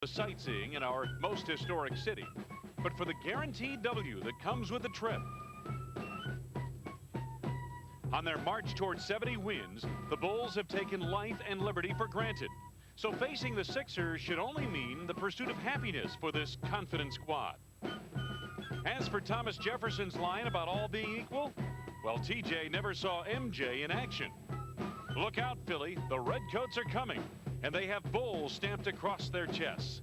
the sightseeing in our most historic city, but for the guaranteed W that comes with the trip. On their march towards 70 wins, the Bulls have taken life and liberty for granted. So facing the Sixers should only mean the pursuit of happiness for this confident squad. As for Thomas Jefferson's line about all being equal, well, TJ never saw MJ in action. Look out, Philly, the Redcoats are coming, and they have Bulls stamped across their chests.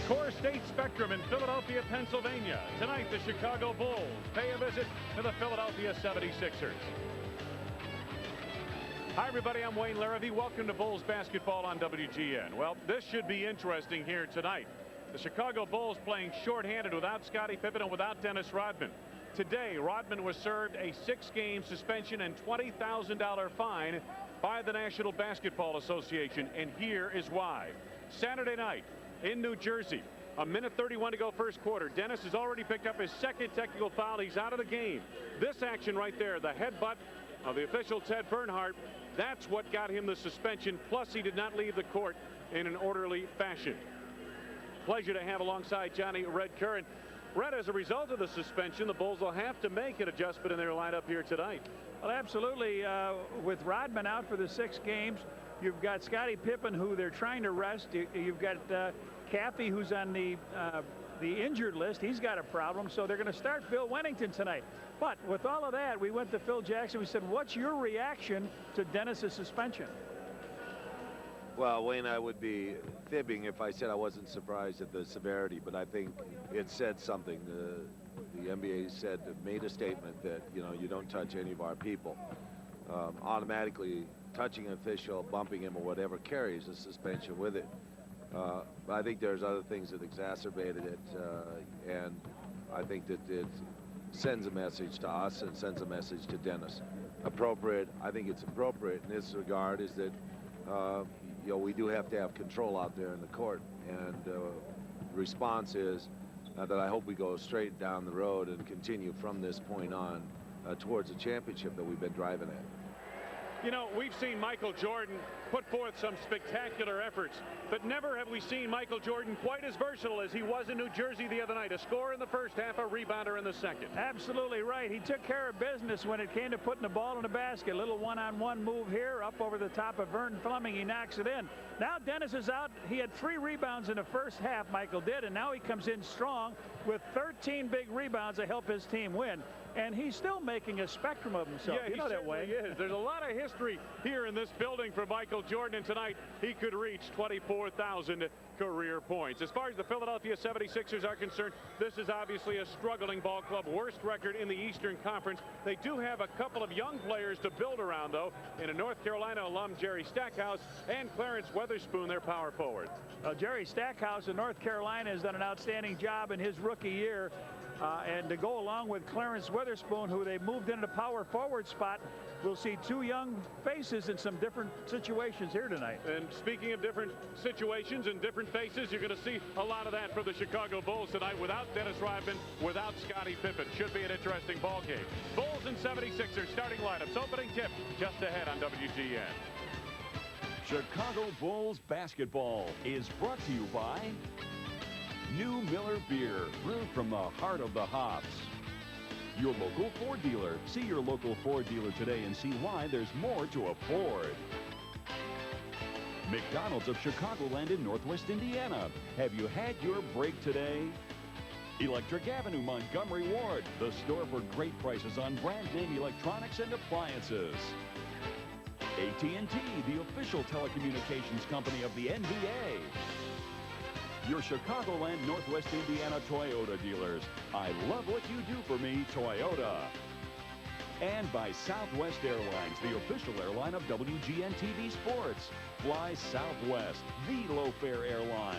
Core State Spectrum in Philadelphia, Pennsylvania. Tonight, the Chicago Bulls pay a visit to the Philadelphia 76ers. Hi, everybody. I'm Wayne Larrivee. Welcome to Bulls basketball on WGN. Well, this should be interesting here tonight. The Chicago Bulls playing shorthanded without Scottie Pippen and without Dennis Rodman. Today, Rodman was served a 6-game suspension and $20,000 fine by the National Basketball Association, and here is why. Saturday night in New Jersey, a minute 31 to go first quarter. Dennis has already picked up his second technical foul. He's out of the game. This action right there, the headbutt of the official Ted Bernhardt, that's what got him the suspension. Plus, he did not leave the court in an orderly fashion. Pleasure to have alongside Johnny Red Curran. Red, as a result of the suspension, the Bulls will have to make an adjustment in their lineup here tonight. Well, absolutely. With Rodman out for the 6 games, you've got Scottie Pippen, who they're trying to rest. You've got Caffey, who's on the injured list. He's got a problem, so they're going to start Bill Wennington tonight. But with all of that, we went to Phil Jackson. We said, what's your reaction to Dennis's suspension? Well, Wayne, I would be fibbing if I said I wasn't surprised at the severity, but I think it said something. The NBA made a statement that, you don't touch any of our people. Automatically touching an official, bumping him, or whatever carries a suspension with it. But I think there's other things that exacerbated it, and I think that it sends a message to us and sends a message to Dennis. Appropriate. I think it's appropriate in this regard is that we do have to have control out there in the court, and the response is that I hope we go straight down the road and continue from this point on towards a championship that we've been driving at. You know, we've seen Michael Jordan put forth some spectacular efforts, but never have we seen Michael Jordan quite as versatile as he was in New Jersey the other night. A scorer in the first half, a rebounder in the second. Absolutely right. He took care of business when it came to putting the ball in the basket. A little one-on-one move here, up over the top of Vernon Fleming. He knocks it in. Now Dennis is out. He had 3 rebounds in the first half, Michael did, and now he comes in strong with 13 big rebounds to help his team win. And he's still making a spectrum of himself. Yeah, you know that way. Is. There's a lot of history here in this building for Michael Jordan, and tonight he could reach 24,000 career points. As far as the Philadelphia 76ers are concerned, this is obviously a struggling ball club. Worst record in the Eastern Conference. They do have a couple of young players to build around, though, in a North Carolina alum, Jerry Stackhouse, and Clarence Weatherspoon, their power forward. Jerry Stackhouse in North Carolina has done an outstanding job in his rookie year. And to go along with Clarence Weatherspoon, who they moved into the power forward spot, we'll see 2 young faces in some different situations here tonight. And speaking of different situations and different faces, you're going to see a lot of that for the Chicago Bulls tonight without Dennis Rodman, without Scottie Pippen. Should be an interesting ball game. Bulls and 76ers starting lineups. Opening tip just ahead on WGN. Chicago Bulls basketball is brought to you by New Miller Beer, brewed from the heart of the hops. Your local Ford dealer. See your local Ford dealer today and see why there's more to afford. McDonald's of Chicagoland in Northwest Indiana. Have you had your break today? Electric Avenue, Montgomery Ward, the store for great prices on brand name electronics and appliances. AT&T, the official telecommunications company of the NBA. Your Chicagoland, Northwest Indiana Toyota dealers. I love what you do for me, Toyota. And by Southwest Airlines, the official airline of WGN TV Sports. Fly Southwest, the low-fare airline.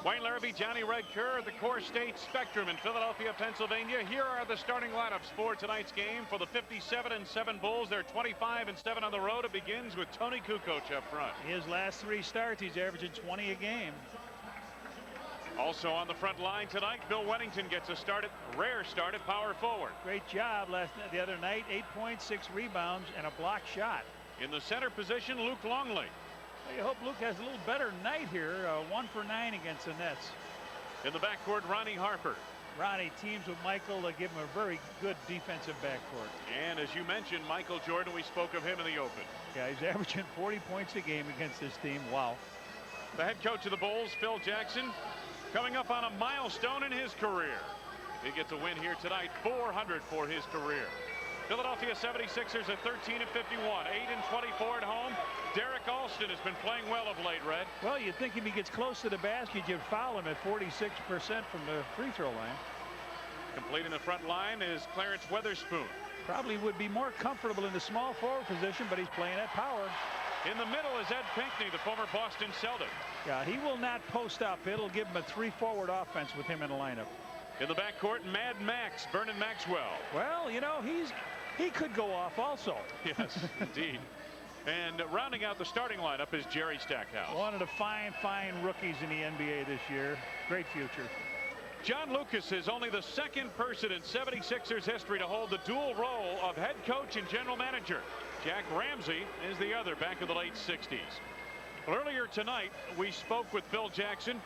Wayne Larrivee, Johnny Red Kerr at the Core State Spectrum in Philadelphia, Pennsylvania. Here are the starting lineups for tonight's game for the 57-7 Bulls. They're 25-7 on the road. It begins with Tony Kukoc up front. His last 3 starts, he's averaging 20 a game. Also on the front line tonight, Bill Wennington gets a rare start at power forward. Great job the other night. 8 points, 6 rebounds, and a block shot. In the center position, Luke Longley. I hope Luke has a little better night here. 1 for 9 against the Nets. In the backcourt, Ronnie Harper. Ronnie teams with Michael to give him a very good defensive backcourt. And as you mentioned, Michael Jordan, we spoke of him in the open. Yeah, he's averaging 40 points a game against this team. Wow. The head coach of the Bulls, Phil Jackson, coming up on a milestone in his career. He gets a win here tonight, 400 for his career. Philadelphia 76ers at 13-51, 8-24 at home. Derek Alston has been playing well of late, Red. Well, you'd think if he gets close to the basket, you'd foul him at 46% from the free throw line. Completing the front line is Clarence Weatherspoon. Probably would be more comfortable in the small forward position, but he's playing at power. In the middle is Ed Pinckney, the former Boston Celtic. Yeah, he will not post up. It'll give him a 3-forward offense with him in the lineup. In the backcourt, Mad Max, Vernon Maxwell. Well, you know, he could go off also. Yes, indeed. And rounding out the starting lineup is Jerry Stackhouse. One of the fine rookies in the NBA this year. Great future. John Lucas is only the second person in 76ers history to hold the dual role of head coach and general manager. Jack Ramsey is the other, back in the late 60s. Well, earlier tonight, we spoke with Phil Jackson.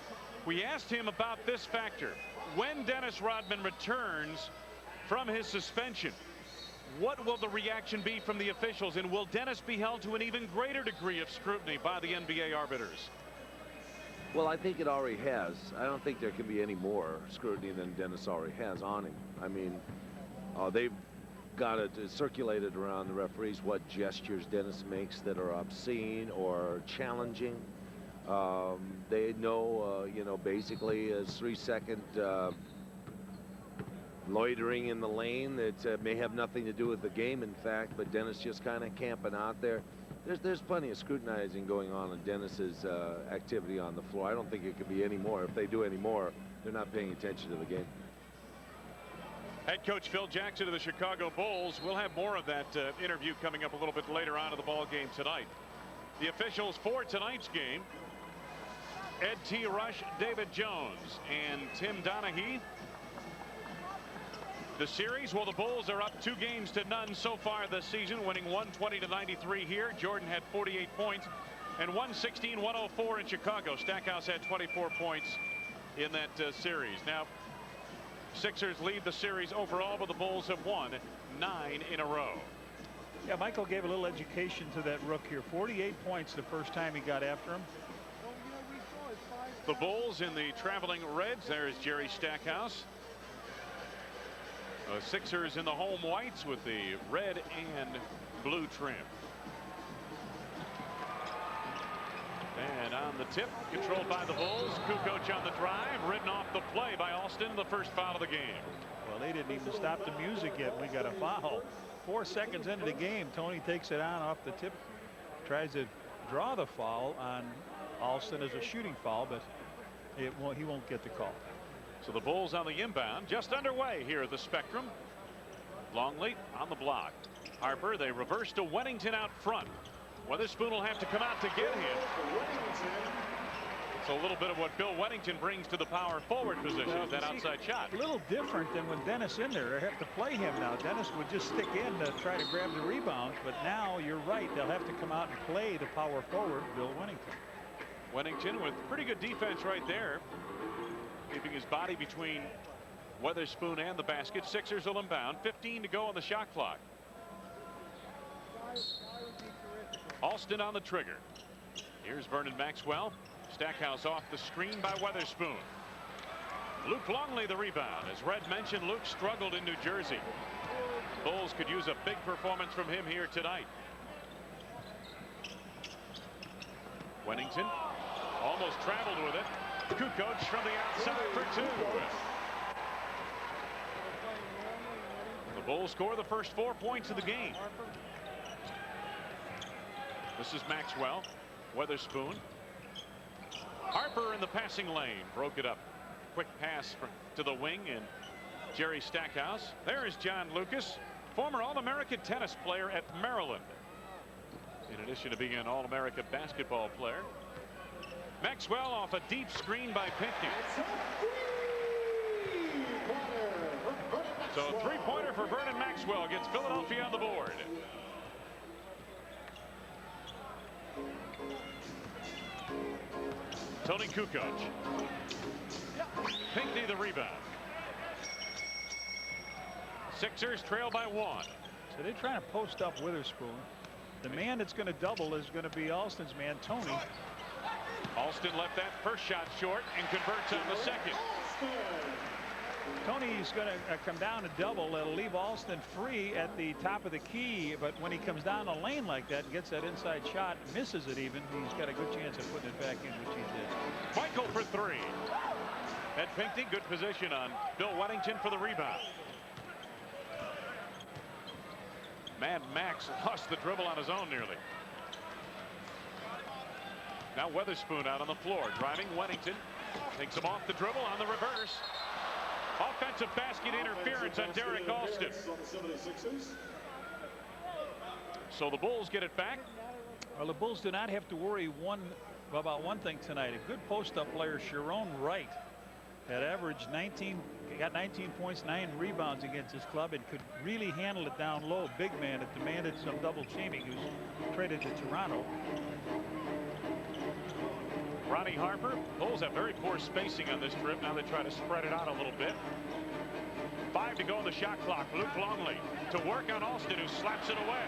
We asked him about this factor. When Dennis Rodman returns from his suspension, what will the reaction be from the officials, and will Dennis be held to an even greater degree of scrutiny by the NBA arbiters? Well, I think it already has. I don't think there can be any more scrutiny than Dennis already has on him. I mean, they've got it circulated around the referees what gestures Dennis makes that are obscene or challenging. They know, you know, basically a 3-second loitering in the lane that may have nothing to do with the game, in fact, but Dennis just kind of camping out there. There's plenty of scrutinizing going on in Dennis's activity on the floor. I don't think it could be any more. If they do any more, they're not paying attention to the game. Head coach Phil Jackson of the Chicago Bulls. We'll have more of that interview coming up a little bit later on in the ball game tonight. The officials for tonight's game: Ed T. Rush, David Jones, and Tim Donaghy. The series, well, the Bulls are up 2-0 so far this season, winning 120-93 here. Jordan had 48 points and 116-104 in Chicago. Stackhouse had 24 points in that series. Now, Sixers lead the series overall, but the Bulls have won 9 in a row. Yeah, Michael gave a little education to that rook here. 48 points the first time he got after him. The Bulls in the traveling reds. There's Jerry Stackhouse. Sixers in the home whites with the red and blue trim. And on the tip, controlled by the Bulls. Kukoc on the drive, ridden off the play by Alston, the first foul of the game. Well, they didn't even stop the music yet. We got a foul. 4 seconds into the game, Tony takes it on off the tip, tries to draw the foul on Alston as a shooting foul, but he won't get the call. So the Bulls on the inbound, just underway here at the Spectrum. Longley on the block. Harper, they reverse to Wennington out front. Weatherspoon will have to come out to get him. It's a little bit of what Bill Wennington brings to the power forward position, that outside shot. A little different than when Dennis in there. They have to play him now. Dennis would just stick in to try to grab the rebounds, but now you're right. They'll have to come out and play the power forward, Bill Wennington. Wennington with pretty good defense right there, keeping his body between Weatherspoon and the basket. Sixers will inbound. 15 to go on the shot clock. Alston on the trigger. Here's Vernon Maxwell. Stackhouse off the screen by Weatherspoon. Luke Longley the rebound. As Red mentioned, Luke struggled in New Jersey. Bulls could use a big performance from him here tonight. Wennington almost traveled with it. Kukoc from the outside for 2. The Bulls score the first 4 points of the game. This is Maxwell. Weatherspoon. Harper in the passing lane broke it up. Quick pass to the wing, and Jerry Stackhouse. There is John Lucas, former All-American tennis player at Maryland, in addition to being an All-American basketball player. Maxwell off a deep screen by Pinckney. So three-pointer for Vernon Maxwell gets Philadelphia on the board. Tony Kukoc. Pinckney the rebound. Sixers trail by 1. So they're trying to post up Witherspoon. The man that's going to double is going to be Alston's man, Tony. Alston left that first shot short and converts on the second. Tony's going to come down and double. It'll leave Alston free at the top of the key, but when he comes down the lane like that and gets that inside shot, misses it even, he's got a good chance of putting it back in, which he did. Michael for 3. Ed Pinckney, good position on Bill Weddington for the rebound. Mad Max lost the dribble on his own nearly. Now Weatherspoon out on the floor, driving Weddington. Takes him off the dribble on the reverse. Offensive basket interference on Derek Alston. So the Bulls get it back. Well, the Bulls do not have to worry about one thing tonight. A good post-up player, Sharon Wright, had averaged 19 points, 9 rebounds against his club, and could really handle it down low. Big man that demanded some double teaming, who's traded to Toronto. Ronnie Harper. Bulls have very poor spacing on this trip. Now they try to spread it out a little bit. 5 to go on the shot clock. Luke Longley to work on Alston, who slaps it away.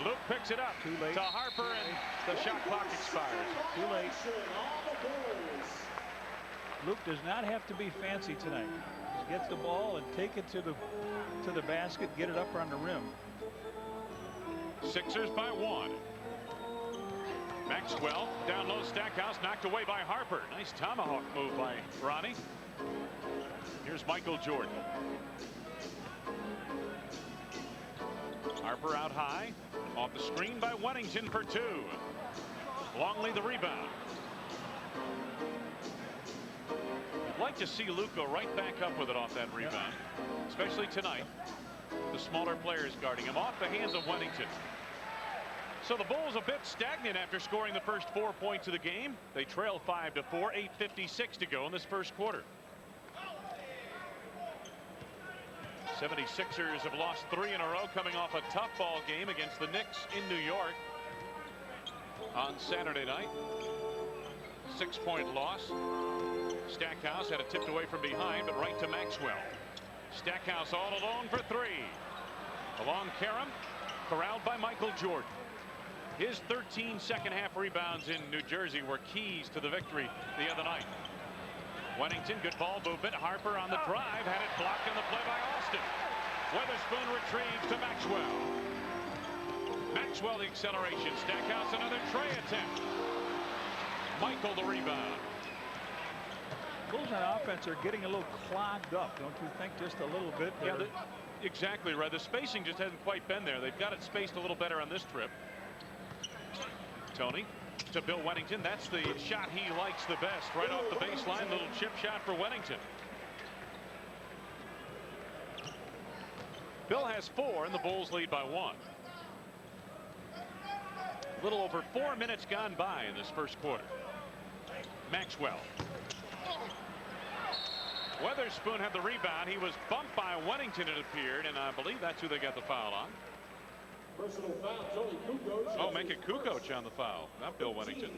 Luke picks it up Too late. to Harper, and the shot clock expires. Too late. Luke does not have to be fancy tonight. Just gets the ball and take it to the basket, get it up on the rim. Sixers by 1. Maxwell down low. Stackhouse knocked away by Harper. Nice tomahawk move by Ronnie. Here's Michael Jordan. Harper out high, off the screen by Weddington for 2. Longley the rebound. I'd like to see Luke go right back up with it off that rebound, especially tonight. The smaller players guarding him, off the hands of Weddington. So the Bulls a bit stagnant after scoring the first 4 points of the game. They trail 5-4, 8:56 to go in this first quarter. 76ers have lost 3 in a row, coming off a tough ball game against the Knicks in New York on Saturday night. 6-point loss. Stackhouse had it tipped away from behind, but right to Maxwell. Stackhouse all alone for 3. Along Karam, corralled by Michael Jordan. His 13 second-half rebounds in New Jersey were keys to the victory the other night. Weddington, good ball movement. Harper on the drive, had it blocked in the play by Alston. Weatherspoon retrieves to Maxwell. Maxwell the acceleration. Stackhouse another tray attempt. Michael the rebound. Bulls on offense are getting a little clogged up, don't you think? Just a little bit. Yeah, exactly right. The spacing just hasn't quite been there. They've got it spaced a little better on this trip. Tony to Bill Weddington. That's the shot he likes the best, right off the baseline. Little chip shot for Weddington. Bill has 4 and the Bulls lead by 1. A little over 4 minutes gone by in this first quarter. Maxwell. Weatherspoon had the rebound. He was bumped by Weddington, it appeared, and I believe that's who they got the foul on. Personal foul, Tony Kukoc. Oh, make it Kukoc on the foul, not Bill Weddington.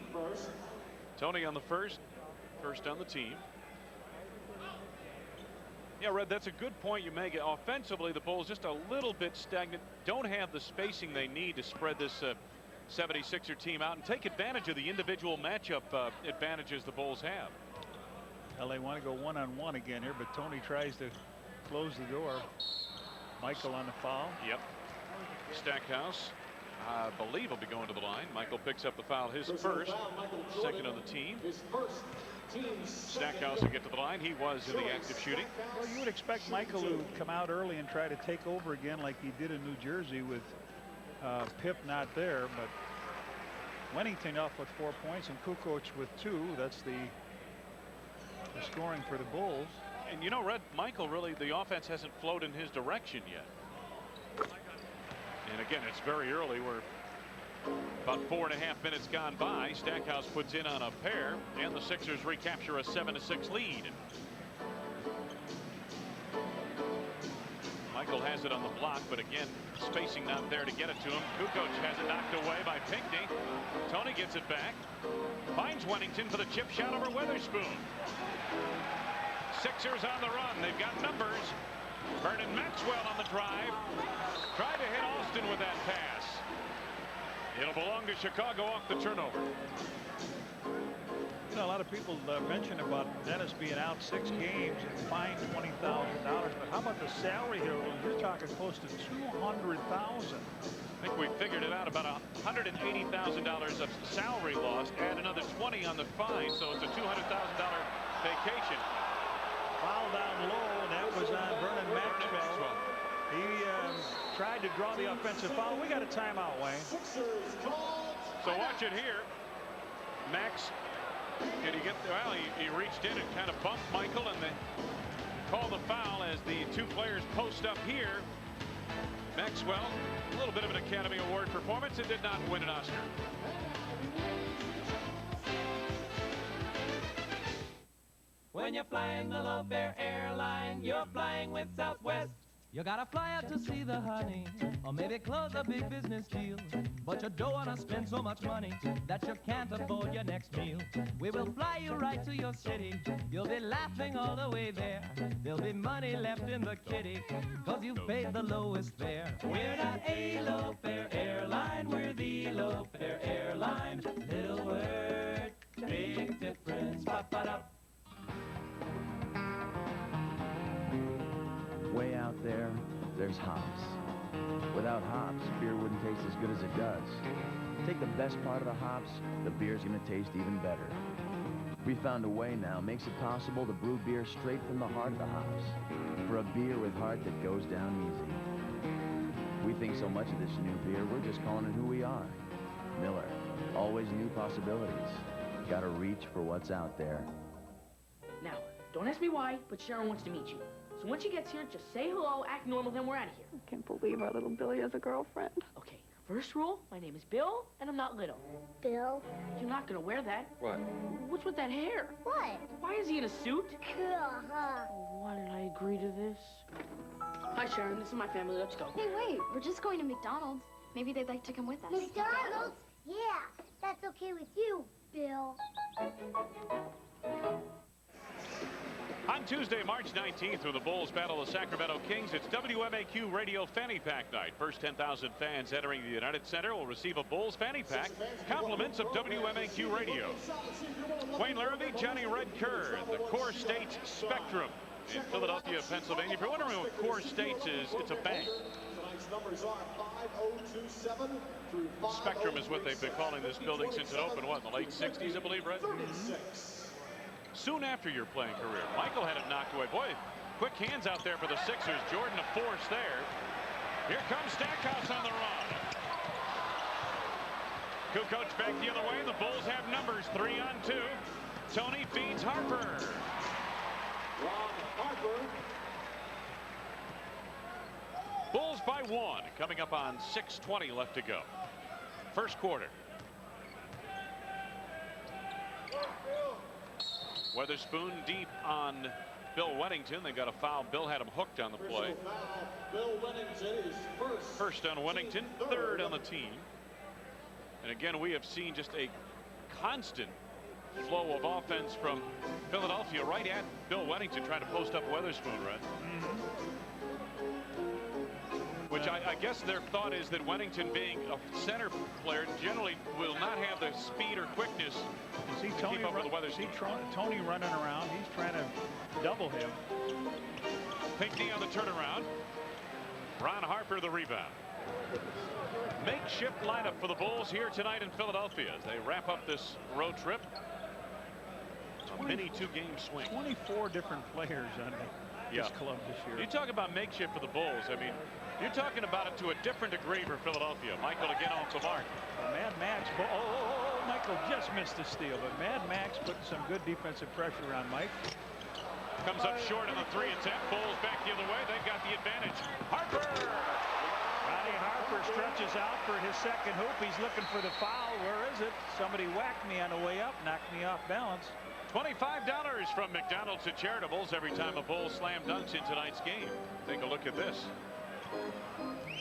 Tony on the first on the team. Yeah, Red, that's a good point you make. Offensively, the Bulls just a little bit stagnant. Don't have the spacing they need to spread this 76er team out and take advantage of the individual matchup advantages the Bulls have. Well, they want to go one-on-one again here, but Tony tries to close the door. Michael on the foul. Yep. Stackhouse, I believe, will be going to the line. Michael picks up the foul, his first, second on the team. Stackhouse will get to the line. He was in the active shooting. Well, you would expect Michael to come out early and try to take over again like he did in New Jersey with Pip not there, but Wennington off with 4 points and Kukoc with 2. That's the scoring for the Bulls. And you know, Red, Michael, really, the offense hasn't flowed in his direction yet. And again, it's very early. We're about 4.5 minutes gone by. Stackhouse puts in on a pair, and the Sixers recapture a 7-6 lead. Michael has it on the block, but again, spacing not there to get it to him. Kukoc has it knocked away by Pinckney. Tony gets it back. Finds Wennington for the chip shot over Weatherspoon. Sixers on the run. They've got numbers. Vernon Maxwell on the drive. Tried to hit Austin with that pass. It'll belong to Chicago off the turnover. You know, a lot of people mention about Dennis being out 6 games and fined $20,000. But how about the salary here? You're talking close to $200,000. I think we figured it out, about $180,000 of salary lost. Add another 20 on the fine, so it's a $200,000 vacation. Foul down low, and that was on Vernon Maxwell. He tried to draw the offensive foul. We got a timeout, Wayne. So watch it here. Max, did he get there? Well, he reached in and kind of bumped Michael, and they call the foul as the 2 players post up here. Maxwell, a little bit of an Academy Award performance, and did not win an Oscar. When you're flying the Love Air airline, you're flying with Southwest. You gotta fly out to see the honey, or maybe close a big business deal. But you don't wanna spend so much money that you can't afford your next meal. We will fly you right to your city. You'll be laughing all the way there. There'll be money left in the kitty, cause you've paid the lowest fare. We're not a low fare airline, we're the low fare airline. Little word, big difference. Ba-ba-da. Way out there, there's hops. Without hops, beer wouldn't taste as good as it does. Take the best part of the hops, the beer's gonna taste even better. We found a way now makes it possible to brew beer straight from the heart of the hops. For a beer with heart that goes down easy. We think so much of this new beer, we're just calling it who we are. Miller, always new possibilities. Gotta reach for what's out there. Now, don't ask me why, but Sharon wants to meet you. So when she gets here, just say hello, act normal, then we're out of here. I can't believe our little Billy has a girlfriend. Okay, first rule, my name is Bill, and I'm not little. Bill? You're not gonna wear that. What? What's with that hair? What? Why is he in a suit? Cool, huh? Why did I agree to this? Hi, Sharon, this is my family, let's go. Hey, wait, we're just going to McDonald's. Maybe they'd like to come with us. McDonald's? Yeah, that's okay with you, Bill. On Tuesday, March 19th, when the Bulls battle the Sacramento Kings, it's WMAQ Radio Fanny Pack Night. First 10,000 fans entering the United Center will receive a Bulls Fanny Pack, compliments of WMAQ Radio. Wayne Larrivee, Johnny Red Kerr, the Core States Spectrum in Philadelphia, Pennsylvania. If you're wondering what Core States is, it's a bank. Spectrum is what they've been calling this building since it opened, what, in the late 60s, I believe, right? Soon after your playing career, Michael had it knocked away. Boy, quick hands out there for the Sixers. Jordan a force there. Here comes Stackhouse on the run. Kukoc back the other way. The Bulls have numbers 3-on-2. Tony feeds Harper. Ron Harper. Bulls by 1, coming up on 6:20 left to go. First quarter. Weatherspoon deep on Bill Wennington. They got a foul. Bill had him hooked on the play. Bill Wennington is First on Wennington, third on the team. And again, we have seen just a constant flow of offense from Philadelphia right at Bill Wennington trying to post up Weatherspoon, right? Which I guess their thought is that Wennington, being a center player, generally will not have the speed or quickness See to Tony keep up with the Weatherspoon. Tony running around. He's trying to double him. Pinckney on the turnaround. Ron Harper the rebound. Makeshift lineup for the Bulls here tonight in Philadelphia as they wrap up this road trip. A mini 2-game swing. 24 different players on this club this year. You talk about makeshift for the Bulls. I mean, you're talking about it to a different degree for Philadelphia. Michael again off the mark. Mad Max. Oh, Michael just missed the steal, but Mad Max putting some good defensive pressure on Mike. Comes up short on the 3 attempt. Bulls back the other way. They've got the advantage. Harper! Ronnie Harper stretches out for his second hoop. He's looking for the foul. Where is it? Somebody whacked me on the way up, knocked me off balance. $25 from McDonald's to Charitables every time a Bull slam dunks in tonight's game. Take a look at this.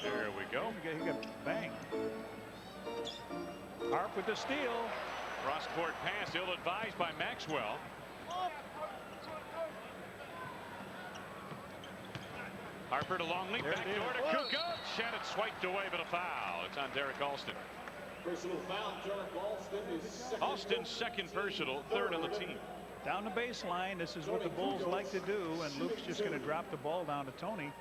There we go. He got banged. Harp with the steal. Cross-court pass, ill-advised by Maxwell. Harper to Longley, backdoor to Kukoc, and it's swiped away, but a foul. It's on Derek Alston. Personal foul, Derek Alston, his second. Alston's second personal, third on the team. Down the baseline, this is what the Bulls like to do, and Luke's just going to drop the ball down to Tony.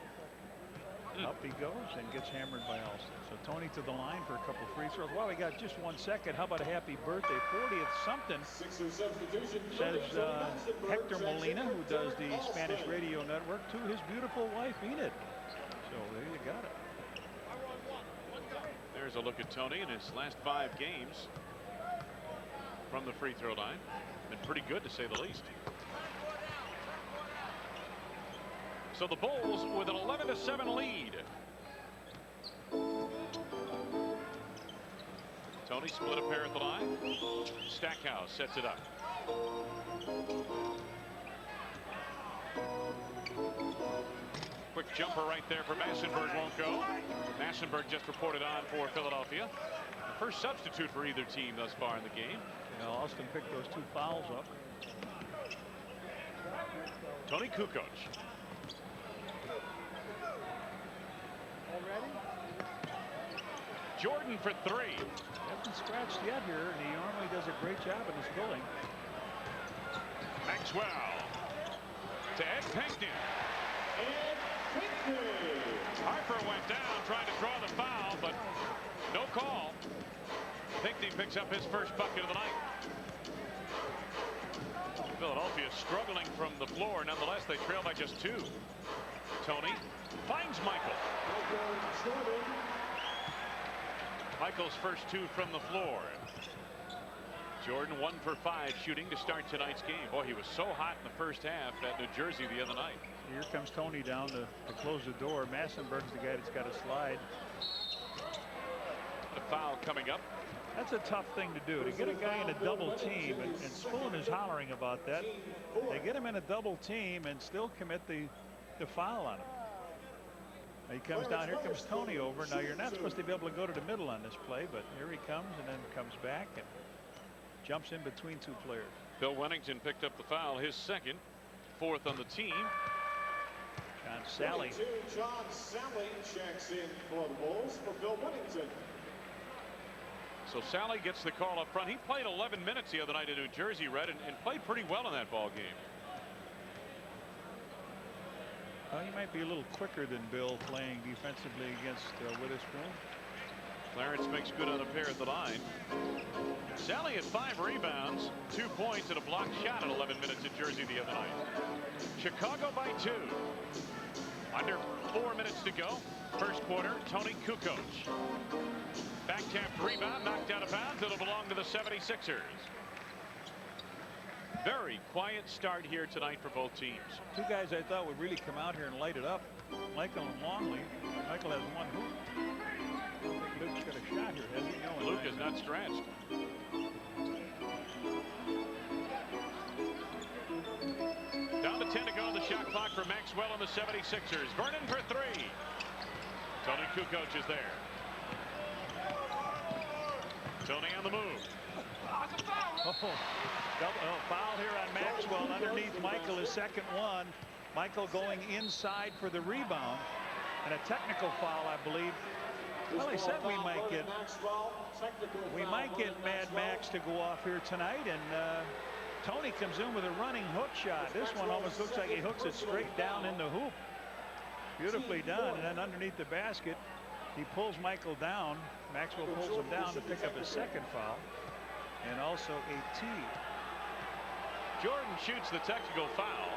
Up he goes and gets hammered by Alston. So Tony to the line for a couple free throws. Well, we got just 1 second. How about a happy birthday, 40th something? Says Hector Molina, who does the Spanish radio network, to his beautiful wife Enid. So there you got it. There's a look at Tony in his last 5 games from the free throw line. Been pretty good, to say the least. So the Bulls with an 11-7 lead. Tony split a pair at the line. Stackhouse sets it up. Quick jumper right there for Massenberg, won't go. Massenberg just reported on for Philadelphia. The first substitute for either team thus far in the game. Yeah, Alston picked those 2 fouls up. Tony Kukoc. Already? Jordan for 3. Hasn't scratched yet here, and he normally does a great job in his pulling. Maxwell to Ed Pinckney. Ed Pinckney. Harper went down trying to draw the foul, but no call. Pinckney picks up his first bucket of the night. Philadelphia struggling from the floor. Nonetheless, they trail by just 2. Tony finds Michael. Michael's first 2 from the floor. Jordan 1 for 5 shooting to start tonight's game. Boy, he was so hot in the first half at New Jersey the other night. Here comes Tony down to close the door. Massenberg's the guy that's got to slide. The foul coming up. That's a tough thing to do, to get a guy in a double team, and Spoon is hollering about that. They get him in a double team and still commit the foul on him. Now he comes down. Here comes Tony over. Now you're not supposed to be able to go to the middle on this play, but here he comes and then comes back and jumps in between 2 players. Bill Wennington picked up the foul, his second, 4th on the team. John Sally. John Sally checks in for the Bulls for Bill Wennington. So Sally gets the call up front. He played 11 minutes the other night in New Jersey, Red, and played pretty well in that ball game. Well, he might be a little quicker than Bill playing defensively against Witherspoon. Clarence makes good on a pair at the line. Sally had 5 rebounds, 2 points, and a blocked shot at 11 minutes in Jersey the other night. Chicago by 2. Under 4 minutes to go. First quarter, Tony Kukoc. Back tapped rebound, knocked out of bounds. It'll belong to the 76ers. Very quiet start here tonight for both teams. 2 guys I thought would really come out here and light it up. Michael and Longley. Michael has 1 hoop. Luke's got a shot here, hasn't he? No, Luke is not scratched. Down to 10 to go on the shot clock for Maxwell and the 76ers. Vernon for 3. Tony Kukoc is there. Tony on the move. Foul here on Maxwell underneath Michael, his second one. Michael going inside for the rebound, and a technical foul, I believe. Well, they said we might get Mad Max to go off here tonight, and Tony comes in with a running hook shot. This one almost looks like he hooks it straight down in the hoop. Beautifully done, and then underneath the basket, he pulls Michael down. Maxwell pulls him down to pick up his second foul, and also a tee. Jordan shoots the technical foul.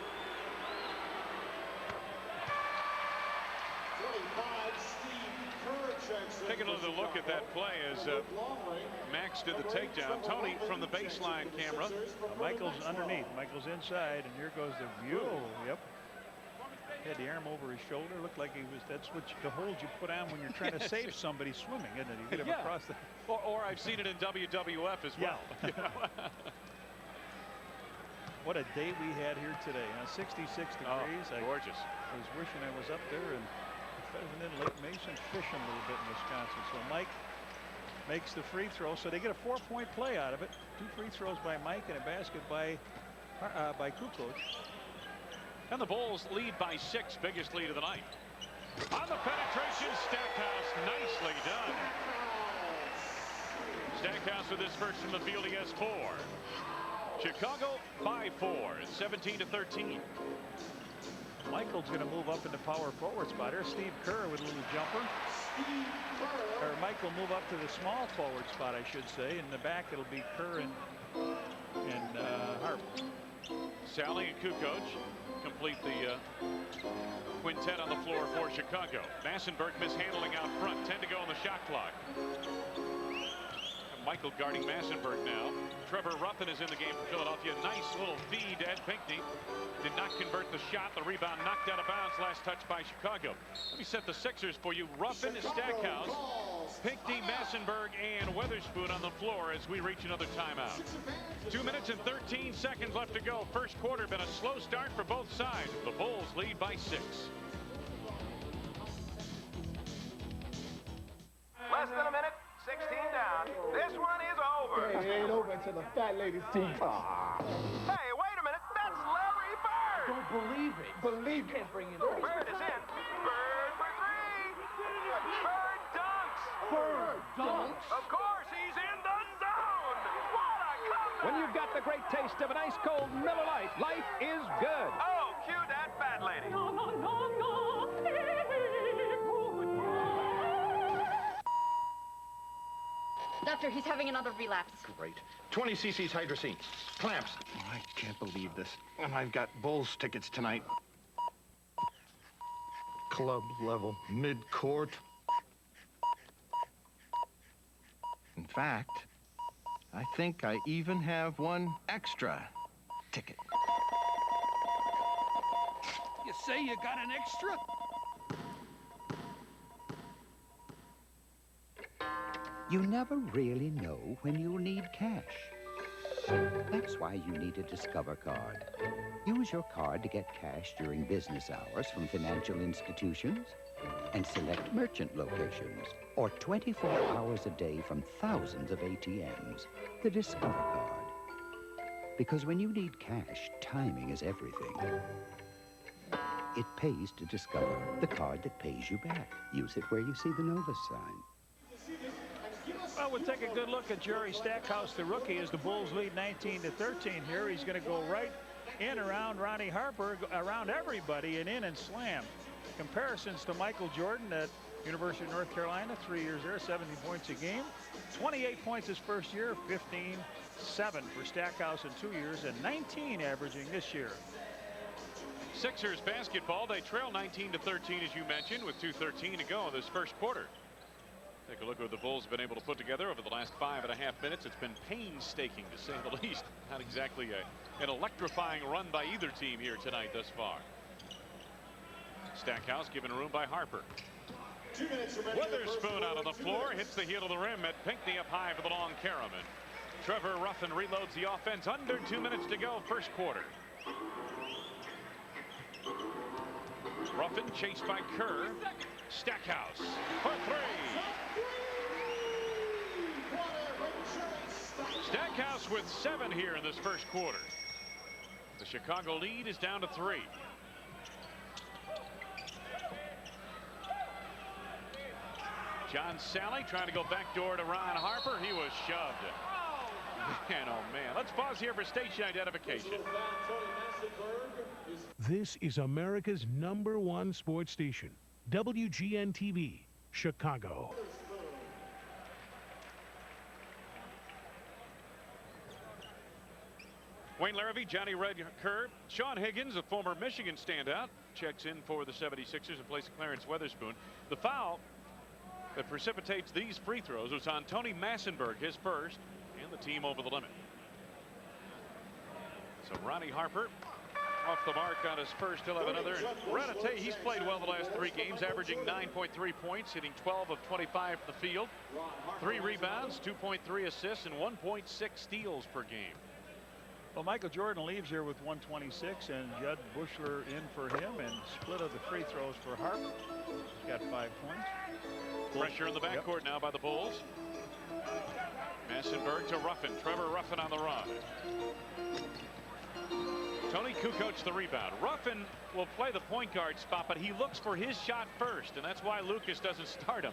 25, Steve Kerr Taking another look at that play as Max did the takedown. Tony, from the baseline camera. Michael's underneath. Michael's inside, and here goes the view. Yep. Had the arm over his shoulder. Looked like he was. That's what the hold you put on when you're trying to save somebody swimming, isn't it? You get him across the. Or I've seen it in WWF as well. What a day we had here today. 66 degrees. Gorgeous. I was wishing I was up there and pheasant in Lake Mason fishing a little bit in Wisconsin. So Mike makes the free throw. So they get a 4-point play out of it. 2 free throws by Mike and a basket by Kukoc. And the Bulls lead by 6, biggest lead of the night. On the penetration, Stackhouse, nicely done. Stackhouse with his first from the field, he has 4. Chicago by 4, 17-13. Michael's going to move up into power forward spot. There's Steve Kerr with a little jumper. Or Mike will move up to the small forward spot, I should say. In the back, it'll be Kerr and Harper. Sally and Kukoc complete the quintet on the floor for Chicago. Massenberg mishandling out front. 10 to go on the shot clock. Michael guarding Massenberg now. Trevor Ruffin is in the game for Philadelphia. Nice little feed to Ed Pinckney. Did not convert the shot. The rebound knocked out of bounds. Last touch by Chicago. Let me set the Sixers for you. Ruffin, Stackhouse, Pinckney, Massenberg, and Weatherspoon on the floor as we reach another timeout. 2 minutes and 13 seconds left to go. First quarter been a slow start for both sides. The Bulls lead by 6. Less than a minute. 16 down. This one is over. Hey, it ain't over until the fat lady sees. Hey, wait a minute. That's Larry Bird. Don't believe it. Believe it. Can't bring it over. Bird is in. Bird for 3. Bird dunks. Bird dunks? Of course, he's in the zone. What a comeback. When you've got the great taste of an ice-cold Miller Lite, life is good. Oh, cue that fat lady. No, no, no, no. Doctor, he's having another relapse. Great. 20 cc's hydrocine. Clamps. Oh, I can't believe this. And I've got Bulls tickets tonight. Club level, mid-court. In fact, I think I even have one extra ticket. You say you got an extra? You never really know when you'll need cash. That's why you need a Discover card. Use your card to get cash during business hours from financial institutions and select merchant locations, or 24 hours a day from thousands of ATMs. The Discover card. Because when you need cash, timing is everything. It pays to Discover, the card that pays you back. Use it where you see the Novus sign. Well, we'll take a good look at Jerry Stackhouse, the rookie, as the Bulls lead 19-13 here. He's going to go right in around Ronnie Harper, around everybody, and in and slam. Comparisons to Michael Jordan at University of North Carolina, 3 years there, 70 points a game. 28 points his first year, 15-7 for Stackhouse in 2 years, and 19 averaging this year. Sixers basketball, they trail 19-13, as you mentioned, with 2:13 to go in this first quarter. Take a look at what the Bulls have been able to put together over the last 5.5 minutes. It's been painstaking, to say the least. Not exactly an electrifying run by either team here tonight thus far. Stackhouse given room by Harper. 2 minutes remaining. Weatherspoon out on the floor, hits the heel of the rim at Pinckney up high for the long Karaman. Trevor Ruffin reloads the offense. Under 2 minutes to go, first quarter. Ruffin chased by Kerr. Stackhouse for 3. Stackhouse with 7 here in this first quarter. The Chicago lead is down to 3. John Sally trying to go backdoor to Ron Harper. He was shoved. Man, oh man. Let's pause here for station identification. This is America's #1 sports station, WGN-TV, Chicago. Wayne Larrivee, Johnny Red Kerr, Sean Higgins, a former Michigan standout, checks in for the 76ers in place of Clarence Weatherspoon. The foul that precipitates these free throws was on Tony Massenberg, his first, and the team over the limit. So Ronnie Harper off the mark on his first. He'll have another. Renate, he's played well the last 3 games, averaging 9.3 points, hitting 12 of 25 from the field, 3 rebounds, 2.3 assists, and 1.6 steals per game. Well, Michael Jordan leaves here with 126, and Judd Bushler in for him, and split of the free throws for Harper. He's got 5 points. Pressure in the backcourt now by the Bulls. Massenberg to Ruffin. Trevor Ruffin on the run. Tony Kukoc the rebound. Ruffin will play the point guard spot, but he looks for his shot first, and that's why Lucas doesn't start him.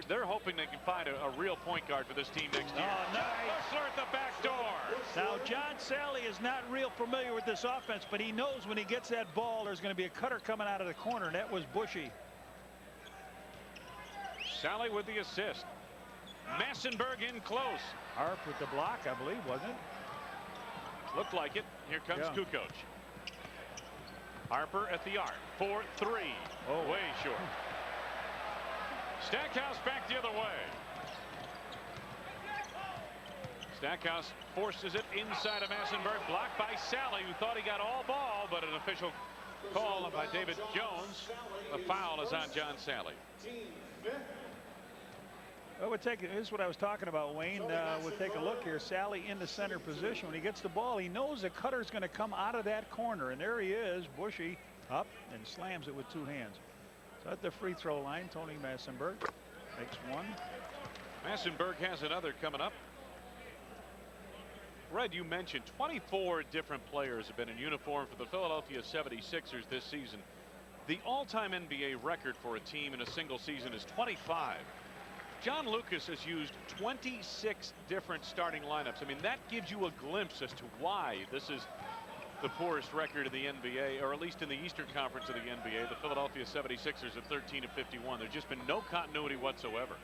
They're hoping they can find a real point guard for this team next year. Oh, nice. Bushler at the back door. Now, John Sally is not real familiar with this offense, but he knows when he gets that ball, there's going to be a cutter coming out of the corner, and that was Bushy. Sally with the assist. Massenberg in close. Harp with the block, I believe, wasn't it? Looked like it. Here comes Kukoc. Harper at the arc for 3. Oh, way short. Stackhouse back the other way. Stackhouse forces it inside of Massenberg. Blocked by Sally, who thought he got all ball, but an official call by David Jones. The foul is on John Sally. Well, this is what I was talking about, Wayne. We'll take a look here. Sally in the center position. When he gets the ball, he knows the cutter's going to come out of that corner. And there he is, Bushy, up and slams it with 2 hands. So at the free throw line, Tony Massenberg makes 1. Massenberg has another coming up. Red, you mentioned 24 different players have been in uniform for the Philadelphia 76ers this season. The all-time NBA record for a team in a single season is 25. John Lucas has used 26 different starting lineups. I mean, that gives you a glimpse as to why this is the poorest record in the NBA, or at least in the Eastern Conference of the NBA. The Philadelphia 76ers at 13-51. There's just been no continuity whatsoever.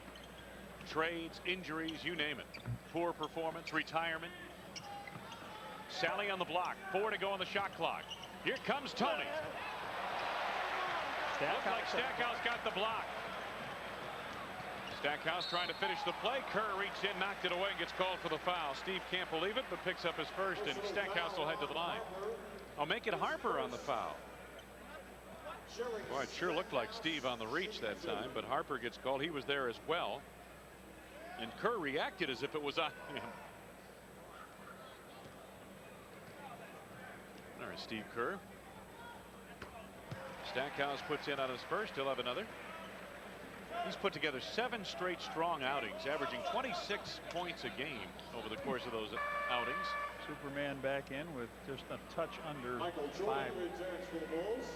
Trades, injuries, you name it. Poor performance, retirement. Sally on the block. 4 to go on the shot clock. Here comes Tony. Looks like Stackhouse got the block. Stackhouse trying to finish the play. Kerr reached in, knocked it away, and gets called for the foul. Steve can't believe it, but picks up his first, and Stackhouse will head to the line. I'll make it Harper on the foul. Boy, it sure looked like Steve on the reach that time, but Harper gets called. He was there as well. And Kerr reacted as if it was on him. There's Steve Kerr. Stackhouse puts in on his first. He'll have another. He's put together 7 straight strong outings, averaging 26 points a game over the course of those outings. Superman back in with just a touch under 5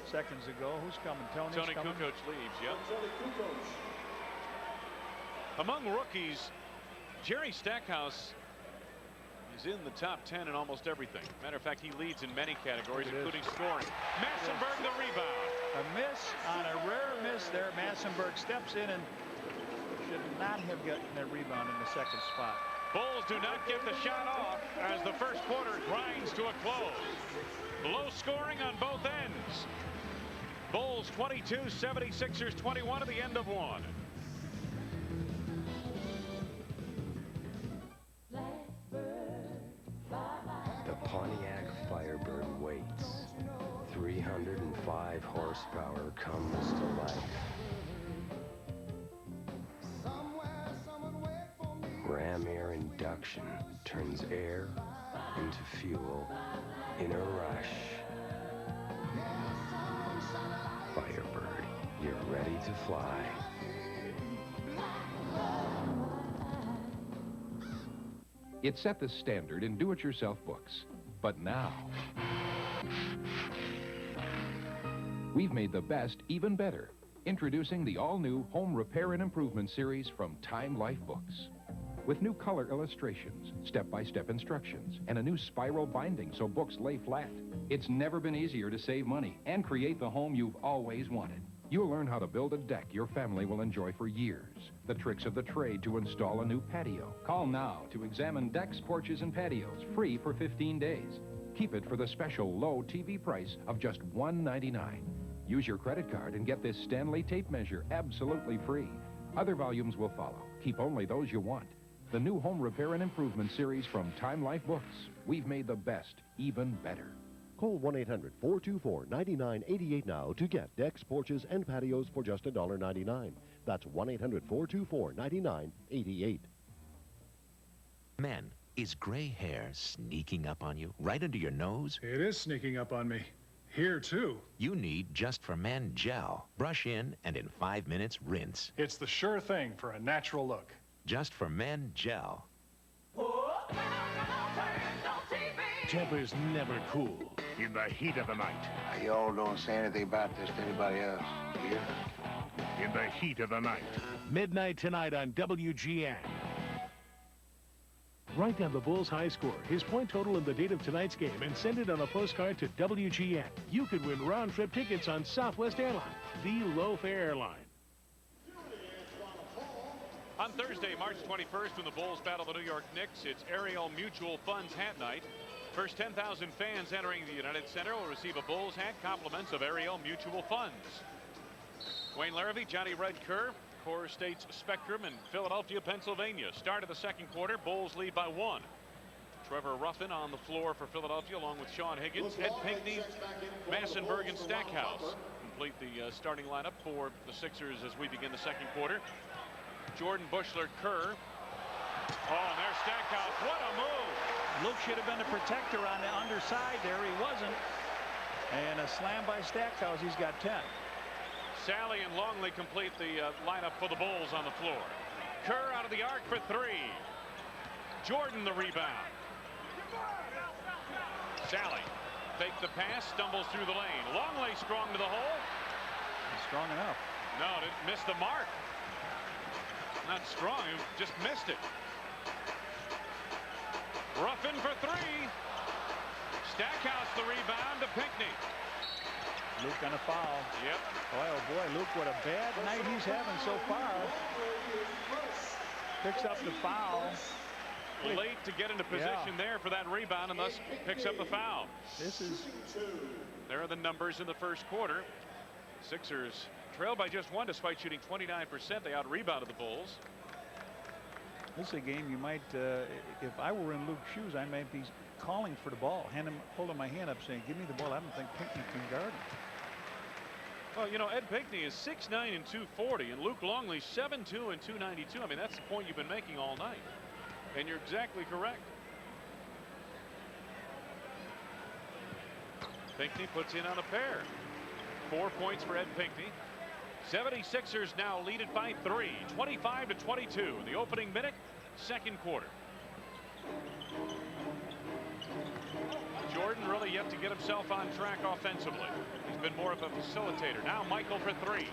seconds ago. Who's coming? Tony Kukoc leaves, yep. Among rookies, Jerry Stackhouse is in the top 10 in almost everything. Matter of fact, he leads in many categories, including scoring. Massenberg the rebound. A miss on a rare miss there. Massenberg steps in and should not have gotten that rebound in the second spot. Bulls do not get the shot off as the first quarter grinds to a close. Low scoring on both ends. Bulls 22, 76ers 21 at the end of 1. The Pontiac Firebird waits. 305 horsepower comes to life. Ram air induction turns air into fuel in a rush. Firebird, you're ready to fly. It set the standard in do-it-yourself books. But now, we've made the best even better. Introducing the all-new Home Repair and Improvement series from Time Life Books. With new color illustrations, step-by-step instructions, and a new spiral binding so books lay flat. It's never been easier to save money and create the home you've always wanted. You'll learn how to build a deck your family will enjoy for years. The tricks of the trade to install a new patio. Call now to examine decks, porches, and patios free for 15 days. Keep it for the special low TV price of just $1.99. Use your credit card and get this Stanley tape measure absolutely free. Other volumes will follow. Keep only those you want. The new Home Repair and Improvement series from Time Life Books. We've made the best even better. Call 1-800-424-9988 now to get decks, porches, and patios for just $1.99. That's 1-800-424-9988. Men, is gray hair sneaking up on you, right under your nose? It is sneaking up on me. Here, too. You need Just for Men gel. Brush in, and in 5 minutes, rinse. It's the sure thing for a natural look. Just for Men gel. Tempers never cool in the heat of the night. Y'all don't say anything about this to anybody else, do you? In the heat of the night. Midnight tonight on WGN. Write down the Bulls' high score, his point total, and the date of tonight's game, and send it on a postcard to WGN. You could win round-trip tickets on Southwest Airlines, the low-fare airline. On Thursday, March 21st, when the Bulls battle the New York Knicks, it's Ariel Mutual Funds Hat Night. First 10,000 fans entering the United Center will receive a Bulls hat, compliments of Ariel Mutual Funds. Wayne Larrivee, Johnny Red Kerr, Core States Spectrum in Philadelphia, Pennsylvania. Start of the second quarter, Bulls lead by 1. Trevor Ruffin on the floor for Philadelphia, along with Sean Higgins, Ed Pinckney, Massenberg, and Stackhouse. Complete the starting lineup for the Sixers as we begin the second quarter. Jordan, Bushler, Kerr. Oh, and there's Stackhouse. What a move! Luke should have been the protector on the underside there. He wasn't. And a slam by Stackhouse. He's got 10. Sally and Longley complete the lineup for the Bulls on the floor. Kerr out of the arc for 3. Jordan the rebound. Sally fake the pass, stumbles through the lane. Longley strong to the hole. He's strong enough. No, didn't miss the mark. Not strong, he just missed it. Ruffin for 3. Stackhouse the rebound to Pinckney. Luke on a foul. Yep. Oh boy, Luke, what a bad night he's having so far. Picks up the foul. Late to get into position there for that rebound, and thus picks up the foul. There are the numbers in the first quarter. Sixers trailed by just 1 despite shooting 29%. They out-rebounded the Bulls. This is a game you might, if I were in Luke's shoes, I might be calling for the ball, holding my hand up saying, give me the ball. I don't think Pinckney can guard him. Well, you know, Ed Pinckney is 6'9" and 240, and Luke Longley 7'2" and 292. I mean, that's the point you've been making all night. And you're exactly correct. Pinckney puts in on a pair. 4 points for Ed Pinckney. 76ers now lead it by 3, 25-22 in the opening minute, second quarter. Jordan really yet to get himself on track offensively. He's been more of a facilitator. Now Michael for 3.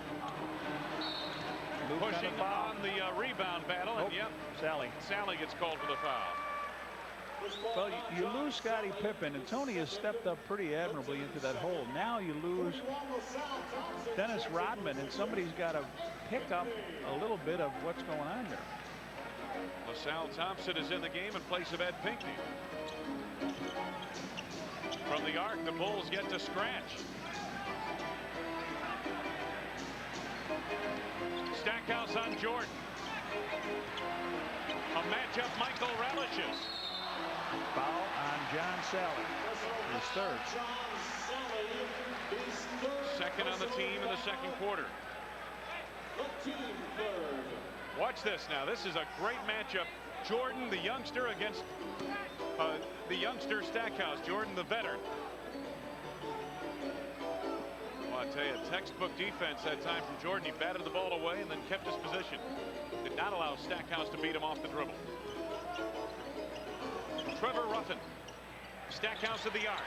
Luke pushing on the rebound battle, and yep, Sally gets called for the foul. Well, you lose Scottie Pippen, and Tony has stepped up pretty admirably into that hole. Now you lose Dennis Rodman, and somebody's got to pick up a little bit of what's going on there. LaSalle Thompson is in the game in place of Ed Pinckney. From the arc, the Bulls get to scratch. Stackhouse on Jordan. A matchup Michael relishes. Foul on John Sally. His third. Second on the team in the second quarter. Watch this now. This is a great matchup. Jordan, the youngster, against the youngster Stackhouse. Jordan, the veteran. Well, I tell you, textbook defense that time from Jordan. He batted the ball away and then kept his position. Did not allow Stackhouse to beat him off the dribble. Trevor Ruffin. Stackhouse at the arc.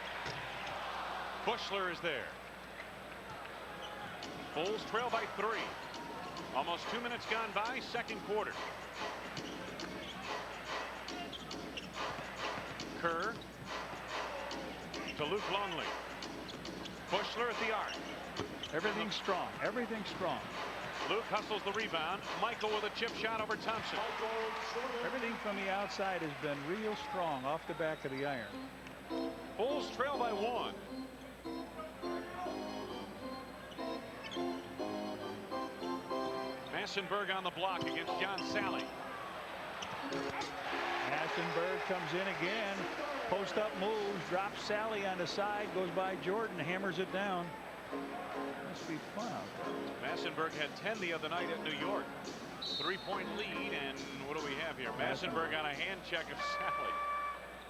Bushler is there. Bulls trail by 3. Almost 2 minutes gone by, second quarter. Kerr to Luke Longley. Bushler at the arc. Everything's strong. Everything's strong. Luke hustles the rebound. Michael with a chip shot over Thompson. Everything from the outside has been real strong off the back of the iron. Bulls trail by 1. Massenberg on the block against John Sally. Massenberg comes in again. Post-up moves, drops Sally on the side, goes by Jordan, hammers it down. Must be fun out there. Massenberg had 10 the other night at New York. 3-point lead, and what do we have here? Massenberg on a hand check of Sally.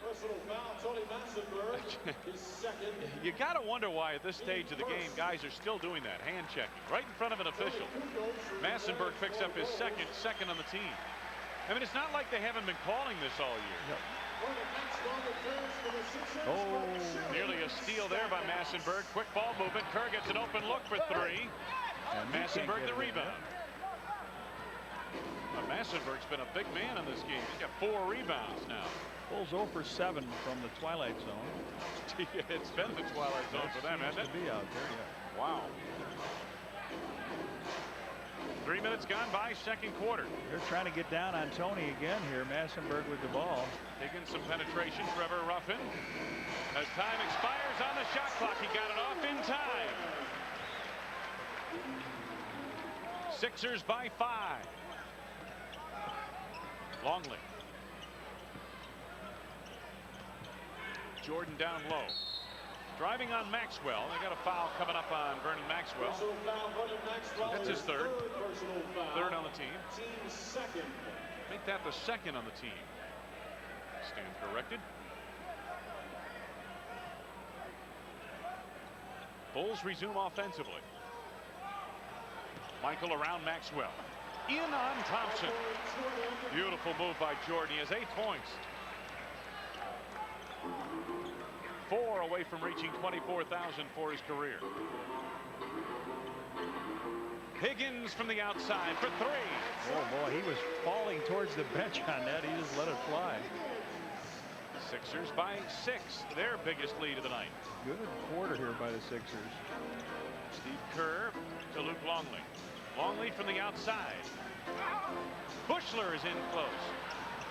Personal foul, Tony Massenberg, his second. You got to wonder why at this stage of the game guys are still doing that, hand checking, right in front of an official. Massenberg picks up his second on the team. I mean, it's not like they haven't been calling this all year. Yep. Oh, nearly a steal there by Massenberg. Quick ball movement. Kerr gets an open look for three. And Massenberg the rebound. Now, Massenberg's been a big man in this game. He's got 4 rebounds now. Bulls 0 for 7 from the twilight zone. It's been the twilight zone for them, hasn't it? To be out there, yeah. Wow. 3 minutes gone by, second quarter. They're trying to get down on Tony again here. Massenberg with the ball. Taking some penetration. Trevor Ruffin. As time expires on the shot clock, he got it off in time. Sixers by 5. Longley. Jordan down low. Driving on Maxwell. They got a foul coming up on Vernon Maxwell. That's his third. Third on the team. Team's second. Make that the second on the team. Stand corrected. Bulls resume offensively. Michael around Maxwell. In on Thompson. Beautiful move by Jordan. He has 8 points. 4 away from reaching 24,000 for his career. Higgins from the outside for 3. Oh boy, he was falling towards the bench on that. He just let it fly. Sixers by 6. Their biggest lead of the night. Good quarter here by the Sixers. Steve Kerr to Luke Longley. Longley from the outside. Bushler is in close.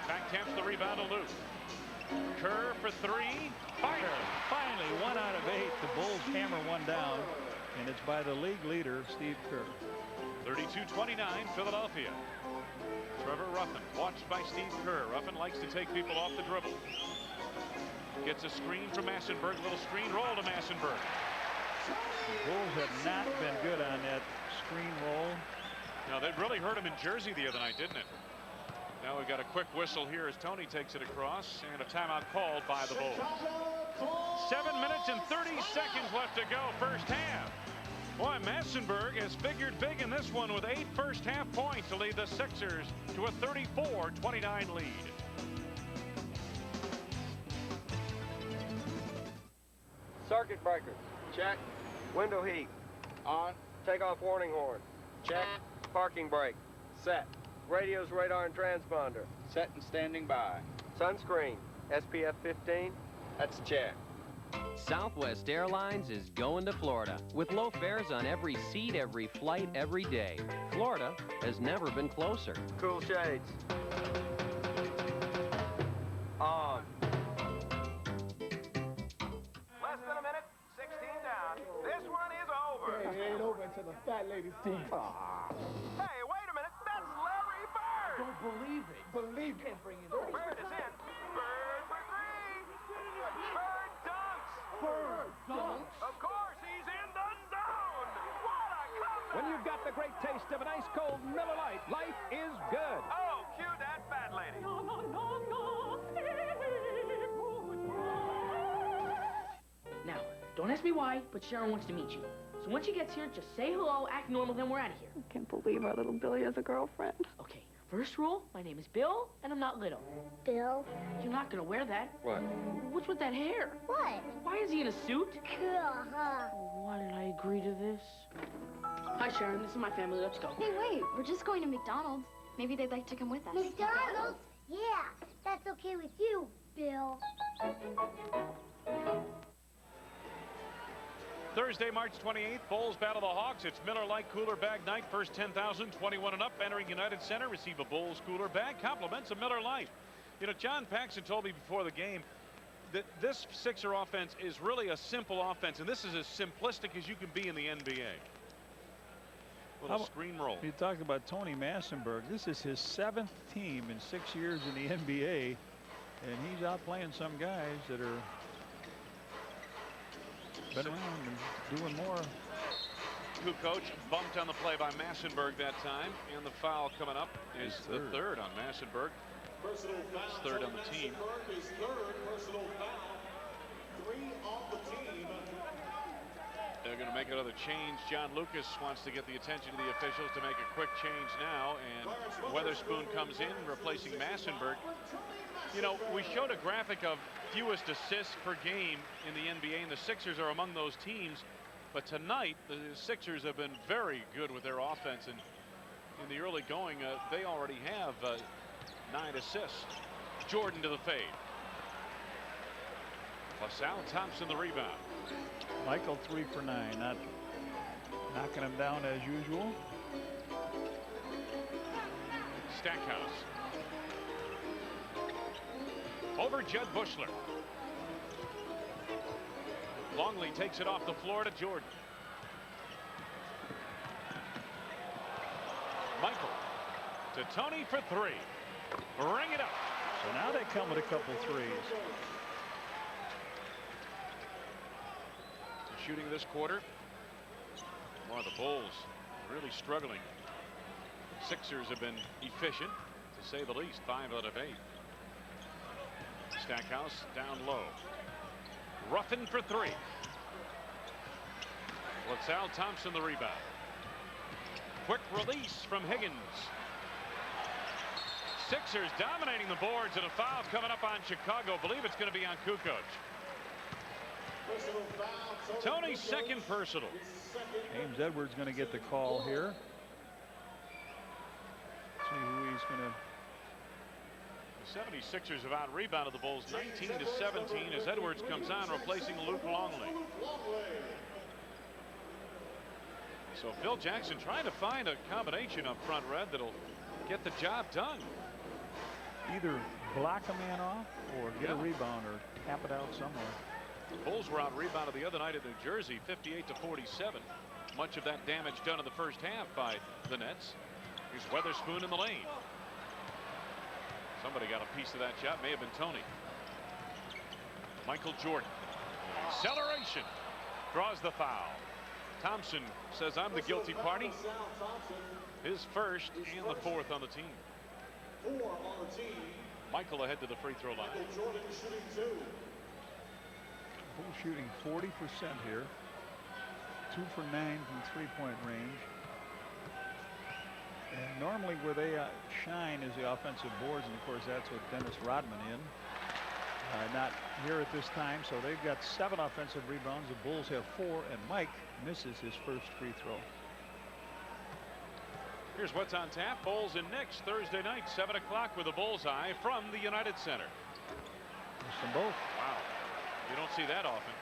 Back taps the rebound to Luke. Kerr for 3. Fire. Finally, 1 out of 8. The Bulls hammer one down, and it's by the league leader, Steve Kerr. 32-29, Philadelphia. Trevor Ruffin, watched by Steve Kerr. Ruffin likes to take people off the dribble. Gets a screen from Massenberg. Little screen roll to Massenberg. The Bulls have not been good on that screen roll. No, that really hurt him in Jersey the other night, didn't it? Now we've got a quick whistle here as Tony takes it across, and a timeout called by the Bulls. 7 minutes and 30 seconds left to go, first half. Boy, Massenberg has figured big in this one with 8 first half points to lead the Sixers to a 34-29 lead. Circuit breaker. Check. Window heat. On. Take off warning horn. Check. Parking brake. Set. Radio's radar and transponder. Set and standing by. Sunscreen. SPF 15. That's a check. Southwest Airlines is going to Florida with low fares on every seat, every flight, every day. Florida has never been closer. Cool shades. On. Less than a minute, 16 down. This one is over. Hey, it ain't over until the fat lady's team. Hey, wait a minute. That's Larry Bird. Don't believe it. Believe it. Can't bring it over. Bird is in. Bird for 3. Bird dunks. Bird dunks. Of course, he's in the zone. What a comeback. When you've got the great taste of an ice-cold Miller Lite, life is good. Oh, cue that fat lady. Now, don't ask me why, but Sharon wants to meet you. So once she gets here, just say hello, act normal, then we're out of here. I can't believe our little Billy has a girlfriend. Okay, first rule, my name is Bill, and I'm not little. Bill? You're not gonna wear that. What? What's with that hair? What? Why is he in a suit? Cool, huh? Why did I agree to this? Hi, Sharon, this is my family, let's go. Hey, wait, we're just going to McDonald's. Maybe they'd like to come with us. McDonald's? Yeah, that's okay with you, Bill. Thursday, March 28th, Bulls battle the Hawks. It's Miller Lite Cooler Bag Night. First 10,000, 21 and up, entering United Center. Receive a Bulls Cooler Bag. Compliments of Miller Lite. You know, John Paxson told me before the game that this Sixer offense is really a simple offense, and this is as simplistic as you can be in the NBA. Little screen roll. You talked about Tony Massenberg. This is his 7th team in 6 years in the NBA, and he's out playing some guys that are been around and doing more. Kukoc bumped on the play by Massenberg that time, and the foul coming up is the third on Massenberg. Personal foul. His third on the team. His third personal foul. 3 off the team. They're going to make another change. John Lucas wants to get the attention of the officials to make a quick change now, and Weatherspoon comes in, replacing Massenberg. You know, we showed a graphic of fewest assists per game in the NBA, and the Sixers are among those teams. But tonight, the Sixers have been very good with their offense, and in the early going, they already have 9 assists. Jordan to the fade. LaSalle Thompson the rebound. Michael 3 for 9, not knocking him down as usual. Stackhouse. Over Jud Bushler. Longley takes it off the floor to Jordan. Michael to Tony for 3. Bring it up. So now they come with a couple threes. Shooting this quarter. Well, the Bulls really struggling. Sixers have been efficient, to say the least. 5 out of 8. Stackhouse down low. Ruffin for 3. LaSalle Thompson the rebound. Quick release from Higgins. Sixers dominating the boards, and a foul coming up on Chicago. Believe it's going to be on Kukoc. Tony's second personal. James Edwards going to get the call here. See who he's going to. The 76ers have out-rebounded the Bulls 19-17 as Edwards comes on, replacing Luke Longley. So Phil Jackson trying to find a combination up front, Red, that'll get the job done. Either block a man off or get a rebound or tap it out somewhere. The Bulls were out-rebounded the other night in New Jersey, 58-47. Much of that damage done in the first half by the Nets. Here's Weatherspoon in the lane. Somebody got a piece of that shot. May have been Tony. Michael Jordan. Acceleration. Draws the foul. Thompson says, I'm the guilty party. His first and the 4th on the team. 4 on the team. Michael ahead to the free throw line. Jordan shooting 2. Bulls shooting 40% here. 2 for 9 from 3-point range. And normally where they shine is the offensive boards, and of course that's with Dennis Rodman in. Not here at this time, so they've got 7 offensive rebounds. The Bulls have 4, and Mike misses his first free throw. Here's what's on tap. Bulls and Knicks Thursday night, 7 o'clock with a bullseye from the United Center. Miss them both. Wow. You don't see that often.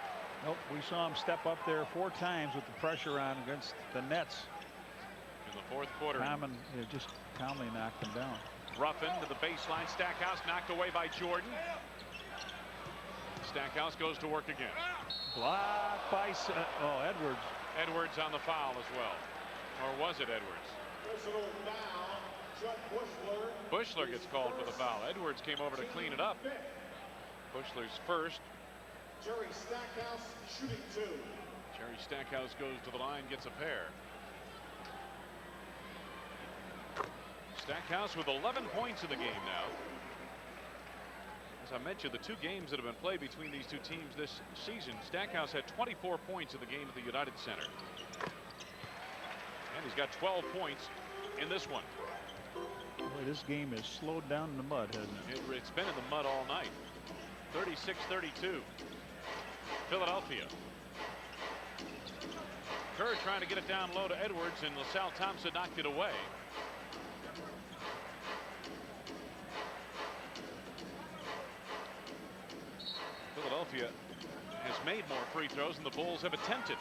Nope. We saw him step up there 4 times with the pressure on against the Nets. In the 4th quarter. Just calmly knocked him down. Ruffin to the baseline. Stackhouse knocked away by Jordan. Stackhouse goes to work again. Blocked by Edwards. Edwards on the foul as well. Or was it Edwards? Personal foul. Jud Bushler. Bushler gets called for the foul. Edwards came over to clean it up. Bushler's first. Jerry Stackhouse shooting 2. Jerry Stackhouse goes to the line, gets a pair. Stackhouse with 11 points in the game now. As I mentioned, the 2 games that have been played between these 2 teams this season, Stackhouse had 24 points in the game at the United Center. And he's got 12 points in this one. Boy, this game has slowed down in the mud, hasn't it? It's been in the mud all night. 36-32. Philadelphia. Kerr trying to get it down low to Edwards, and LaSalle Thompson knocked it away. Philadelphia has made more free throws than the Bulls have attempted.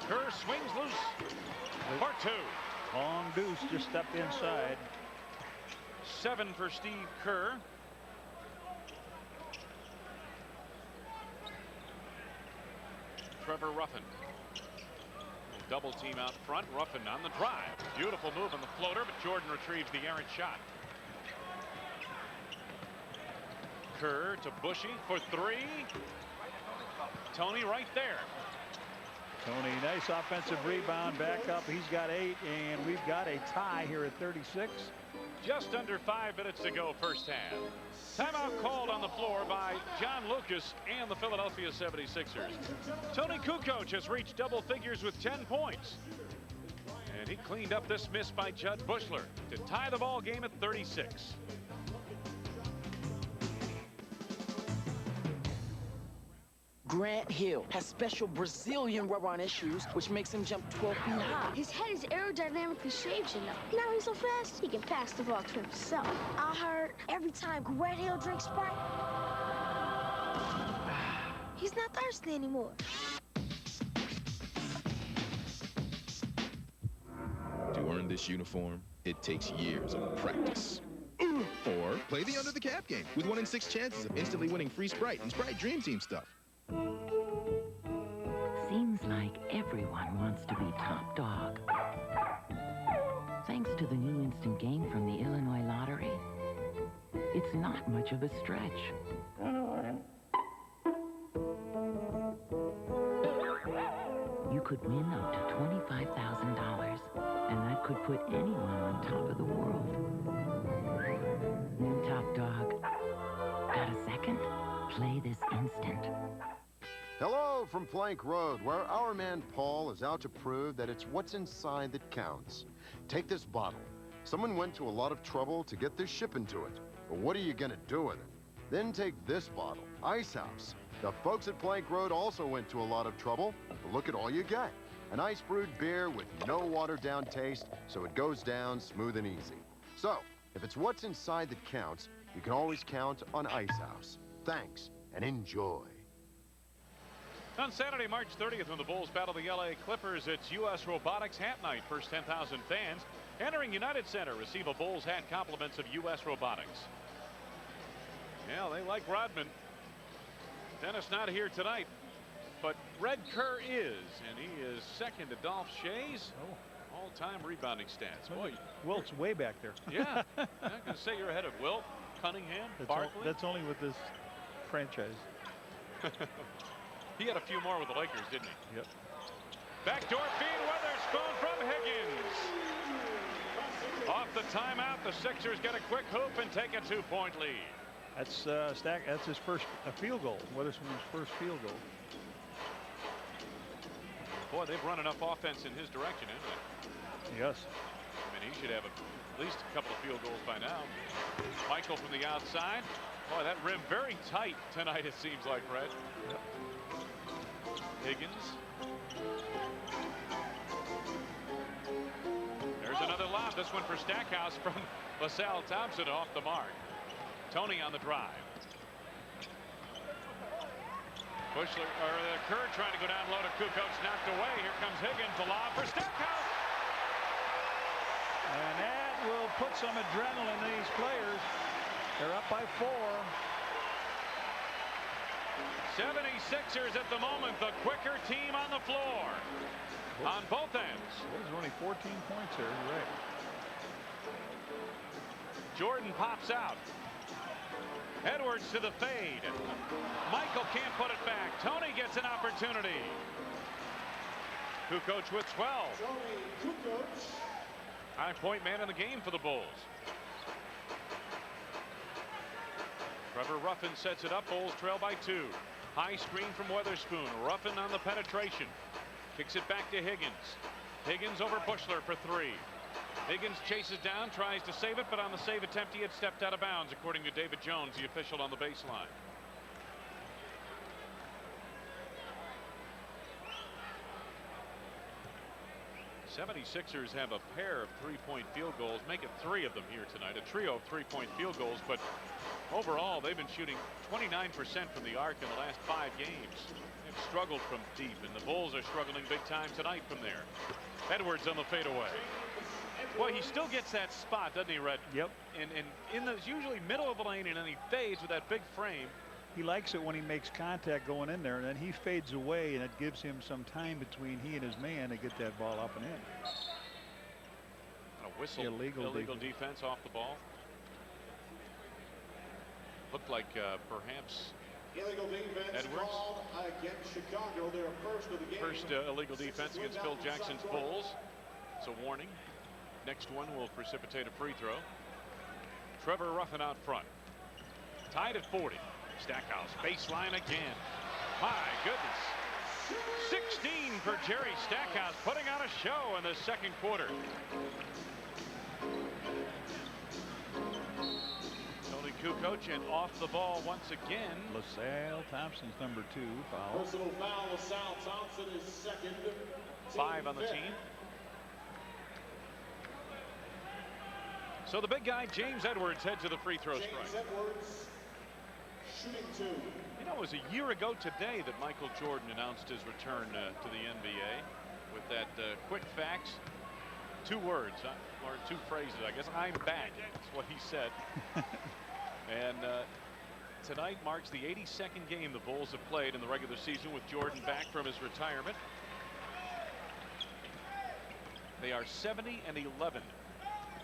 Kerr swings loose. Part 2. Long Deuce just stepped inside. 7 for Steve Kerr. Trevor Ruffin. double team out front. Ruffin on the drive. Beautiful move on the floater, but Jordan retrieves the errant shot. Kerr to Bushy for three. Tony right there. Tony, nice offensive rebound, back up. He's got 8, and we've got a tie here at 36. Just under 5 minutes to go, first half. Timeout called on the floor by John Lucas and the Philadelphia 76ers. Tony Kukoc has reached double figures with 10 points. And he cleaned up this miss by Judd Bushler to tie the ball game at 36. Grant Hill has special Brazilian rubber-on shoes, which makes him jump 12 feet high. His head is aerodynamically shaped, you know. Now he's so fast, he can pass the ball to himself. I heard every time Grant Hill drinks Sprite, he's not thirsty anymore. To earn this uniform, it takes years of practice. Or play the Under the Cap game with 1 in 6 chances of instantly winning free Sprite and Sprite Dream Team stuff. Seems like everyone wants to be top dog. Thanks to the new instant game from the Illinois Lottery, it's not much of a stretch. You could win up to $25,000, and that could put anyone on top of the world. New top dog. Got a second? Play this instant. Hello from Plank Road, where our man Paul is out to prove that it's what's inside that counts. Take this bottle. Someone went to a lot of trouble to get this ship into it. But what are you gonna do with it? Then take this bottle, Ice House. The folks at Plank Road also went to a lot of trouble, but look at all you get. An ice brewed beer with no watered down taste, so it goes down smooth and easy. So, if it's what's inside that counts, you can always count on Ice House. Thanks, and enjoy. On Saturday, March 30th, when the Bulls battle the LA Clippers, it's U.S. Robotics Hat Night. First 10,000 fans entering United Center receive a Bulls hat compliments of U.S. Robotics. Yeah, they like Rodman. Dennis not here tonight, but Red Kerr is, and he is second to Dolph Schayes. All-time rebounding stats. Boy, Wilt's way back there. Yeah, I'm going to say you're ahead of Wilt, Cunningham, Barkley. That's only with this franchise. He had a few more with the Lakers, didn't he? Yep. Backdoor feed, Weatherspoon from Higgins. Off the timeout, the Sixers get a quick hoop and take a 2-point lead. That's That's his first field goal. Weatherspoon's first field goal. Boy, they've run enough offense in his direction, isn't it? Yes. I mean, he should have at least a couple of field goals by now. Michael from the outside. Boy, that rim very tight tonight, it seems like, Fred. Yep. Higgins. There's another lob. This one for Stackhouse from LaSalle Thompson off the mark. Tony on the drive. Bushler, or Kerr trying to go down low to Kukoc, knocked away. Here comes Higgins, the lob for Stackhouse. And that will put some adrenaline in these players. They're up by 4. 76ers at the moment, the quicker team on the floor. On both ends. There's only 14 points here, you're right. Jordan pops out. Edwards to the fade. Michael can't put it back. Tony gets an opportunity. Kukoc with 12. High-point man in the game for the Bulls. Trevor Ruffin sets it up. Bulls trail by 2. High screen from Weatherspoon. Ruffin on the penetration. Kicks it back to Higgins. Higgins over Bushler for 3. Higgins chases down, tries to save it, but on the save attempt he had stepped out of bounds, according to David Jones, the official on the baseline. The 76ers have a pair of 3-point field goals, make it 3 of them here tonight, a trio of 3-point field goals, but overall they've been shooting 29% from the arc in the last 5 games. They've struggled from deep, and the Bulls are struggling big time tonight from there. Edwards on the fadeaway. Boy, he still gets that spot, doesn't he, Red? Yep. And in the usually middle of the lane, and then he fades with that big frame. He likes it when he makes contact going in there, and then he fades away, and it gives him some time between he and his man to get that ball up and in. A whistle. Illegal defense off the ball. Looked like perhaps illegal defense Edwards. called against Chicago. Their first of the game. First illegal defense against Phil Jackson's Bulls. It's a warning. Next one will precipitate a free throw. Trevor Ruffin out front. Tied at 40. Stackhouse baseline again. My goodness. 16 for Jerry Stackhouse, putting on a show in the second quarter. Tony Kukoc and off the ball once again. LaSalle Thompson's number 2 foul. Personal foul. LaSalle Thompson is second. 5 on the team. So the big guy James Edwards heads to the free throw strike. James Edwards shooting 2. You know, it was a year ago today that Michael Jordan announced his return to the NBA with that quick fax. 2 words or 2 phrases, I guess. I'm back. That's what he said. And tonight marks the 82nd game the Bulls have played in the regular season with Jordan back from his retirement. They are 70-11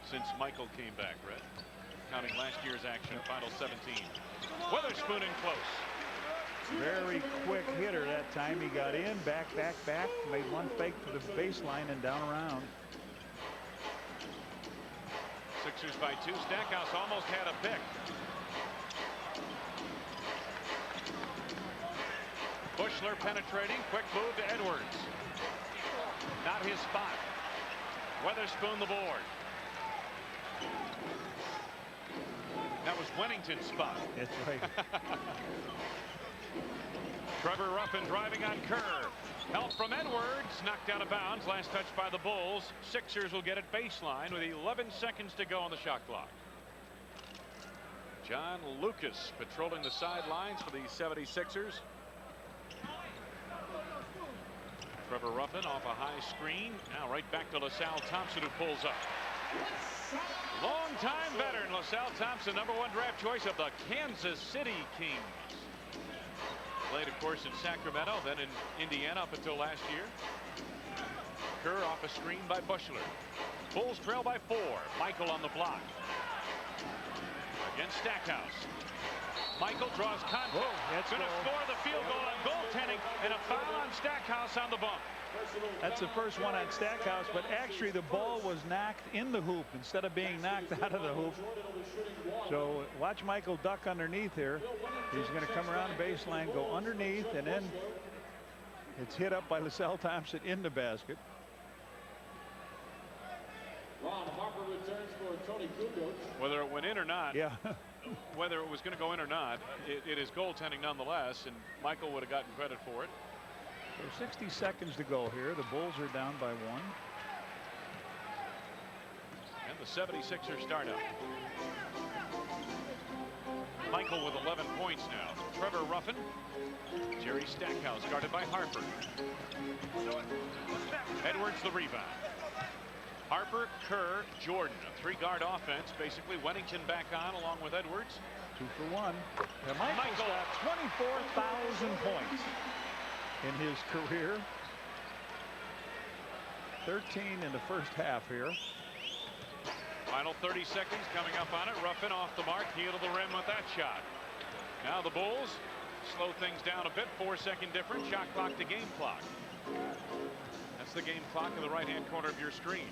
since Michael came back, Red. Counting last year's action, final 17. Weatherspoon in close. Very quick hitter that time. He got in, back, made one fake to the baseline and down around. Sixers by 2. Stackhouse almost had a pick. Bushler penetrating. Quick move to Edwards. Not his spot. Weatherspoon the board. That was Wennington's spot. That's right. Trevor Ruffin driving on Kerr. Help from Edwards. Knocked out of bounds. Last touch by the Bulls. Sixers will get it baseline with 11 seconds to go on the shot clock. John Lucas patrolling the sidelines for the 76ers. Trevor Ruffin off a high screen. Now right back to LaSalle Thompson, who pulls up. Long-time veteran LaSalle Thompson, #1 draft choice of the Kansas City Kings. Played, of course, in Sacramento, then in Indiana up until last year. Kerr off a screen by Bushler. Bulls trail by 4. Michael on the block. Against Stackhouse. Michael draws contact. Going to score the field goal on goaltending, and a foul on Stackhouse on the bump. That's the first one on Stackhouse, but actually the ball was knocked in the hoop instead of being knocked out of the hoop. So watch Michael duck underneath here. He's going to come around the baseline, go underneath, and then it's hit up by LaSalle Thompson in the basket. Ron Harper returns for Tony Kukoc. Whether it went in or not, yeah. Whether it was going to go in or not, it is goaltending nonetheless, and Michael would have gotten credit for it. So 60 seconds to go here. The Bulls are down by 1. And the 76ers start up. Michael with 11 points now. Trevor Ruffin. Jerry Stackhouse guarded by Harper. Edwards the rebound. Harper, Kerr, Jordan. A 3-guard offense. Basically Wennington back on along with Edwards. 2 for 1. Now Michael's got 24,000 points in his career. 13 in the first half here. Final 30 seconds coming up on it. Ruffin off the mark. Heel to the rim with that shot. Now the Bulls slow things down a bit. 4-second difference. Shot clock to game clock. That's the game clock in the right-hand corner of your screen.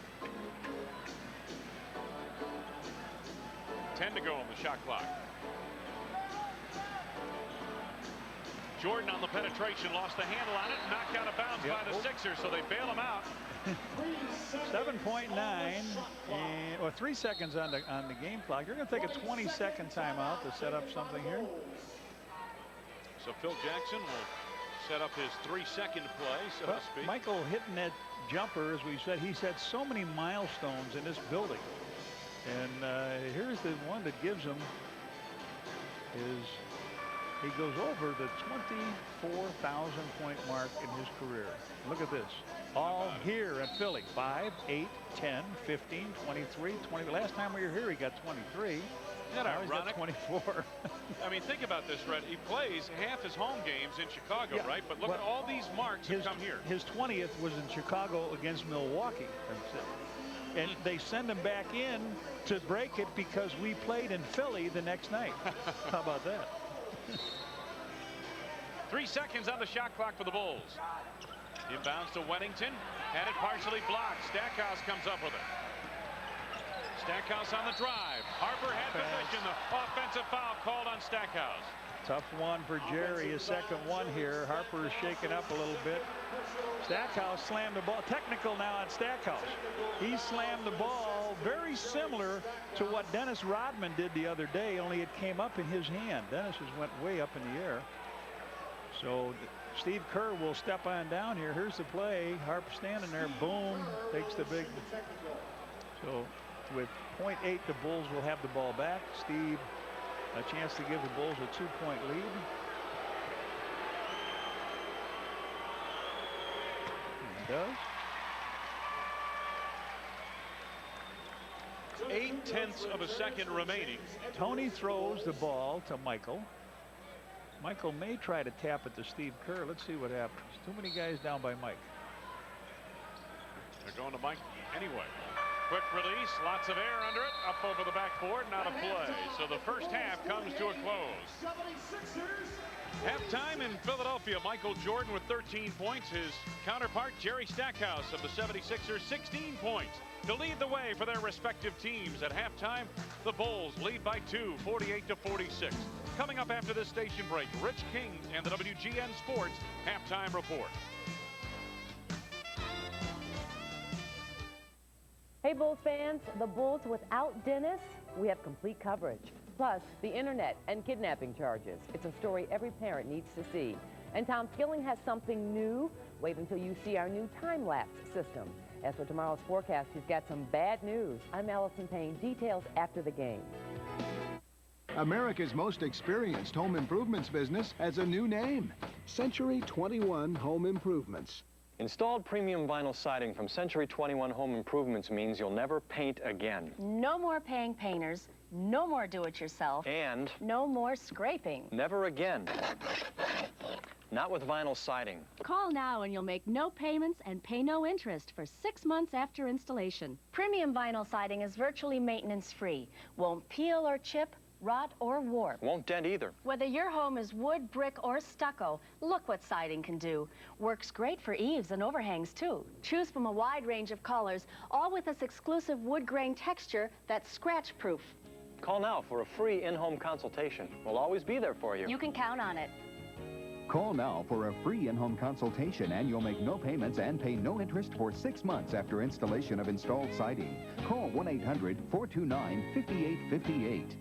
10 to go on the shot clock. Jordan on the penetration, lost the handle on it, knocked out of bounds by the Sixers, so they bail him out. 7.9 or 3 seconds on the game clock. You're going to take a 20-second timeout to set up something here. So Phil Jackson will set up his 3-second play, so to speak. Michael hitting that jumper, as we said, he's had so many milestones in this building, and here's the one that gives him his He goes over the 24,000-point mark in his career. Look at this. All here at Philly. 5, 8, 10, 15, 23, 20. Last time we were here, he got 23. Isn't that now he's got ironic? 24. I mean, think about this, Red. He plays half his home games in Chicago, Yeah, right? But look at all these marks that come here. His 20th was in Chicago against Milwaukee. And they send him back in to break it because we played in Philly the next night. How about that? 3 seconds on the shot clock for the Bulls. Inbounds to Weddington. Had it partially blocked. Stackhouse comes up with it. Stackhouse on the drive. Harper had possession. The offensive foul called on Stackhouse. Tough one for Jerry, his second one here. Harper is shaken up a little bit. Stackhouse slammed the ball. Technical now on Stackhouse. He slammed the ball very similar to what Dennis Rodman did the other day, only it came up in his hand. Dennis went way up in the air. So Steve Kerr will step on down here. Here's the play. Harper standing there. Boom. Takes the big. So with .8, the Bulls will have the ball back. Steve, a chance to give the Bulls a 2-point lead. He does. 0.8 of a second remaining. Tony throws the ball to Michael. Michael may try to tap it to Steve Kerr. Let's see what happens. Too many guys down by Mike. They're going to Mike anyway. Quick release, lots of air under it, up over the backboard, not a play. So the first half comes to a close. Halftime in Philadelphia, Michael Jordan with 13 points. His counterpart, Jerry Stackhouse of the 76ers, 16 points to lead the way for their respective teams. At halftime, the Bulls lead by 2, 48-46. Coming up after this station break, Rich King and the WGN Sports Halftime Report. Hey Bulls fans, the Bulls without Dennis, we have complete coverage. Plus, the internet and kidnapping charges. It's a story every parent needs to see. And Tom Skilling has something new. Wait until you see our new time-lapse system. As for tomorrow's forecast, he's got some bad news. I'm Allison Payne. Details after the game. America's most experienced home improvements business has a new name. Century 21 Home Improvements. Installed premium vinyl siding from Century 21 Home Improvements means you'll never paint again. No more paying painters, no more do-it-yourself, And no more scraping. never again. Not with vinyl siding. Call now and you'll make no payments and pay no interest for 6 months after installation. Premium vinyl siding is virtually maintenance-free. Won't peel or chip, rot or warp. Won't dent either. Whether your home is wood, brick, or stucco, look what siding can do. Works great for eaves and overhangs, too. Choose from a wide range of colors, all with this exclusive wood grain texture that's scratch-proof. Call now for a free in-home consultation. We'll always be there for you. You can count on it. Call now for a free in-home consultation, and you'll make no payments and pay no interest for 6 months after installation of installed siding. Call 1-800-429-5858.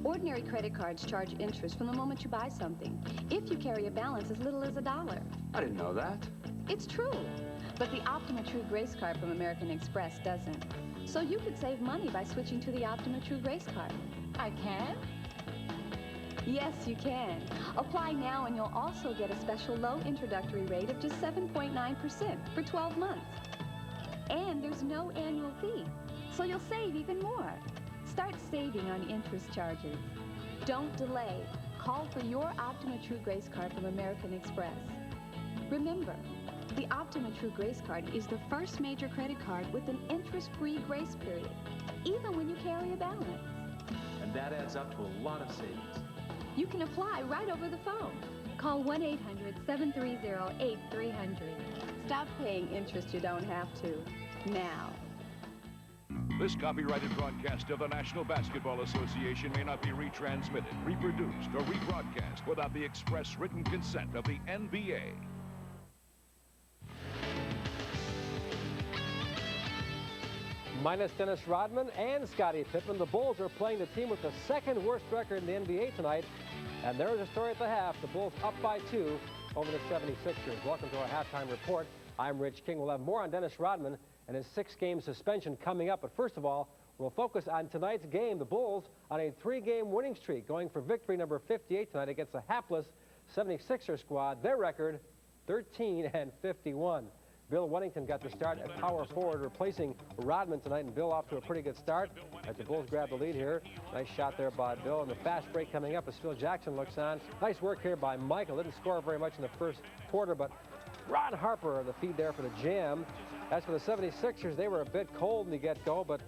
Ordinary credit cards charge interest from the moment you buy something, if you carry a balance as little as $1. I didn't know that. It's true. But the Optima True Grace card from American Express doesn't. So you could save money by switching to the Optima True Grace card. I can? Yes, you can. Apply now and you'll also get a special low introductory rate of just 7.9% for 12 months. And there's no annual fee, so you'll save even more. Start saving on interest charges. Don't delay. Call for your Optima True Grace card from American Express. Remember, the Optima True Grace card is the first major credit card with an interest-free grace period, even when you carry a balance. And that adds up to a lot of savings. You can apply right over the phone. Call 1-800-730-8300. Stop paying interest you don't have to, now. This copyrighted broadcast of the National Basketball Association may not be retransmitted, reproduced, or rebroadcast without the express written consent of the NBA. Minus Dennis Rodman and Scottie Pippen, the Bulls are playing the team with the second worst record in the NBA tonight. And there is a story at the half. The Bulls up by 2 over the 76ers. Welcome to our halftime report. I'm Rich King. We'll have more on Dennis Rodman and his 6-game suspension coming up. But first of all, We'll focus on tonight's game. The Bulls on a 3-game winning streak, going for victory number 58 tonight against a hapless 76er squad. Their record, 13-51. Bill Wennington got the start at power forward, replacing Rodman tonight, and Bill off to a pretty good start as the Bulls grab the lead here. Nice shot there by Bill, and the fast break coming up as Phil Jackson looks on. Nice work here by Michael. Didn't score very much in the first quarter, but Ron Harper, the feed there for the jam. As for the 76ers, they were a bit cold in the get-go, but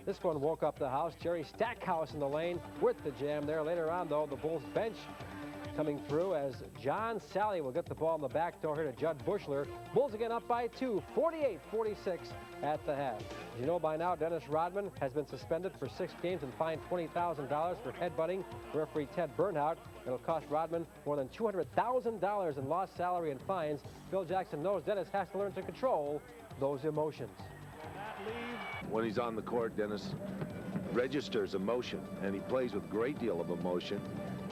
this one woke up the house. Jerry Stackhouse in the lane with the jam there. Later on, though, the Bulls bench coming through as John Sally will get the ball in the back door here to Judd Bushler. Bulls again up by 2, 48-46 at the half. As you know by now, Dennis Rodman has been suspended for 6 games and fined $20,000 for headbutting referee Ted Bernhardt. It'll cost Rodman more than $200,000 in lost salary and fines. Phil Jackson knows Dennis has to learn to control those emotions. When he's on the court, Dennis registers emotion, and he plays with a great deal of emotion.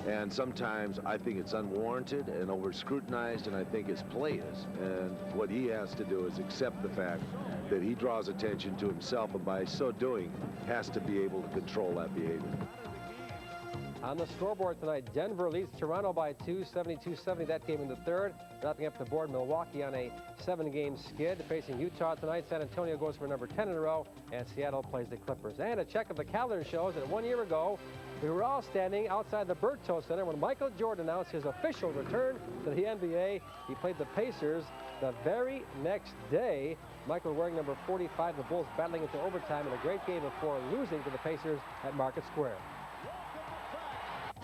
And sometimes I think it's unwarranted and over-scrutinized, and I think his play is. And what he has to do is accept the fact that he draws attention to himself, and by so doing, has to be able to control that behavior. On the scoreboard tonight, Denver leads Toronto by 2, 72-70 that game in the third. Wrapping up the board, Milwaukee on a 7-game skid. Facing Utah tonight, San Antonio goes for number 10 in a row, and Seattle plays the Clippers. And a check of the calendar shows that 1 year ago, we were all standing outside the Berto Center when Michael Jordan announced his official return to the NBA. He played the Pacers the very next day. Michael wearing number 45, the Bulls battling into overtime in a great game before losing to the Pacers at Market Square.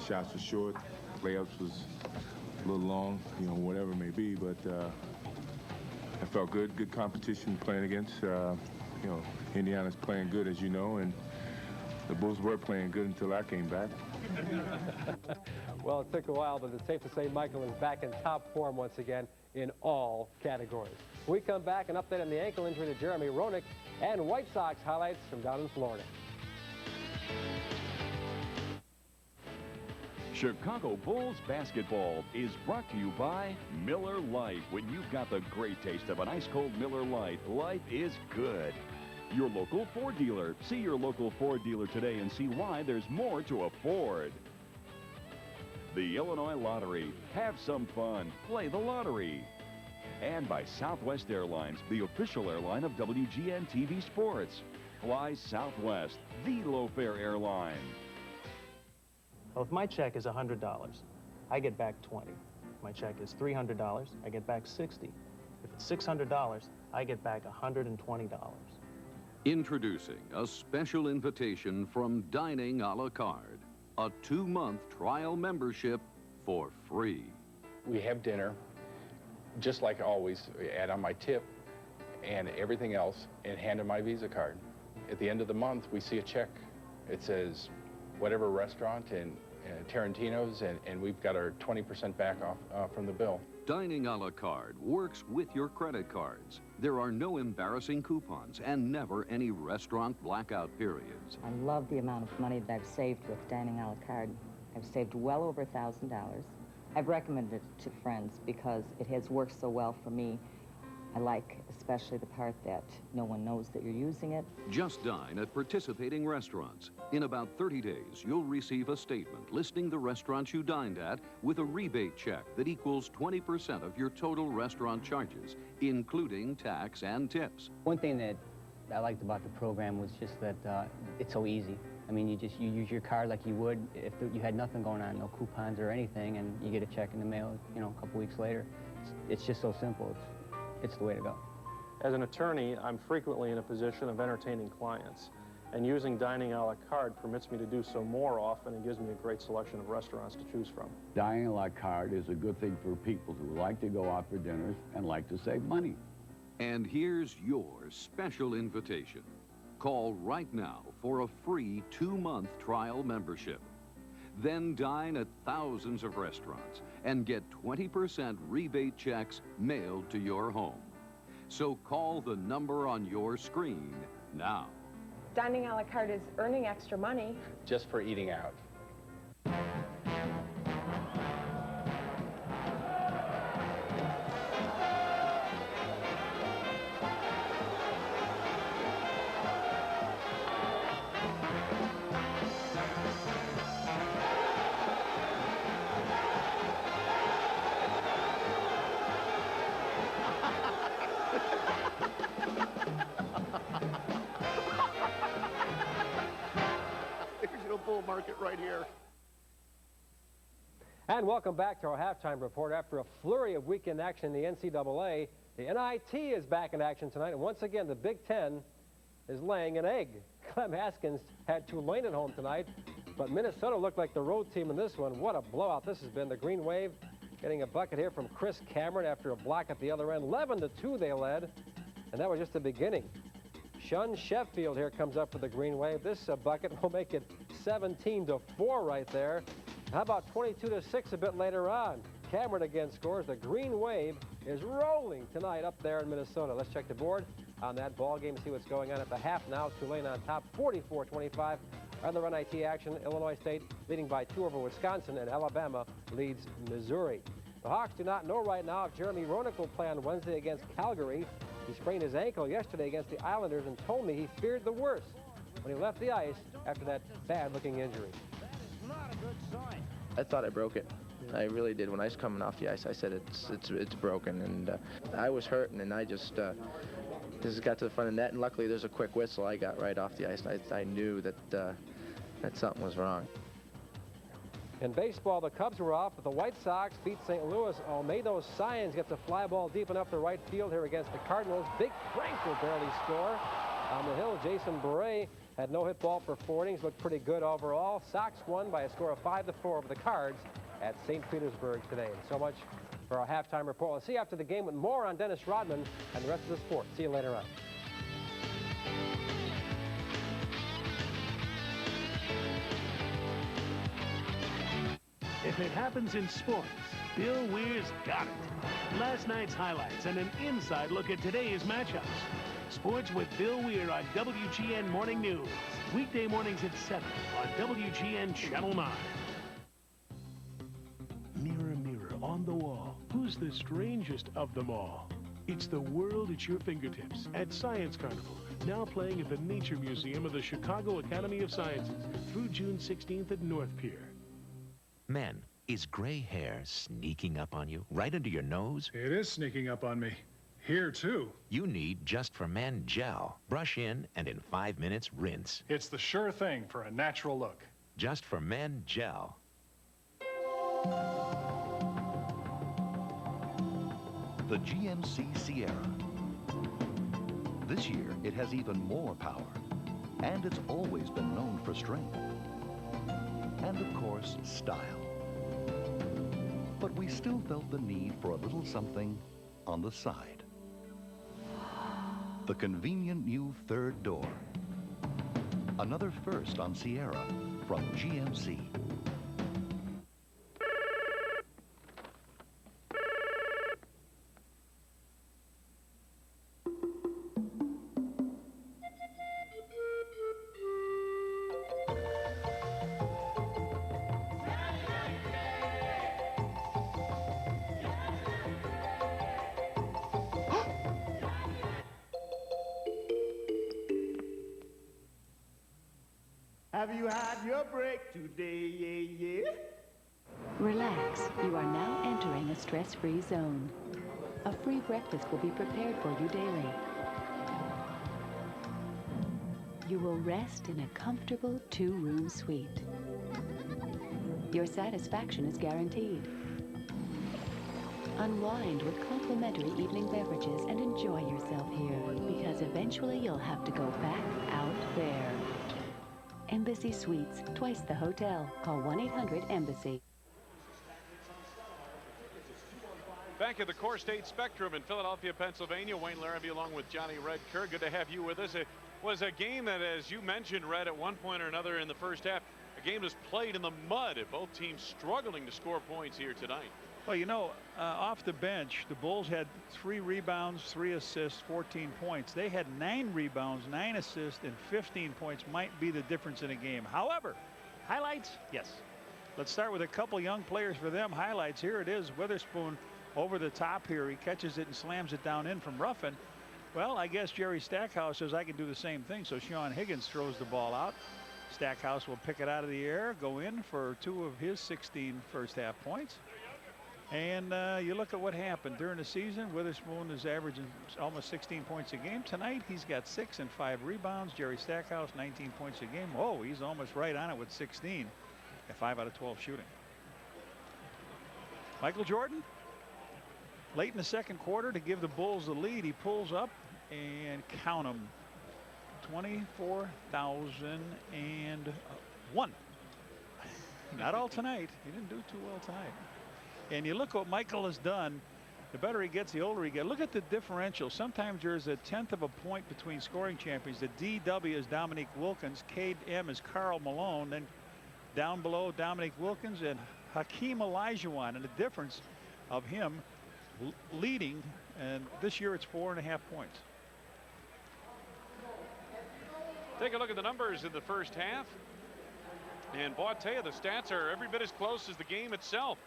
Shots were short, layups was a little long, you know, whatever it may be, but I felt good competition playing against, you know, Indiana's playing good, as you know, and the Bulls were playing good until I came back. Well, it took a while, but it's safe to say Michael is back in top form once again in all categories. When we come back, an update on the ankle injury to Jeremy Roenick and White Sox highlights from down in Florida. Chicago Bulls basketball is brought to you by Miller Lite. When you've got the great taste of an ice-cold Miller Lite, life is good. Your local Ford dealer. See your local Ford dealer today and see why there's more to afford. The Illinois Lottery. Have some fun. Play the lottery. And by Southwest Airlines, the official airline of WGN TV Sports. Fly Southwest, the low-fare airline. Well, if my check is $100, I get back $20. If my check is $300, I get back $60. If it's $600, I get back $120. Introducing a special invitation from Dining a la Carte, a 2-month trial membership for free. We have dinner, just like always, add on my tip and everything else, and hand in my Visa card. At the end of the month, we see a check. It says whatever restaurant and Tarantino's, and we've got our 20% back off from the bill. Dining a la Carte works with your credit cards. There are no embarrassing coupons and never any restaurant blackout periods. I love the amount of money that I've saved with Dining a la Carte. I've saved well over $1,000. I've recommended it to friends because it has worked so well for me. I like especially the part that no one knows that you're using it. Just dine at participating restaurants. In about 30 days, you'll receive a statement listing the restaurants you dined at with a rebate check that equals 20% of your total restaurant charges, including tax and tips. One thing that I liked about the program was just that it's so easy. I mean, you use your card like you would if you had nothing going on, no coupons or anything, and you get a check in the mail, you know, a couple weeks later. It's just so simple. It's the way to go. As an attorney, I'm frequently in a position of entertaining clients, and using Dining a la Carte permits me to do so more often and gives me a great selection of restaurants to choose from. Dining a la Carte is a good thing for people who like to go out for dinners and like to save money. And here's your special invitation. Call right now for a free 2-month trial membership. Then dine at thousands of restaurants and get 20% rebate checks mailed to your home. So call the number on your screen now. Dining a la Carte is earning extra money. Just for eating out. market right here. And welcome back to our halftime report. After a flurry of weekend action in the NCAA, the NIT is back in action tonight, and once again, the Big Ten is laying an egg. Clem Haskins had Tulane at home tonight, but Minnesota looked like the road team in this one. What a blowout this has been. The Green Wave getting a bucket here from Chris Cameron after a block at the other end. 11-2 they led, and that was just the beginning. Shun Sheffield here comes up for the Green Wave. This bucket will make it 17-4 right there. How about 22-6 a bit later on? Cameron again scores. The Green Wave is rolling tonight up there in Minnesota. Let's check the board on that ball game and see what's going on at the half now. Tulane on top, 44-25. Other NIT action, Illinois State leading by 2 over Wisconsin, and Alabama leads Missouri. The Hawks do not know right now if Jeremy Roenick will play on Wednesday against Calgary. He sprained his ankle yesterday against the Islanders and told me he feared the worst when he left the ice after that bad-looking injury. I thought I broke it. I really did. When I was coming off the ice, I said it's broken, and I was hurting, and I just got to the front of the net, and luckily there's a quick whistle. I got right off the ice, and I knew that that something was wrong. In baseball, the Cubs were off, but the White Sox beat St. Louis. Almeida Science gets a fly ball deep enough to right field here against the Cardinals. Big Frank will barely score. On the hill, Jason Beret had no hit ball for 4 innings, looked pretty good overall. Sox won by a score of 5-4 over the Cards at St. Petersburg today. And so much for our halftime report. We'll see you after the game with more on Dennis Rodman and the rest of the sport. See you later on. If it happens in sports, Bill Weir's got it. Last night's highlights and an inside look at today's matchups. Sports with Bill Weir on WGN Morning News. Weekday mornings at 7 on WGN Channel 9. Mirror, mirror on the wall, who's the strangest of them all? It's the world at your fingertips at Science Carnival, now playing at the Nature Museum of the Chicago Academy of Sciences through June 16th at North Pier. Men, is gray hair sneaking up on you, right under your nose? It is sneaking up on me. Here, too. You need Just for Men gel. Brush in, and in 5 minutes, rinse. It's the sure thing for a natural look. Just for Men gel. The GMC Sierra. This year, it has even more power. And it's always been known for strength. And, of course, style. But we still felt the need for a little something on the side. The convenient new third door. Another first on Sierra from GMC. Have you had your break today, yeah? Relax. You are now entering a stress-free zone. A free breakfast will be prepared for you daily. You will rest in a comfortable 2-room suite. Your satisfaction is guaranteed. Unwind with complimentary evening beverages and enjoy yourself here, because eventually you'll have to go back out there. Embassy Suites, twice the hotel. Call 1-800-EMBASSY. Back at the Core State Spectrum in Philadelphia, Pennsylvania, Wayne Larrivee along with Johnny Red Kerr. Good to have you with us. It was a game that, as you mentioned, Red, at one point or another in the first half, a game was played in the mud. Both teams struggling to score points here tonight. Well, you know, off the bench, the Bulls had 3 rebounds, 3 assists, 14 points. They had 9 rebounds, 9 assists, and 15 points. Might be the difference in a game. However, highlights, yes. Let's start with a couple young players for them. Highlights, here it is. Witherspoon over the top here. He catches it and slams it down in from Ruffin. Well, I guess Jerry Stackhouse says I can do the same thing. So Sean Higgins throws the ball out. Stackhouse will pick it out of the air, go in for 2 of his 16 first half points. And you look at what happened during the season. Witherspoon is averaging almost 16 points a game. Tonight, he's got 6 and 5 rebounds. Jerry Stackhouse, 19 points a game. Oh, he's almost right on it with 16 at 5 out of 12 shooting. Michael Jordan, late in the second quarter to give the Bulls the lead. He pulls up and count them. 24,001. Not all tonight. He didn't do too well tonight. And you look what Michael has done. The better he gets, the older he gets. Look at the differential. Sometimes there's a 1/10 of a point between scoring champions. The DW is Dominique Wilkins. KM is Karl Malone. Then down below, Dominique Wilkins and Hakeem Olajuwon. And the difference of him leading. And this year it's 4.5 points. Take a look at the numbers in the first half. And boy, I tell you, the stats are every bit as close as the game itself.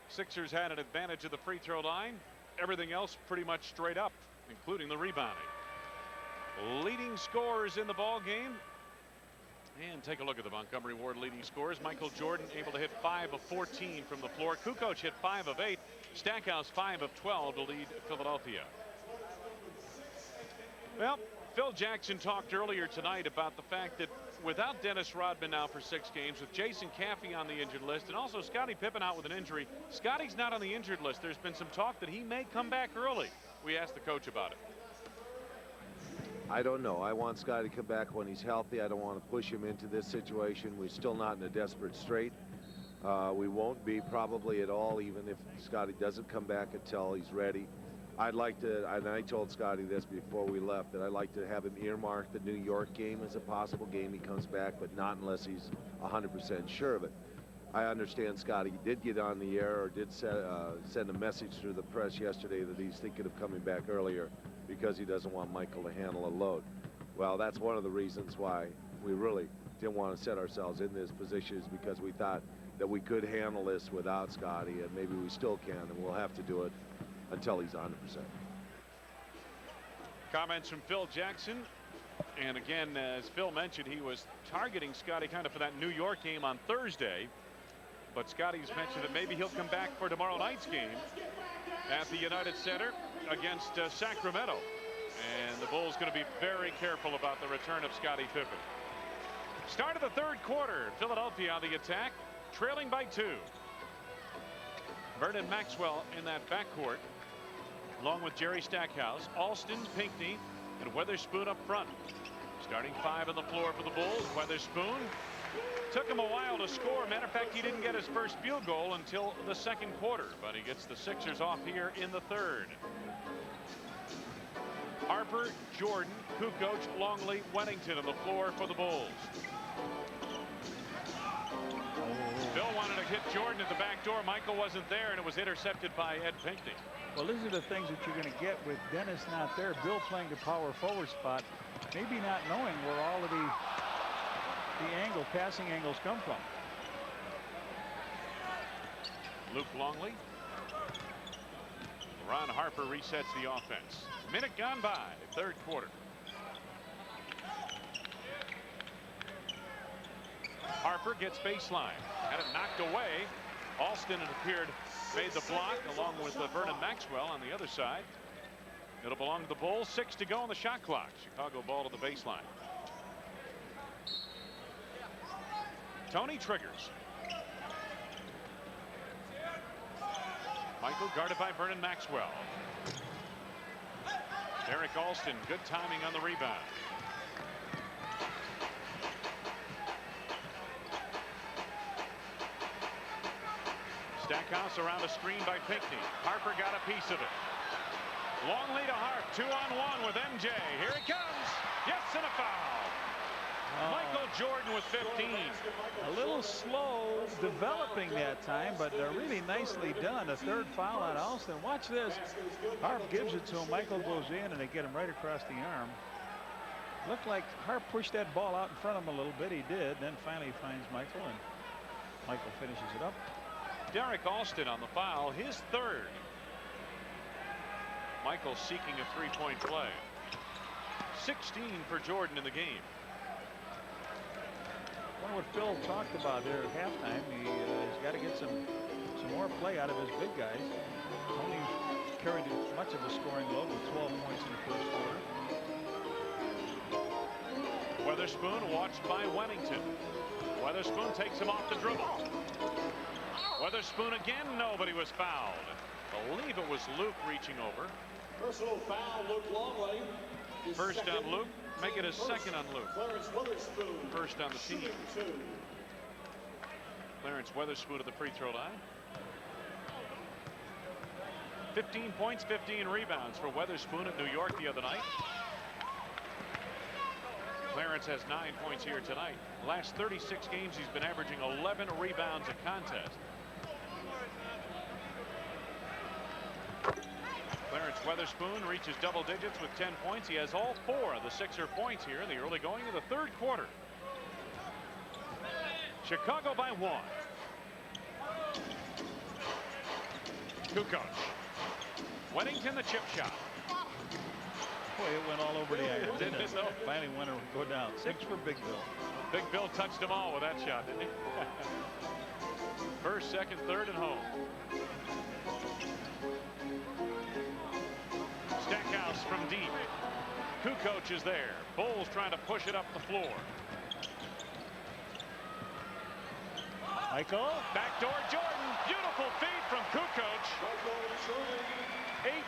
Sixers had an advantage of the free throw line. Everything else pretty much straight up, including the rebounding. Leading scorers in the ball game. And take a look at the Montgomery Ward leading scorers. Michael Jordan able to hit 5 of 14 from the floor. Kukoc hit 5 of 8. Stackhouse 5 of 12 to lead Philadelphia. Well, Phil Jackson talked earlier tonight about the fact that without Dennis Rodman now for 6 games, with Jason Caffey on the injured list, and also Scottie Pippen out with an injury. Scotty's not on the injured list. There's been some talk that he may come back early. We asked the coach about it. I don't know. I want Scotty to come back when he's healthy. I don't want to push him into this situation. We're still not in a desperate strait. We won't be probably at all, even if Scotty doesn't come back until he's ready. I'd like to, and I told Scotty this before we left, that I'd like to have him earmark the New York game as a possible game he comes back, but not unless he's 100% sure of it. I understand Scotty did get on the air or did send a message through the press yesterday that he's thinking of coming back earlier because he doesn't want Michael to handle a load. Well, that's one of the reasons why we really didn't want to set ourselves in this position, is because we thought that we could handle this without Scotty, and maybe we still can, and we'll have to do it until he's 100%. Comments from Phil Jackson. And again, as Phil mentioned, he was targeting Scotty kind of for that New York game on Thursday. But Scotty's mentioned that maybe he'll come back for tomorrow night's game at the United Center against Sacramento. And the Bulls going to be very careful about the return of Scottie Pippen. Start of the third quarter. Philadelphia on the attack, trailing by 2. Vernon Maxwell in that backcourt, along with Jerry Stackhouse, Alston, Pinckney, and Weatherspoon up front. Starting 5 on the floor for the Bulls. Weatherspoon took him a while to score. Matter of fact, he didn't get his first field goal until the second quarter, but he gets the Sixers off here in the third. Harper, Jordan, Kukoc, Longley, Wennington on the floor for the Bulls. Bill wanted to hit Jordan at the back door. Michael wasn't there, and it was intercepted by Ed Pinckney. Well, these are the things that you're going to get with Dennis not there. Bill playing the power forward spot, maybe not knowing where all of the passing angles come from. Luke Longley. Ron Harper resets the offense. Minute gone by, third quarter. Harper gets baseline. Had it knocked away. Alston, it appeared, made the block along with Vernon Maxwell on the other side. It'll belong to the Bulls. 6 to go on the shot clock. Chicago ball to the baseline. Tony triggers. Michael guarded by Vernon Maxwell. Derek Alston, good timing on the rebound. Stackhouse around a screen by Pinckney. Harper got a piece of it. Long lead to Harp. 2-on-1 with MJ. Here it comes. Yes, and a foul. Michael Jordan with 15. A little slow developing that time, but really nicely done. A third foul on Alston. Watch this. Harp gives it to him. Michael goes in, and they get him right across the arm. Looked like Harp pushed that ball out in front of him a little bit. He did. Then finally finds Michael, and Michael finishes it up. Derek Alston on the foul, his third. Michael seeking a three-point play. 16 for Jordan in the game. I wonder what Phil talked about there at halftime. He's got to get some some more play out of his big guys. Tony carried much of a scoring load with 12 points in the first quarter. Weatherspoon watched by Wennington. Weatherspoon takes him off the dribble. Weatherspoon again, nobody was fouled. I believe it was Luke reaching over. Personal foul, Luke Longley. First on Luke. Make it a second on Luke. Clarence Weatherspoon. First on the team. Clarence Weatherspoon at the free throw line. 15 points, 15 rebounds for Weatherspoon at New York the other night. Clarence has 9 points here tonight. Last 36 games, he's been averaging 11 rebounds a contest. Clarence Weatherspoon reaches double digits with 10 points. He has all 4 of the Sixer points here in the early going of the third quarter. Chicago by 1. Kukoc. Wennington, the chip shot. Boy, it went all over the iron, didn't it? Finally went to go down. 6 for Big Bill. Big Bill touched them all with that shot, didn't he? First, second, third, and home. Stackhouse from deep. Kukoc is there. Bulls trying to push it up the floor. Michael. Backdoor Jordan. Beautiful feed from Kukoc.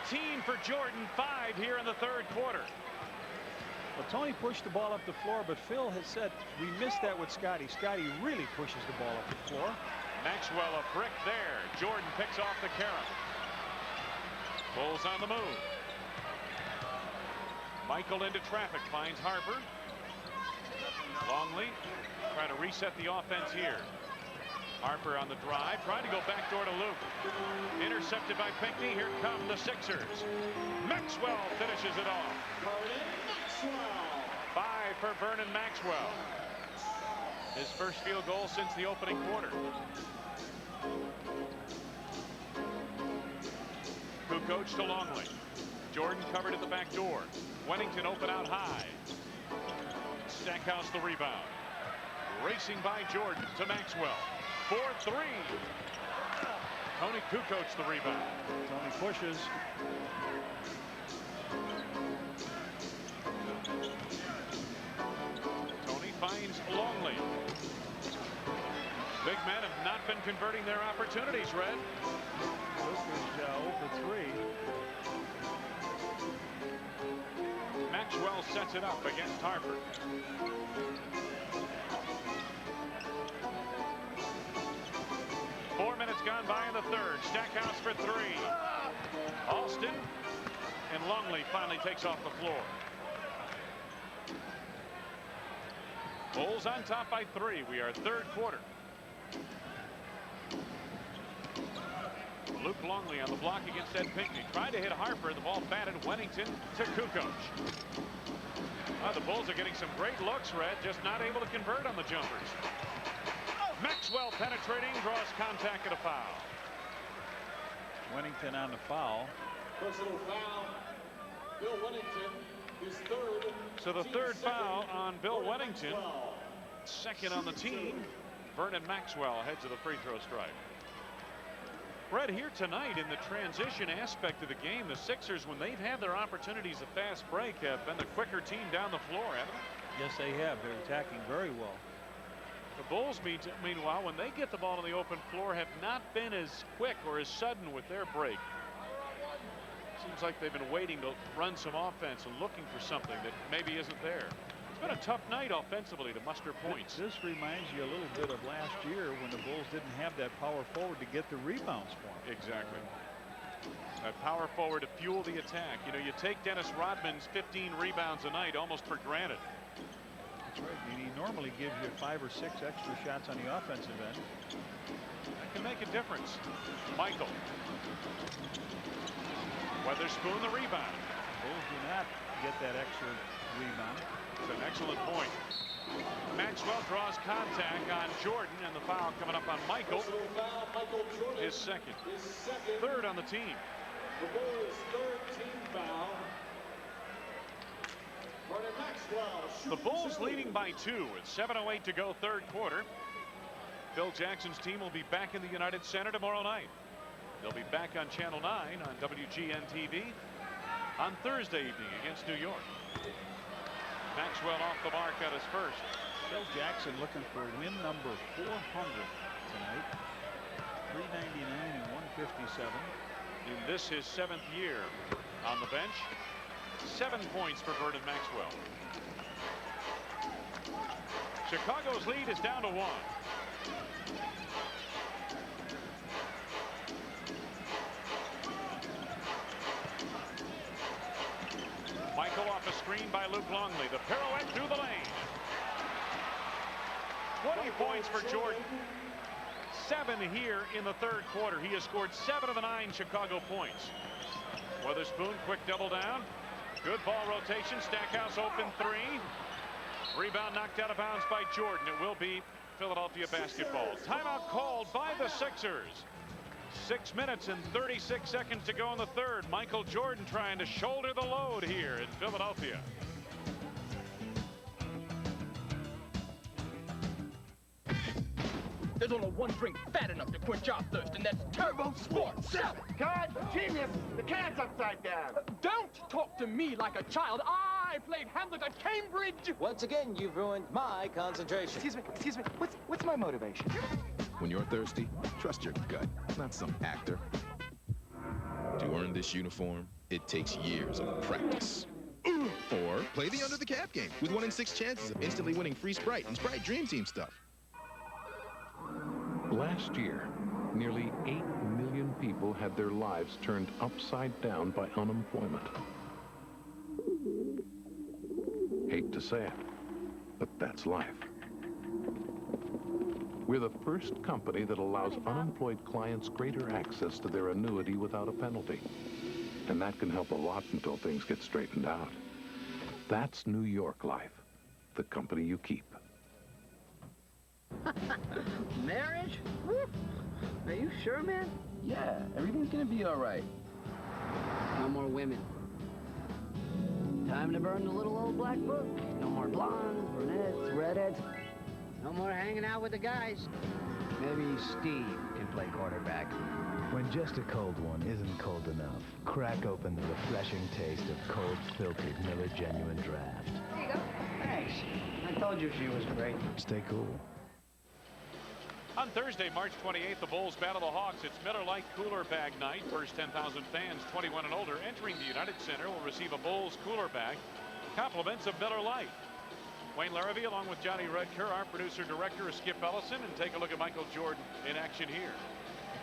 18 for Jordan, 5 here in the third quarter. Well, Tony pushed the ball up the floor, but Phil has said we missed that with Scotty. Scotty really pushes the ball up the floor. Maxwell a brick there. Jordan picks off the carry. Bulls on the move. Michael into traffic, finds Harper. Longley trying to reset the offense here. Harper on the drive, trying to go backdoor to Luke. Intercepted by Pinckney. Here come the Sixers. Maxwell finishes it off. 5 for Vernon Maxwell. His first field goal since the opening quarter. Kukoc to Longley. Jordan covered at the back door. Wennington open out high. Stackhouse the rebound. Racing by Jordan to Maxwell. 4-3. Tony Kukoc the rebound. Tony pushes. Tony finds Longley. Big men have not been converting their opportunities, Red. Luke is 0 for 3. Maxwell sets it up against Harper. Gone by in the third. Stackhouse for 3. Alston and Longley finally takes off the floor. Bulls on top by 3. We are third quarter. Luke Longley on the block against Ed Pinckney. Tried to hit Harper. The ball batted. Wennington to Kukoc. The Bulls are getting some great looks, Red. Just not able to convert on the jumpers. Maxwell penetrating, draws contact and a foul. Wennington on the foul. Personal foul. Bill Wennington, his third. So the third foul on Bill Wennington. Second on the team. Vernon Maxwell heads to the free throw stripe. Red, here tonight in the transition aspect of the game, the Sixers, when they've had their opportunities of fast break, have been the quicker team down the floor, haven't they? Yes, they have. They're attacking very well. The Bulls, meanwhile, when they get the ball on the open floor, have not been as quick or as sudden with their break. Seems like they've been waiting to run some offense and looking for something that maybe isn't there. It's been a tough night offensively to muster points. This reminds you a little bit of last year when the Bulls didn't have that power forward to get the rebounds for them. Exactly. That power forward to fuel the attack. You know, you take Dennis Rodman's 15 rebounds a night almost for granted. That's right. He normally gives you 5 or 6 extra shots on the offensive end. That can make a difference. Michael. Weatherspoon the rebound. Bulls do not get that extra rebound. It's an excellent point. Maxwell draws contact on Jordan, and the foul coming up on Michael. His second. Third on the team. The Bulls' third team foul. The Bulls leading by 2 with 7:08 to go third quarter. Phil Jackson's team will be back in the United Center tomorrow night. They'll be back on Channel 9 on WGN TV on Thursday evening against New York. Maxwell off the mark at his first. Phil Jackson looking for win number 400 tonight. 399 and 157. In this, his 7th year on the bench. 7 points for Vernon Maxwell. Chicago's lead is down to 1. Michael off a screen by Luke Longley. The pirouette through the lane. 20 points for Jordan. 7 here in the third quarter. He has scored 7 of the 9 Chicago points. Weatherspoon, quick double down. Good ball rotation. Stackhouse open 3. Rebound knocked out of bounds by Jordan. It will be Philadelphia basketball. Timeout called by the Sixers. 6 minutes and 36 seconds to go in the third. Michael Jordan trying to shoulder the load here in Philadelphia. There's only one drink fat enough to quench our thirst, and that's Turbo Sports. God, genius! The can's upside down. Don't talk to me like a child. I played Hamlet at Cambridge. Once again, you've ruined my concentration. Excuse me. What's my motivation? When you're thirsty, trust your gut, not some actor. To earn this uniform, it takes years of practice. Or play the Under the Cap game with 1 in 6 chances of instantly winning free Sprite and Sprite Dream Team stuff. Last year, nearly 8 million people had their lives turned upside down by unemployment. Hate to say it, but that's life. We're the first company that allows unemployed clients greater access to their annuity without a penalty. And that can help a lot until things get straightened out. That's New York Life, the company you keep. Marriage? Woo. Are you sure, man? Yeah, everything's gonna be all right. No more women. Time to burn the little old black book. No more blondes, brunettes, redheads. No more hanging out with the guys. Maybe Steve can play quarterback. When just a cold one isn't cold enough, crack open the refreshing taste of cold, filtered Miller Genuine Draft. There you go. Thanks. I told you she was great. Stay cool. On Thursday, March 28th, the Bulls battle the Hawks. It's Miller Lite Cooler Bag Night. First 10,000 fans 21 and older entering the United Center will receive a Bulls cooler bag. Compliments of Miller Lite. Wayne Larrivee along with Johnny Redker, our producer-director, is Skip Ellison, and take a look at Michael Jordan in action here.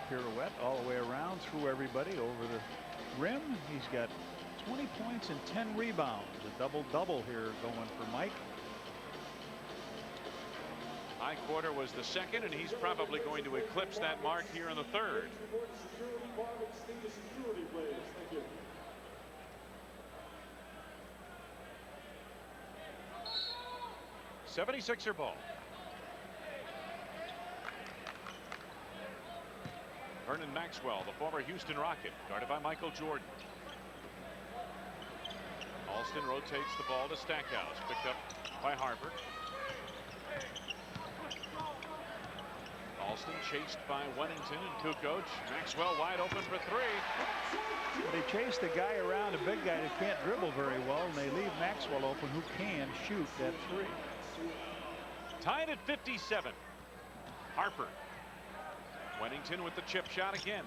Pirouette all the way around through everybody over the rim. He's got 20 points and 10 rebounds. A double-double here going for Mike. High quarter was the second, and he's probably going to eclipse that mark here in the third. 76er ball. Vernon Maxwell, the former Houston Rocket, guarded by Michael Jordan. Alston rotates the ball to Stackhouse, picked up by Harper. Alston chased by Wennington and Kukoc. Maxwell wide open for 3. They chase the guy around, a big guy that can't dribble very well, and they leave Maxwell open, who can shoot that 3. Tied at 57. Harper. Wennington with the chip shot again.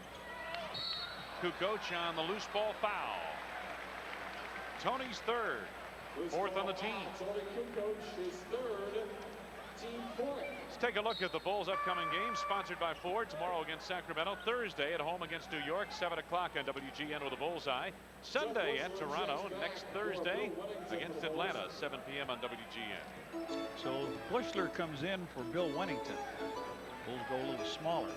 Kukoc on the loose ball foul. Tony's third. Fourth on the team. Let's take a look at the Bulls' upcoming games, sponsored by Ford. Tomorrow against Sacramento. Thursday at home against New York, 7 o'clock on WGN with a bullseye. Sunday at Toronto. Next Thursday against Atlanta, 7 p.m. on WGN. So Bushler comes in for Bill Wennington. Bulls go a little smaller.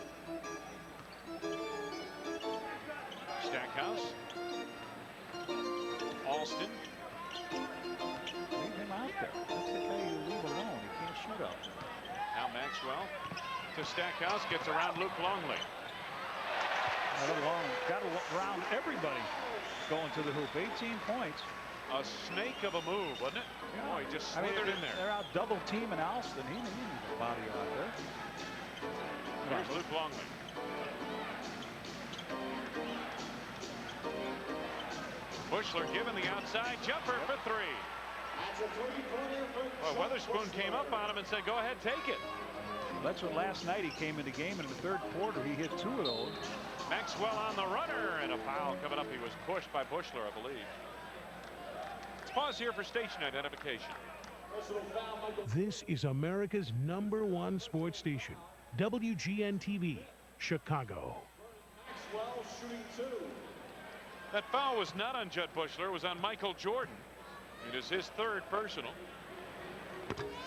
Stackhouse. Alston. Leave him out there. That's the guy you leave alone. He can't shoot up. Now Maxwell to Stackhouse, gets around Luke Longley. Got around everybody going to the hoop. 18 points. A snake of a move, wasn't it? Yeah. Oh, he just slithered in there. They're out double teaming Alston. He needs a body out there. run. Here's Luke Longley. Bushler given the outside jumper for 3. Well, Weatherspoon came up on him and said, go ahead, take it. That's what last night he came in the game in the third quarter. He hit 2 of those. Maxwell on the runner, and a foul coming up. He was pushed by Bushler, I believe. Let's pause here for station identification. This is America's #1 sports station, WGN-TV, Chicago. Maxwell shooting 2. That foul was not on Judd Bushler. It was on Michael Jordan. It is his 3rd personal.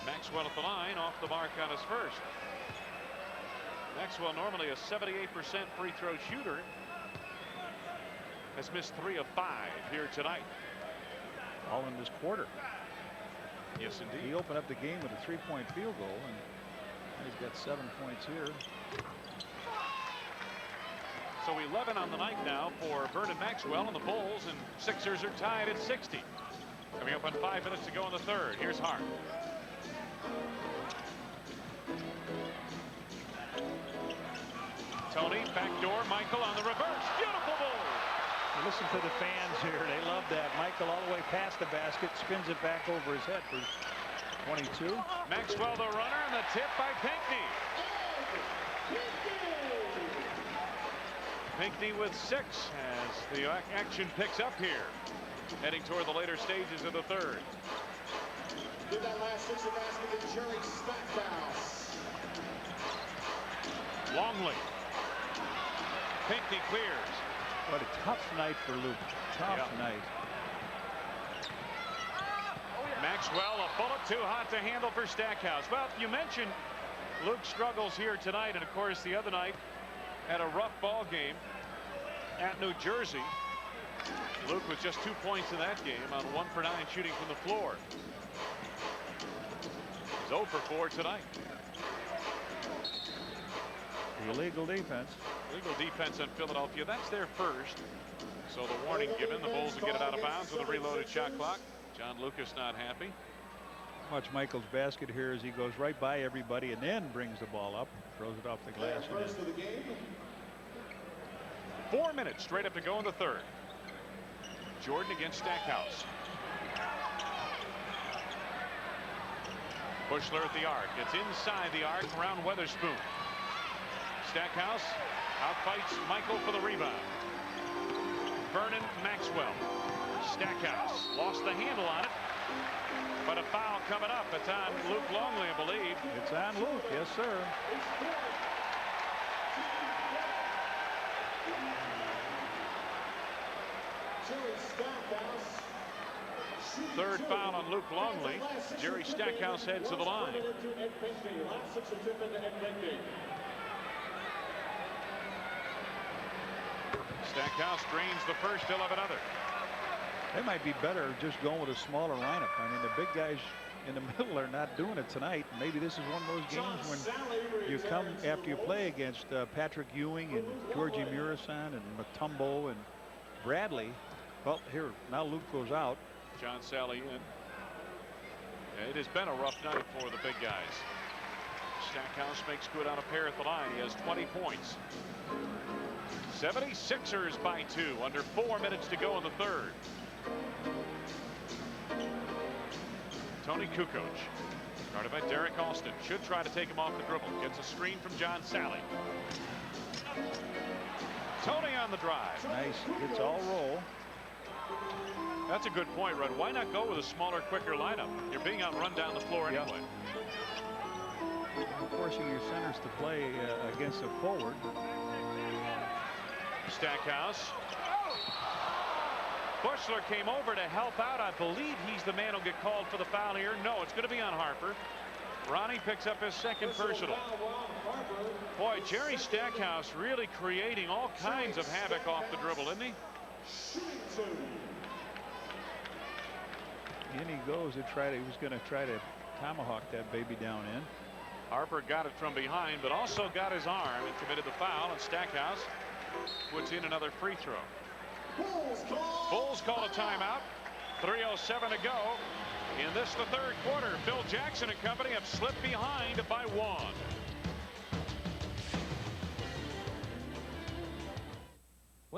Maxwell at the line, off the mark on his first. Maxwell, normally a 78% free throw shooter, has missed 3 of 5 here tonight. All in this quarter. Yes, indeed. He opened up the game with a 3-point field goal, and he's got 7 points here. So 11 on the night now for Vernon Maxwell and the Bulls, and Sixers are tied at 60. Coming up on 5 minutes to go in the 3rd. Here's Hart. Tony, backdoor, Michael on the reverse. Beautiful ball. Listen to the fans here. They love that. Michael all the way past the basket, spins it back over his head for 22. Maxwell the runner, and the tip by Pinckney. Pinckney with 6 as the action picks up here, heading toward the later stages of the 3rd. Give that last Sixer basket to Jerry Stackhouse. Longley. Pinckney clears. What a tough night for Luke. Tough night. Maxwell, a bullet too hot to handle for Stackhouse. Well, you mentioned Luke struggles here tonight, and of course the other night had a rough ball game at New Jersey. Luke with just 2 points in that game on 1 for 9 shooting from the floor. He's 0 for 4 tonight. The illegal defense. Illegal defense on Philadelphia. That's their first. So the warning given. The Bulls will get it out of bounds with a reloaded shot clock. John Lucas not happy. Watch Michael's basket here as he goes right by everybody and then brings the ball up, throws it off the glass. 4 minutes straight up to go in the 3rd. Jordan against Stackhouse. Bushler at the arc. It's inside the arc around Weatherspoon. Stackhouse outfights Michael for the rebound. Vernon Maxwell. Stackhouse lost the handle on it, but a foul coming up. It's on Luke Longley, I believe. It's on Luke, yes, sir. Third foul on Luke Longley. Jerry Stackhouse heads to the line. Stackhouse drains the first, he'll have another. They might be better just going with a smaller lineup. I mean, the big guys in the middle are not doing it tonight. Maybe this is one of those games when you come after you play against Patrick Ewing and Georgie Murison and Mutombo and Bradley. Well, here, now Luke goes out. John Sally in. It has been a rough night for the big guys. Stackhouse makes good on a pair at the line. He has 20 points. 76ers by 2. Under 4 minutes to go in the 3rd. Tony Kukoc, guarded by Derek Alston, should try to take him off the dribble. Gets a screen from John Sally. Tony on the drive. Nice. It's all roll. That's a good point, Red. Why not go with a smaller, quicker lineup? You're being outrun down the floor anyway. Forcing your centers to play against a forward. Stackhouse. Bushler came over to help out. I believe he's the man who'll get called for the foul here. No, it's going to be on Harper. Ronnie picks up his second personal. Boy, Jerry Stackhouse really creating all kinds of havoc off the dribble, isn't he? In he goes to try to, he was going to try to tomahawk that baby down in. Harper got it from behind, but also got his arm and committed the foul, and Stackhouse puts in another free throw. Bulls call a timeout. 3:07 to go in this, the 3rd quarter. Phil Jackson and company have slipped behind by 1.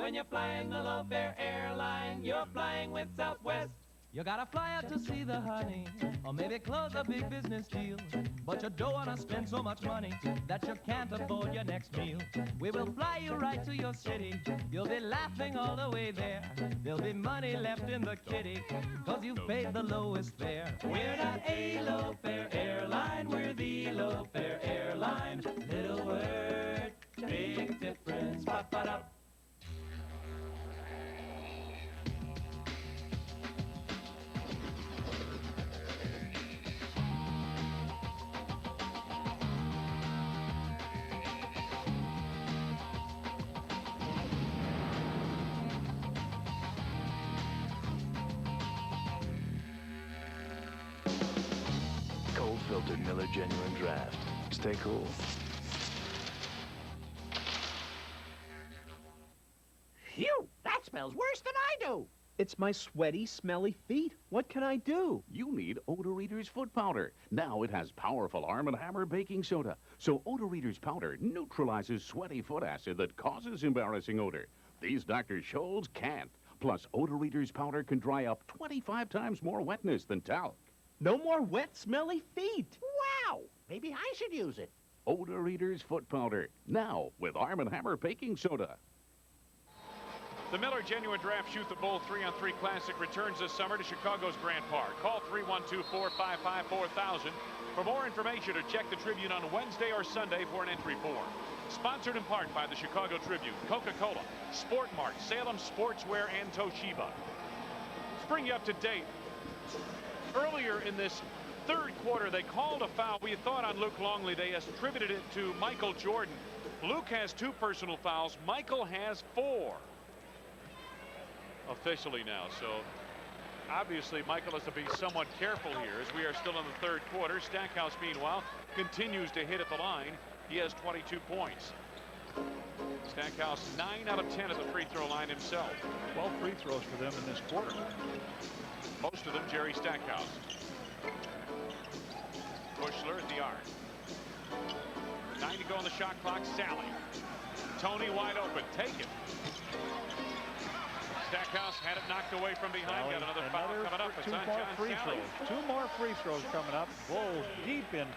When you're flying the low-fare airline, you're flying with Southwest. You gotta fly out to see the honey, or maybe close a big business deal. But you don't wanna spend so much money that you can't afford your next meal. We will fly you right to your city. You'll be laughing all the way there. There'll be money left in the kitty, cause you've paid the lowest fare. We're not a low-fare airline, we're the low-fare airline. Little word, big difference. Ba-ba-da. Filtered Miller Genuine Draft. Stay cool. Phew! That smells worse than I do. It's my sweaty, smelly feet. What can I do? You need Odor Eater's foot powder. Now it has powerful Arm & Hammer baking soda. So Odor Eater's powder neutralizes sweaty foot acid that causes embarrassing odor. These Dr. Scholl's can't. Plus, Odor Eater's powder can dry up 25 times more wetness than talc. No more wet, smelly feet. Wow! Maybe I should use it. Odor Eater's foot powder. Now with Arm & Hammer baking soda. The Miller Genuine Draft Shoot the Bull 3-on-3 Classic returns this summer to Chicago's Grant Park. Call 312-455-4000 for more information, or check the Tribune on Wednesday or Sunday for an entry form. Sponsored in part by the Chicago Tribune, Coca-Cola, Sport Mart, Salem Sportswear, and Toshiba. Let's bring you up to date. Earlier in this third quarter, they called a foul. We thought on Luke Longley. They attributed it to Michael Jordan. Luke has 2 personal fouls. Michael has 4. Officially now. So obviously Michael has to be somewhat careful here as we are still in the third quarter. Stackhouse, meanwhile, continues to hit at the line. He has 22 points. Stackhouse 9 out of 10 at the free throw line himself. 12 free throws for them in this quarter. Most of them Jerry Stackhouse. Bushler at the arc. 9 to go on the shot clock. Sally. Tony wide open. Take it. Stackhouse had it knocked away from behind. Got another foul coming up. It's 2 on more John free Sally. throws. 2 more free throws coming up. Bulls deep in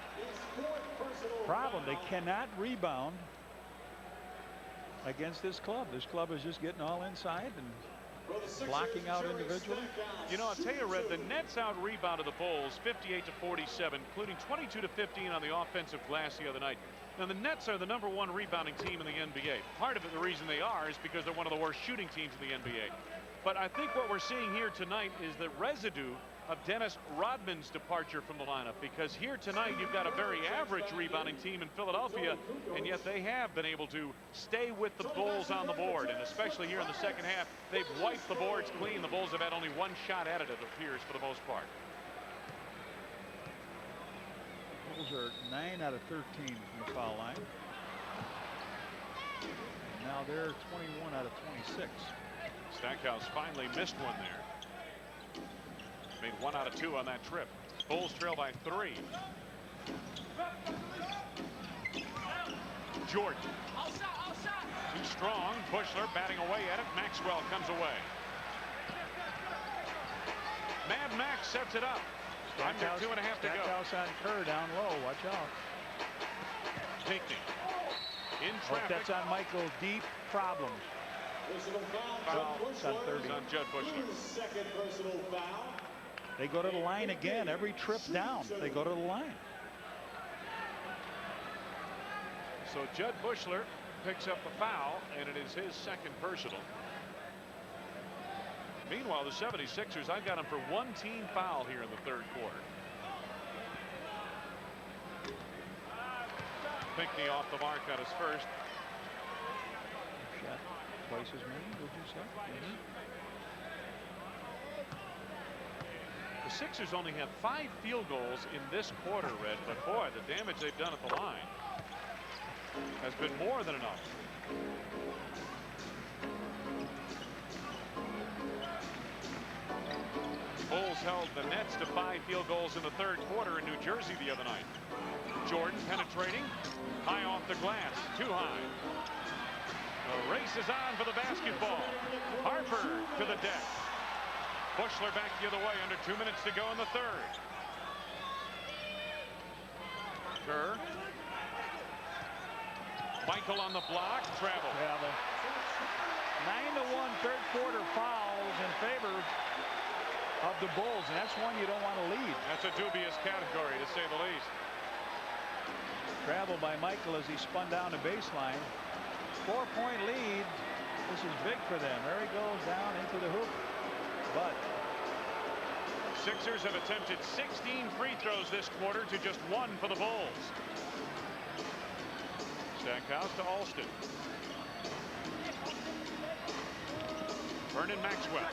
problem. They cannot rebound against this club. This club is just getting all inside and blocking out individually. You know, I'll tell you, Red, the Nets out-rebounded the Bulls 58-47, including 22-15 on the offensive glass the other night. Now, the Nets are the #1 rebounding team in the NBA. Part of it, the reason they are, is because they're one of the worst shooting teams in the NBA. But I think what we're seeing here tonight is the residue of Dennis Rodman's departure from the lineup, because here tonight you've got a very average rebounding team in Philadelphia, and yet they have been able to stay with the Bulls on the board, and especially here in the second half, they've wiped the boards clean. The Bulls have had only 1 shot at it appears, for the most part. Bulls are 9 out of 13 from the foul line. Now they're 21 out of 26. Stackhouse finally missed one there. Made 1 out of 2 on that trip. Bulls trail by 3. Jordan. Too strong. Bushler batting away at it. Maxwell comes away. Mad Max sets it up. Under 2.5 to go. Stackhouse on Kerr down low. Watch out. Pinckney. In Oh, traffic. that's on Michael. Deep problems. Foul on 30. On Judd Bushler. Second personal foul. They go to the line again. Every trip down, they go to the line. So Judd Bushler picks up the foul, and it is his second personal. Meanwhile, the 76ers, I've got them for 1 team foul here in the third quarter. Pinckney off the mark on his first. Shot twice as many, would you say? The Sixers only have 5 field goals in this quarter, Red, but boy, the damage they've done at the line has been more than enough. Bulls held the Nets to 5 field goals in the third quarter in New Jersey the other night. Jordan penetrating, high off the glass, too high. The race is on for the basketball. Harper to the deck. Buechler back the other way under 2 minutes to go in the third. Kerr. Michael on the block. Travel. 9-1 third quarter fouls in favor of the Bulls, and that's one you don't want to lead. That's a dubious category, to say the least. Travel by Michael as he spun down the baseline. 4-point lead. This is big for them. There he goes down into the hoop. But Sixers have attempted 16 free throws this quarter to just 1 for the Bulls. Stackhouse to Alston. Vernon Maxwell.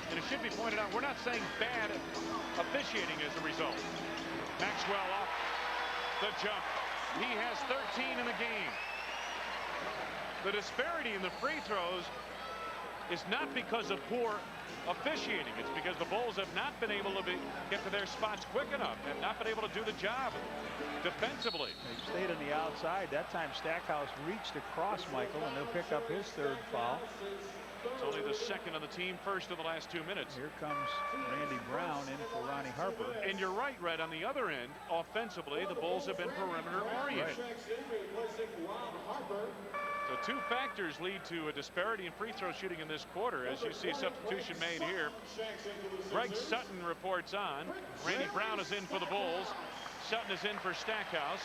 And it should be pointed out, we're not saying bad officiating as a result. Maxwell off the jump. He has 13 in the game. The disparity in the free throws is not because of poor officiating. It's because the Bulls have not been able to get to their spots quick enough and not been able to do the job defensively. They stayed on the outside. That time Stackhouse reached across Michael, and they'll pick up his third foul. It's only the second on the team, first of the last 2 minutes. Here comes Randy Brown in for Ronnie Harper. And you're right, Red. On the other end, offensively, the Bulls have been perimeter oriented. So two factors lead to a disparity in free throw shooting in this quarter. As you see, substitution made here. Greg Sutton reports on. Randy Brown is in for the Bulls. Sutton is in for Stackhouse.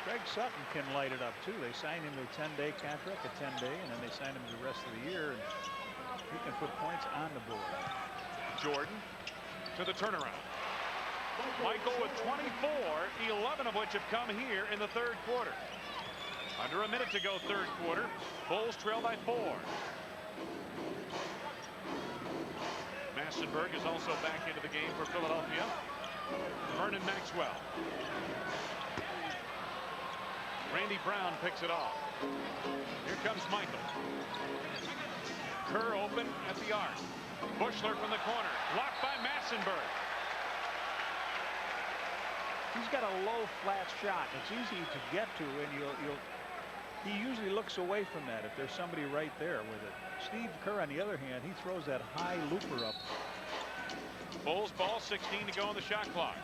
Greg Sutton can light it up too. They signed him to a 10-day contract, a 10-day, and then they signed him the rest of the year. And he can put points on the board. Jordan to the turnaround. Michael with 24, 11 of which have come here in the third quarter. Under a minute to go, third quarter. Bulls trail by 4. Massenburg is also back into the game for Philadelphia. Vernon Maxwell. Randy Brown picks it off. Here comes Michael. Kerr open at the arc. Buechler from the corner. Blocked by Massenburg. He's got a low flat shot. It's easy to get to, and he usually looks away from that if there's somebody right there with it. Steve Kerr, on the other hand, he throws that high looper up. Bulls ball, 16 to go on the shot clock.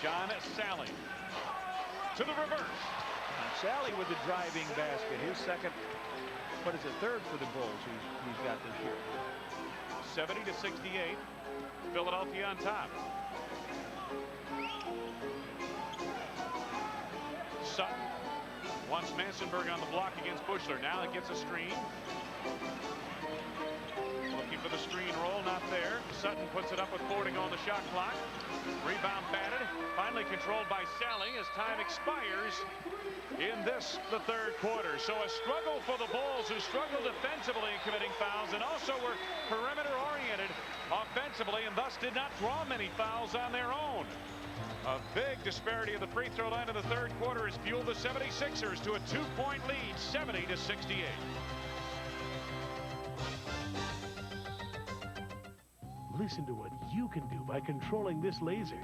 John Sally to the reverse. Sally with the driving basket. His second, what is it, third for the Bulls he's got this year. 70-68. Philadelphia on top. Sutton wants Massenburg on the block against Buechler. Now it gets a screen. Looking for the screen roll, not there. Sutton puts it up with 4 to go on the shot clock. Rebound batted. Finally controlled by Sally as time expires in the third quarter. So a struggle for the Bulls, who struggled defensively in committing fouls and also were perimeter oriented offensively and thus did not draw many fouls on their own. A big disparity of the free throw line in the third quarter has fueled the 76ers to a 2-point lead, 70-68. Listen to what you can do by controlling this laser.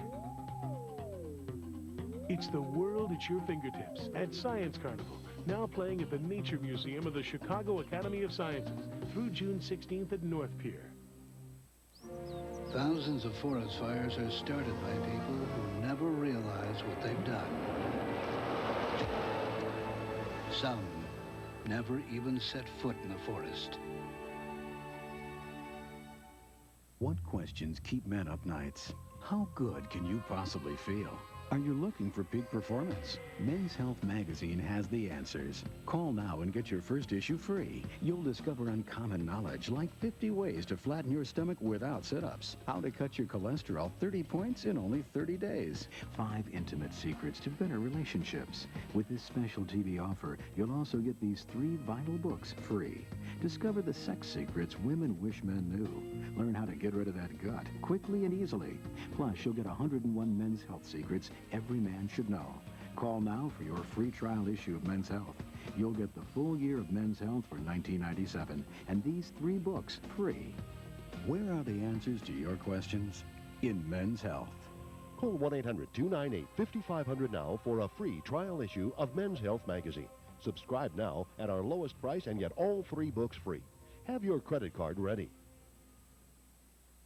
It's the world at your fingertips at Science Carnival, now playing at the Nature Museum of the Chicago Academy of Sciences through June 16th at North Pier. Thousands of forest fires are started by people who never realize what they've done. Some never even set foot in a forest. What questions keep men up nights? How good can you possibly feel? Are you looking for peak performance? Men's Health magazine has the answers. Call now and get your first issue free. You'll discover uncommon knowledge like 50 ways to flatten your stomach without sit-ups, how to cut your cholesterol 30 points in only 30 days, 5 intimate secrets to better relationships. With this special TV offer, you'll also get these 3 vital books free. Discover the sex secrets women wish men knew. Learn how to get rid of that gut quickly and easily. Plus, you'll get 101 Men's Health secrets every man should know. Call now for your free trial issue of Men's Health. You'll get the full year of Men's Health for $19.97 and these 3 books free. Where are the answers to your questions? In Men's Health. Call 1-800-298-5500 now for a free trial issue of Men's Health magazine. Subscribe now at our lowest price and get all 3 books free. Have your credit card ready.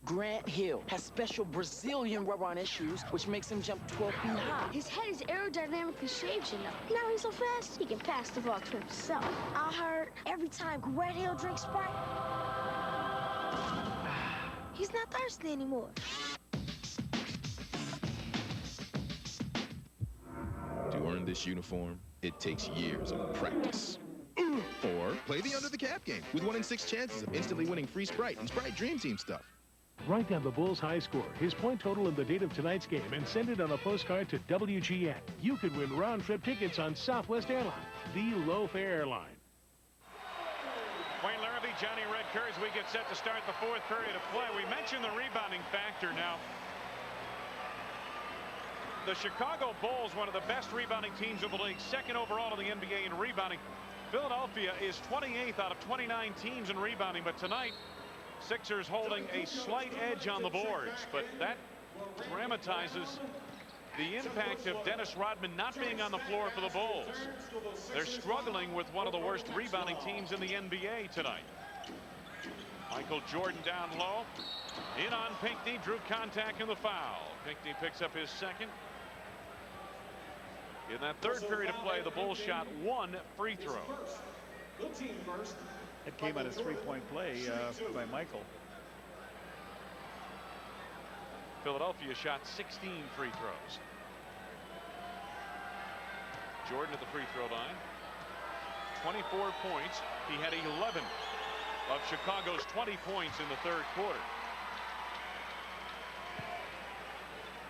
Grant Hill has special Brazilian rubber on his shoes, which makes him jump 12 feet high. His head is aerodynamically shaped, you know. Now he's so fast, he can pass the ball to himself. I heard every time Grant Hill drinks Sprite, he's not thirsty anymore. To earn this uniform, it takes years of practice. Or play the Under the Cap game with 1 in 6 chances of instantly winning free Sprite and Sprite Dream Team stuff. Write down the Bulls' high score, his point total, and the date of tonight's game, and send it on a postcard to WGN. You could win round-trip tickets on Southwest Airlines, the low-fare airline. Wayne Larrivee, Johnny Redker, as we get set to start the 4th period of play. We mentioned the rebounding factor. Now, the Chicago Bulls, one of the best rebounding teams in the league, 2nd overall in the NBA in rebounding. Philadelphia is 28th out of 29 teams in rebounding, but tonight, Sixers holding a slight edge on the boards, but that dramatizes the impact of Dennis Rodman not being on the floor for the Bulls. They're struggling with one of the worst rebounding teams in the NBA tonight. Michael Jordan down low. In on Pinckney, drew contact in the foul. Pinckney picks up his 2nd. In that 3rd period of play, the Bulls shot 1 free throw. It came out of 3-point play by Michael. Philadelphia shot 16 free throws. Jordan at the free throw line. 24 points. He had 11 of Chicago's 20 points in the 3rd quarter.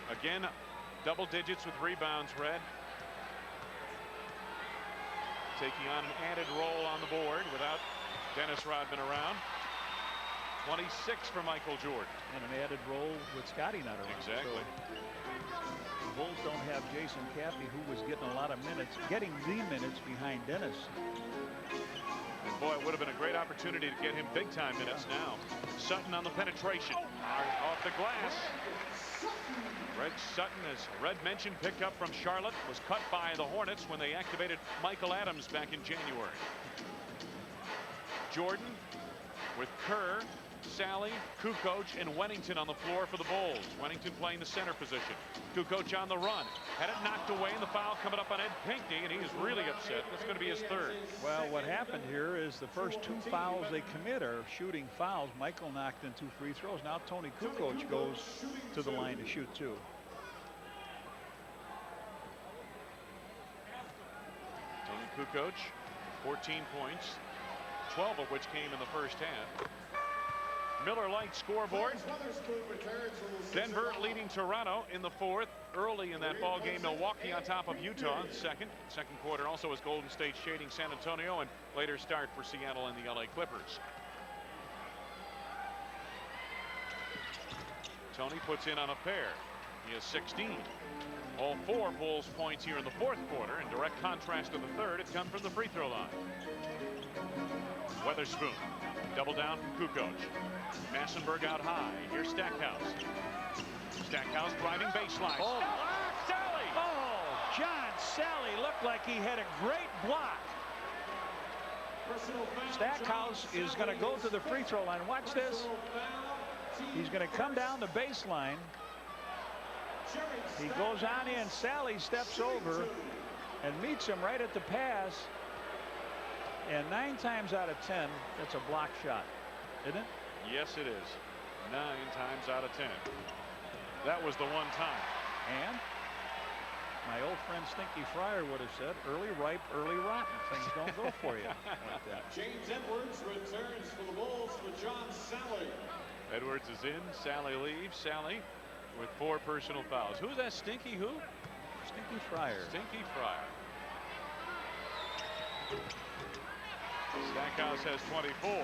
Again, double digits with rebounds, Red. Taking on an added role on the board without Dennis Rodman around. 26 for Michael Jordan. And an added role with Scotty not around. Exactly. So the Bulls don't have Jason Caffey, who was getting a lot of minutes, getting the minutes behind Dennis. And boy, it would have been a great opportunity to get him big-time minutes now. Sutton on the penetration. Off the glass. Greg Sutton, as Red mentioned, picked up from Charlotte, was cut by the Hornets when they activated Michael Adams back in January. Jordan with Kerr, Sally, Kukoc, and Wennington on the floor for the Bulls. Wennington playing the center position. Kukoc on the run. Had it knocked away, and the foul coming up on Ed Pinckney, and he is really upset. That's going to be his 3rd. Well, what happened here is the first 2 fouls they commit are shooting fouls. Michael knocked in 2 free throws. Now Tony Kukoc goes to the line to shoot 2. Tony Kukoc, 14 points, 12 of which came in the first half. Miller Lite scoreboard. Denver leading Toronto in the 4th. Early in that ball game, Milwaukee on top of Utah. Second quarter also was Golden State shading San Antonio, and later start for Seattle and the LA Clippers. Tony puts in on a pair. He has 16. All 4 Bulls points here in the 4th quarter. In direct contrast to the 3rd, it comes from the free throw line. Weatherspoon. Double down from Kukoc. Massenberg out high. Here's Stackhouse. Stackhouse driving baseline. Oh, Sally! Oh, John Sally looked like he had a great block. Stackhouse is going to go to the free throw line. Watch this. He's going to come down the baseline. He goes on in. Sally steps over and meets him right at the pass. And 9 times out of 10, that's a block shot, isn't it? Yes, it is. 9 times out of 10. That was the one time. And my old friend Stinky Fryer would have said, early ripe, early rotten. Things don't go for you like that. James Edwards returns for the Bulls for John Sally. Edwards is in. Sally leaves. Sally with 4 personal fouls. Who's that? Stinky who? Stinky Fryer. Stinky Fryer. Stackhouse has 24.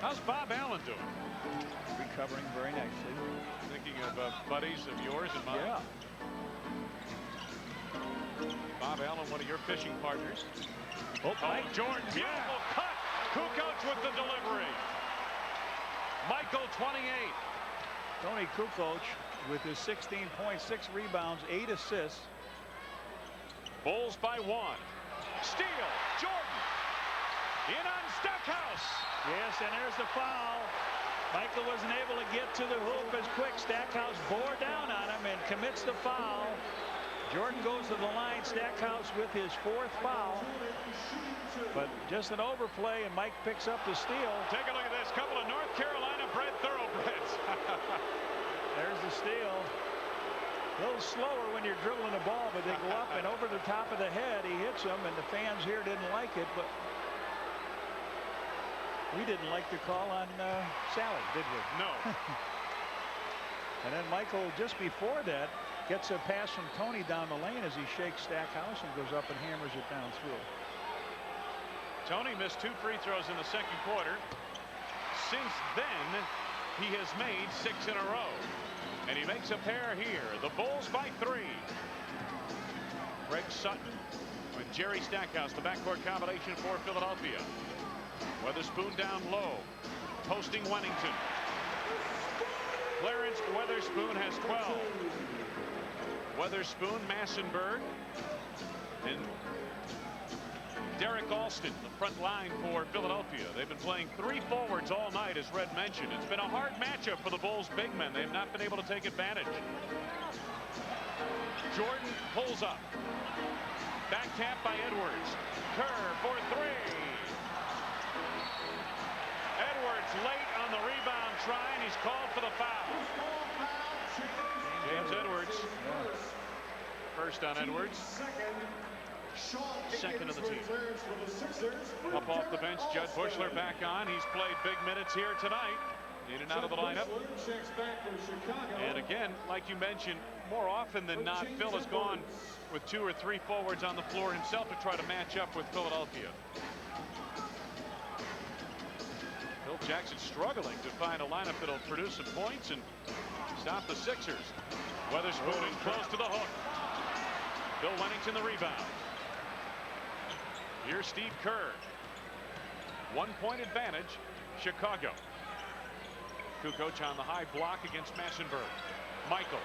How's Bob Allen doing? Recovering very nicely. Thinking of buddies of yours and mine. Yeah. Bob Allen, one of your fishing partners. Oh, Mike Jordan, beautiful cut. Kukoc with the delivery. Michael, 28. Tony Kukoc with his 16 points, 6 rebounds, 8 assists. Bulls by 1. Steal. Jordan. In on Stackhouse. Yes, and there's the foul. Michael wasn't able to get to the hoop as quick. Stackhouse bore down on him and commits the foul. Jordan goes to the line. Stackhouse with his 4th foul. But just an overplay, and Mike picks up the steal. Take a look at this. Couple of North Carolina bred thoroughbreds. There's the steal. A little slower when you're dribbling the ball, but they go up and over the top of the head. He hits them, and the fans here didn't like it, but we didn't like the call on Sally, did we? No. And then Michael, just before that, gets a pass from Tony down the lane as he shakes Stackhouse and goes up and hammers it down through. Tony missed 2 free throws in the second quarter. Since then, he has made 6 in a row. And he makes a pair here. The Bulls by 3. Greg Sutton with Jerry Stackhouse, the backcourt combination for Philadelphia. Weatherspoon down low, posting Wennington. Clarence Weatherspoon has 12. Weatherspoon, Massenberg, and Derek Alston, the front line for Philadelphia. They've been playing 3 forwards all night, as Red mentioned. It's been a hard matchup for the Bulls big men. They've not been able to take advantage. Jordan pulls up. Back tap by Edwards. Kerr for 3. Edwards late on the rebound try, and he's called for the foul. James Edwards. First on Edwards. Second of the team. Up off the bench, Judd Bushler back on. He's played big minutes here tonight. In and out of the lineup. And again, like you mentioned, more often than not, Phil has gone with 2 or 3 forwards on the floor himself to try to match up with Philadelphia. Phil Jackson struggling to find a lineup that'll produce some points and stop the Sixers. Weatherspoon in close to the hook. Bill Wennington the rebound. Here's Steve Kerr. 1-point advantage, Chicago. Kukoc on the high block against Massenberg. Michael.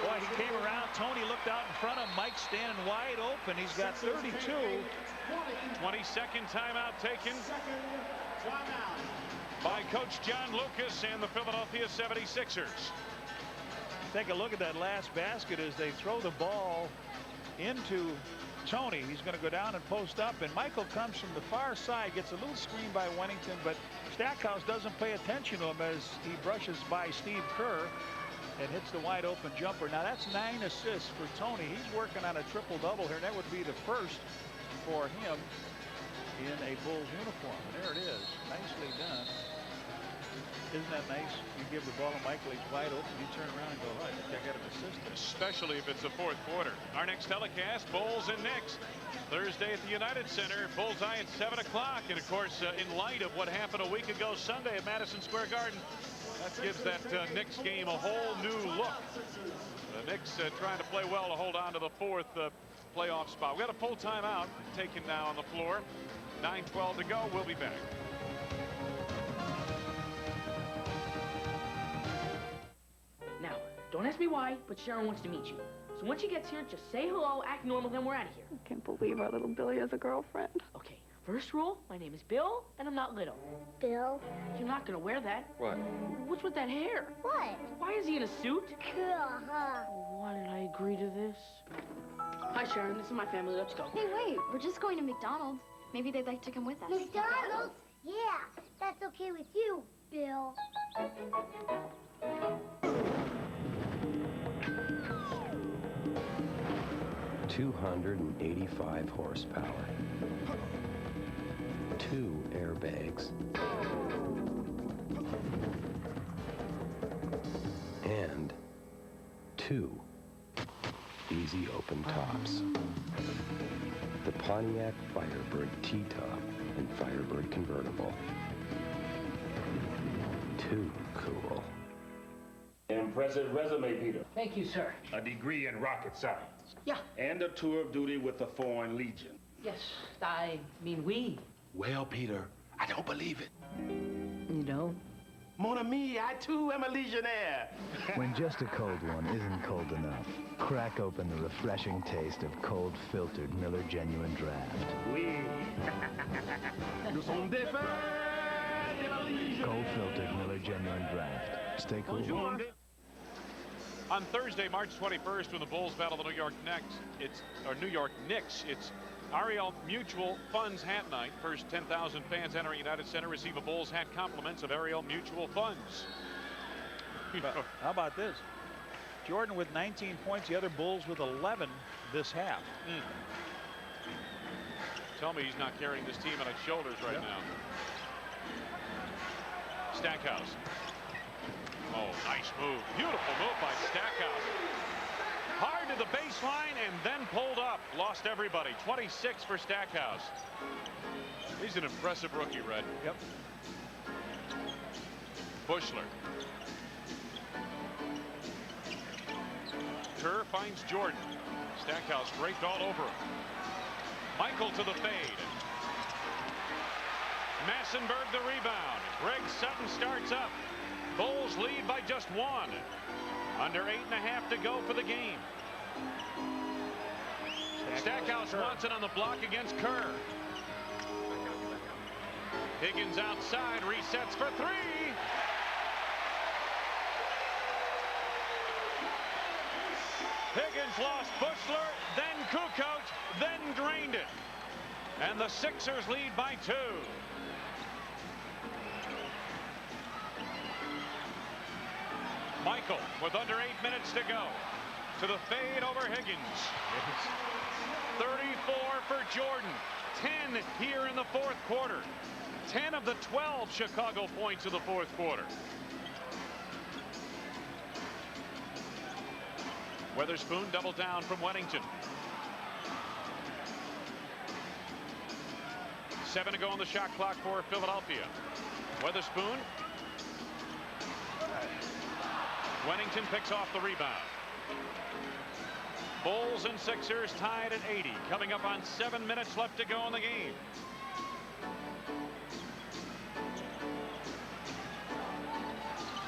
Boy, he came around. Tony looked out in front of Mike, standing wide open. He's got 32. 22nd timeout taken by Coach John Lucas and the Philadelphia 76ers. Take a look at that last basket as they throw the ball into Tony. He's going to go down and post up, and Michael comes from the far side, gets a little screen by Wennington, but Stackhouse doesn't pay attention to him as he brushes by Steve Kerr and hits the wide open jumper. Now that's 9 assists for Tony. He's working on a triple-double here, and that would be the first for him in a Bulls uniform. And there it is. Nicely done. Isn't that nice? You give the ball to Michael, he's wide open, you turn around and go, right, I got an assist. Especially if it's the 4th quarter. Our next telecast, Bulls and Knicks. Thursday at the United Center, Bullseye at 7 o'clock. And of course, in light of what happened a week ago Sunday at Madison Square Garden, that gives that Knicks game a whole new look. The Knicks trying to play well to hold on to the 4th playoff spot. We got a full timeout taken now on the floor. 9:12 to go. We'll be back. Now, don't ask me why, but Sharon wants to meet you. So once she gets here, just say hello, act normal, then we're out of here. I can't believe our little Billy has a girlfriend. Okay, first rule, my name is Bill, and I'm not little. Bill? You're not gonna wear that. What? What's with that hair? What? Why is he in a suit? Cool, huh? Why did I agree to this? Hi, Sharon, this is my family, let's go. Hey, wait, we're just going to McDonald's. Maybe they'd like to come with us. McDonald's? Yeah, that's okay with you, Bill. 285 horsepower. 2 airbags. And 2 easy open tops. The Pontiac Firebird T-Top and Firebird Convertible. Too cool. Impressive resume, Peter. Thank you, sir. A degree in rocket science. Yeah. And a tour of duty with the Foreign Legion. Yes, I mean we. Well, Peter, I don't believe it. You know, Mon ami, I too am a legionnaire. When just a cold one isn't cold enough, crack open the refreshing taste of cold filtered Miller Genuine Draft. Oui. Nous sommes des fans de la Légion. Cold filtered Miller Genuine Draft. Stay cool. On Thursday, March 21st, when the Bulls battle the New York Knicks, it's Ariel Mutual Funds Hat Night. First 10,000 fans entering United Center receive a Bulls hat compliments of Ariel Mutual Funds. How about this? Jordan with 19 points, the other Bulls with 11 this half. Tell me he's not carrying this team on his shoulders right now. Stackhouse. Oh, nice move. Beautiful move by Stackhouse. Hard to the baseline and then pulled up. Lost everybody. 26 for Stackhouse. He's an impressive rookie, Red. Yep. Bushler. Kerr finds Jordan. Stackhouse draped all over him. Michael to the fade. Massenberg the rebound. Greg Sutton starts up. Bulls lead by just one. Under 8.5 to go for the game. Stackhouse wants it on the block against Kerr. Higgins outside, resets for three. Higgins lost Bushler, then Kukoc, then drained it. And the Sixers lead by 2. Michael with under 8 minutes to go. To the fade over Higgins. 34 for Jordan. 10 here in the fourth quarter. 10 of the 12 Chicago points of the fourth quarter. Weatherspoon double down from Wennington. 7 to go on the shot clock for Philadelphia. Weatherspoon. Wennington picks off the rebound. Bulls and Sixers tied at 80. Coming up on 7 minutes left to go in the game.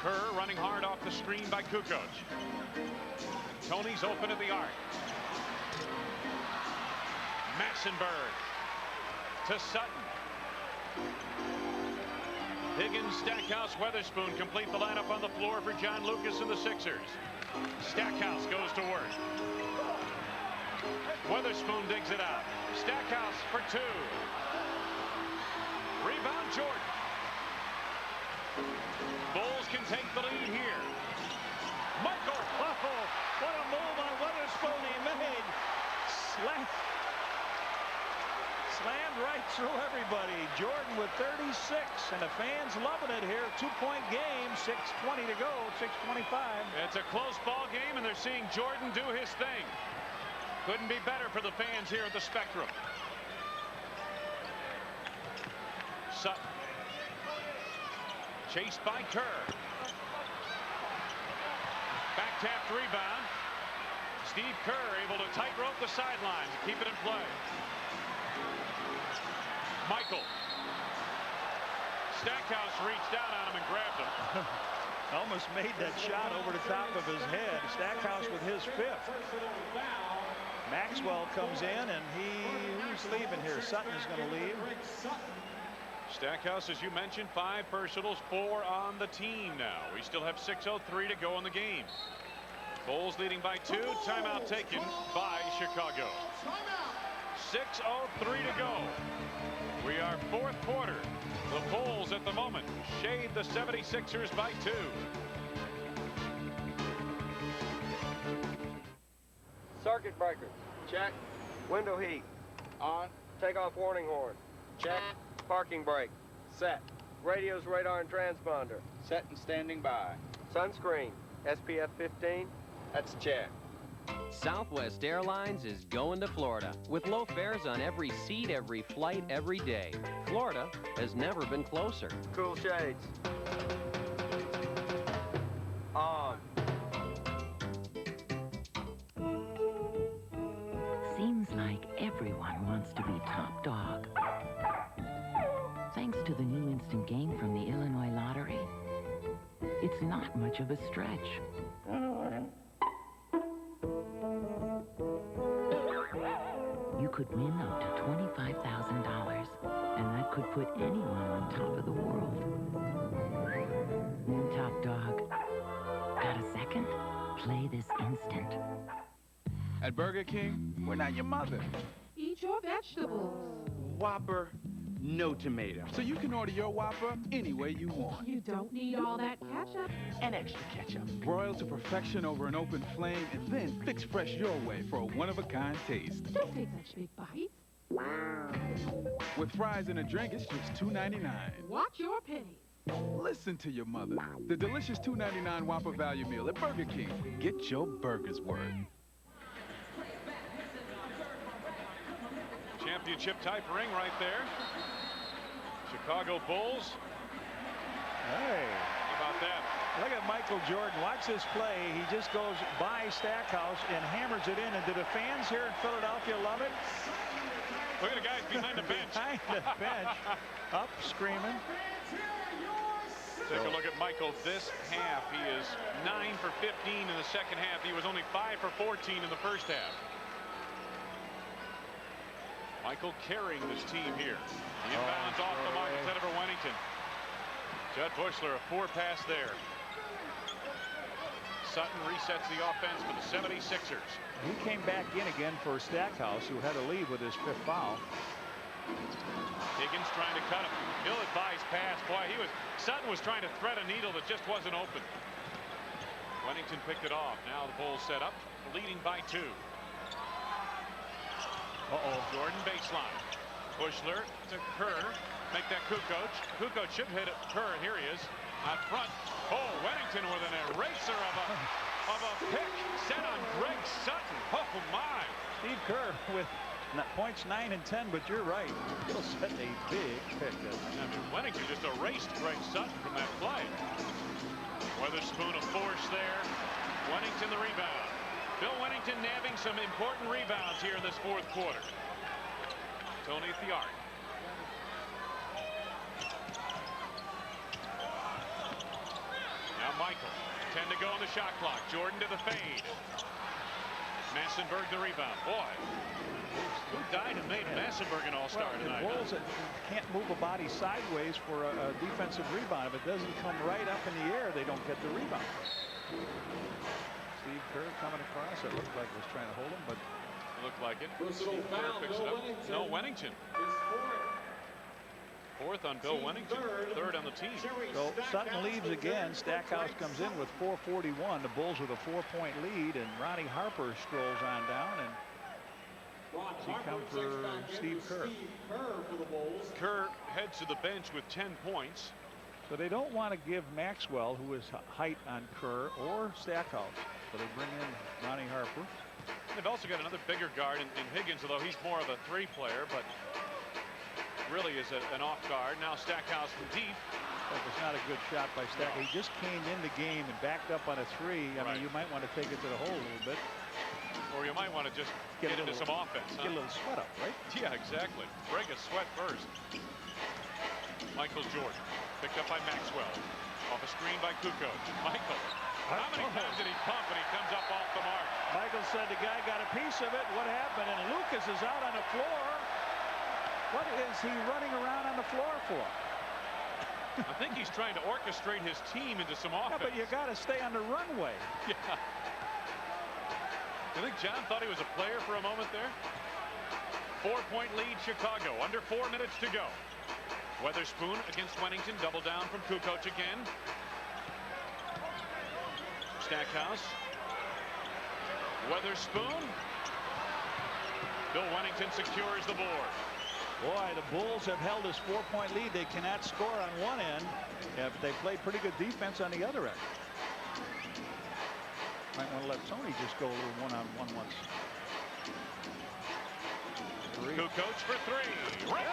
Kerr running hard off the screen by Kukoc. Tony's open at the arc. Massenberg to Sutton. Higgins, Stackhouse, Weatherspoon complete the lineup on the floor for John Lucas and the Sixers. Stackhouse goes to work. Weatherspoon digs it out. Stackhouse for 2. Rebound Jordan. Bulls can take the lead here. Michael. Oh, what a move on Weatherspoon he made. Slammed right through everybody. Jordan with 36, and the fans loving it here. 2-point game, 6:20 to go, 6:25. It's a close ball game, and they're seeing Jordan do his thing. Couldn't be better for the fans here at the Spectrum. Sutton. Chased by Kerr. Back-tapped rebound. Steve Kerr able to tightrope the sideline to keep it in play. Michael. Stackhouse reached out on him and grabbed him. Almost made that shot over the top of his head. Stackhouse with his 5th. Maxwell comes in, and who's leaving here? Sutton is going to leave. Stackhouse, as you mentioned, 5 personals, 4 on the team now. We still have 6:03 to go in the game. Bulls leading by 2. Timeout taken by Chicago. 6:03 to go. We are fourth quarter. The Bulls at the moment shade the 76ers by 2. Circuit breakers. Check. Window heat. On. Take off warning horn. Check. Parking brake. Set. Radios, radar, and transponder. Set and standing by. Sunscreen. SPF 15. That's a check. Southwest Airlines is going to Florida with low fares on every seat, every flight, every day. Florida has never been closer. Cool shades. On. Seems like everyone wants to be top dog. Thanks to the new instant game from the Illinois Lottery, It's not much of a stretch. You could win up to $25,000, and that could put anyone on top of the world. New Top Dog. Got a second? Play this instant. At Burger King, we're not your mother. Eat your vegetables. Whopper, no tomato. So you can order your Whopper any way you want. You don't need all that ketchup. And extra ketchup. Broiled to perfection over an open flame, and then fix fresh your way for a one-of-a-kind taste. Don't take such big bites. With fries and a drink, it's just $2.99. Watch your pennies. Listen to your mother. The delicious $2.99 Whopper value meal at Burger King. Get your burger's worth. Championship type ring right there. Chicago Bulls. Hey. How about that? Look at Michael Jordan. Watch this play. He just goes by Stackhouse and hammers it in. And do the fans here in Philadelphia love it? Look at the guys behind the bench. Behind the bench. Up screaming. Take a look at Michael this half. He is 9 for 15 in the second half. He was only 5 for 14 in the first half. Michael carrying this team here. The inbounds off the mark instead of for Wennington. Judd Bushler, a 4 pass there. Sutton resets the offense for the 76ers. He came back in again for Stackhouse, who had a lead with his 5th foul. Higgins trying to cut him. Ill-advised pass. Boy, Sutton was trying to thread a needle that just wasn't open. Wennington picked it off. Now the Bulls set up, leading by 2. Jordan baseline. Bushler to Kerr. Make that Kukoc. Kukoc should hit it. Kerr, here he is. Out front. Oh, Wennington with an eraser of a pick set on Greg Sutton. Oh, my. Steve Kerr with points 9 and 10, but you're right. He'll set a big pick. Wennington just erased Greg Sutton from that play. Weatherspoon a force there. Wennington the rebound. Bill Wennington nabbing some important rebounds here in this 4th quarter. Tony at the arc. Now Michael. 10 to go on the shot clock. Jordan to the fade. Massenberg the rebound. Boy. Who died and made Massenberg an all-star tonight? The Bulls can't move a body sideways for a defensive rebound. If it doesn't come right up in the air, they don't get the rebound. Steve Kerr coming across. It looked like he was trying to hold him, but it looked like it. Steve Kerr picks it up. No, Wennington. 4th on Bill Wennington. 3rd on the team. So Sutton leaves again. Stackhouse comes in with 4:41. The Bulls with a 4-point lead, and Ronnie Harper strolls on down, and he comes for Steve Kerr. Kerr heads to the bench with 10 points. So they don't want to give Maxwell, who is height on Kerr, or Stackhouse. So they bring in Ronnie Harper. They've also got another bigger guard in Higgins, although he's more of a 3 player, but really is an off guard. Now Stackhouse from deep. That was not a good shot by Stackhouse. He just came in the game and backed up on a 3. I mean, you might want to take it to the hole a little bit. Or you might want to just get into some offense. Get a little sweat up, right? Yeah, exactly. Break a sweat first. Michael Jordan. Picked up by Maxwell. Off a screen by Kukoc. Michael. How many times did he pump and he comes up off the mark? Michael said the guy got a piece of it. What happened? And Lucas is out on the floor. What is he running around on the floor for? I think he's trying to orchestrate his team into some offense. Yeah, but you got to stay on the runway. Yeah. You think John thought he was a player for a moment there? 4-point lead Chicago. Under 4 minutes to go. Weatherspoon against Wennington. Double down from Kukoc again. Stackhouse. Weatherspoon. Bill Wennington secures the board. Boy, the Bulls have held this 4-point lead. They cannot score on one end. Yeah, but they play pretty good defense on the other end. Might want to let Tony just go a little one-on-one once. Kukoc for 3. Right.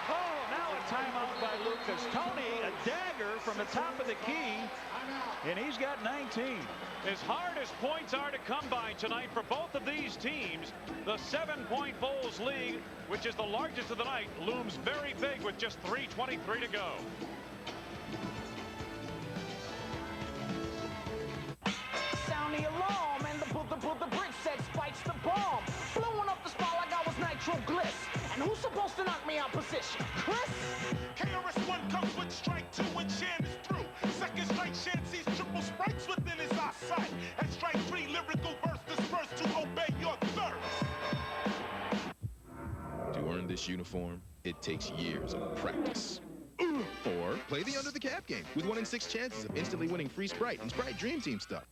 Oh, now a timeout by Lucas. Tony, a dagger from the top of the key, and he's got 19. As hard as points are to come by tonight for both of these teams, the 7-point Bulls lead, which is the largest of the night, looms very big with just 3:23 to go. Bliss. And who's supposed to knock me out position? Chris? KRS-One comes with strike 2 when Shan is through. Second strike, Shan sees triple sprites within his eyesight. At strike 3, lyrical burst dispersed to obey your thirst. To earn this uniform, it takes years of practice. Or play the Under the Cap game with 1 in 6 chances of instantly winning free Sprite and Sprite Dream Team stuff.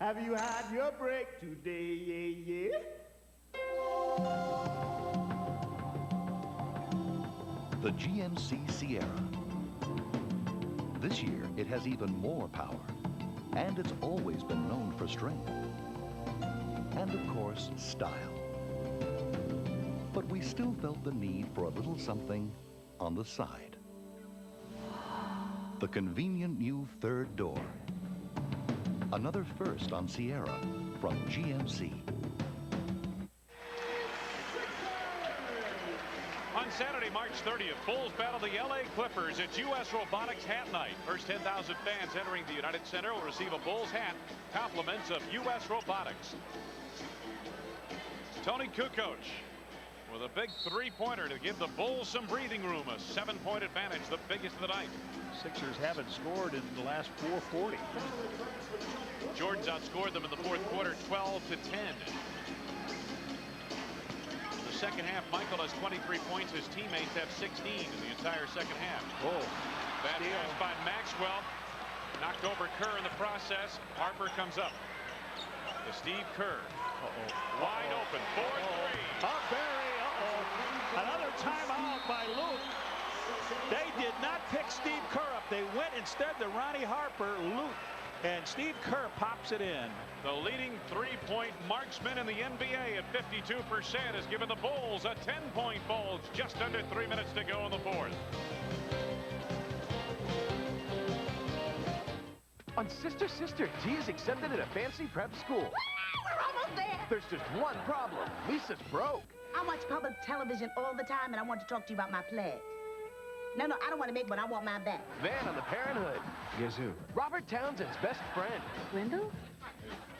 Have you had your break today, yeah? The GMC Sierra. This year, it has even more power, and it's always been known for strength. And of course, style. But we still felt the need for a little something on the side. The convenient new third door. Another first on Sierra from GMC. On Saturday, March 30th, Bulls battle the LA Clippers at US Robotics Hat Night. First 10,000 fans entering the United Center will receive a Bulls hat, compliments of US Robotics. Tony Kukoc with a big three-pointer to give the Bulls some breathing room, a 7-point advantage, the biggest of the night. Sixers haven't scored in the last 4:40. Jordan's outscored them in the fourth quarter 12-10. In the second half, Michael has 23 points. His teammates have 16 in the entire second half. Oh, bad pass by Maxwell. Knocked over Kerr in the process. Harper comes up to Steve Kerr. Wide open, 4-3. Up Barry, another timeout by Luke. They did not pick Steve Kerr up. They went instead to Ronnie Harper, Luke, and Steve Kerr pops it in. The leading three-point marksman in the NBA at 52% has given the Bulls a 10-point bulge. Just under 3 minutes to go in the fourth. On Sister, G is accepted at a fancy prep school. We're almost there. There's just one problem. Lisa's broke. I watch public television all the time, and I want to talk to you about my play. No, I don't want to make one. I want mine back. Van on the Parenthood. Guess who? Robert Townsend's best friend. Wendell?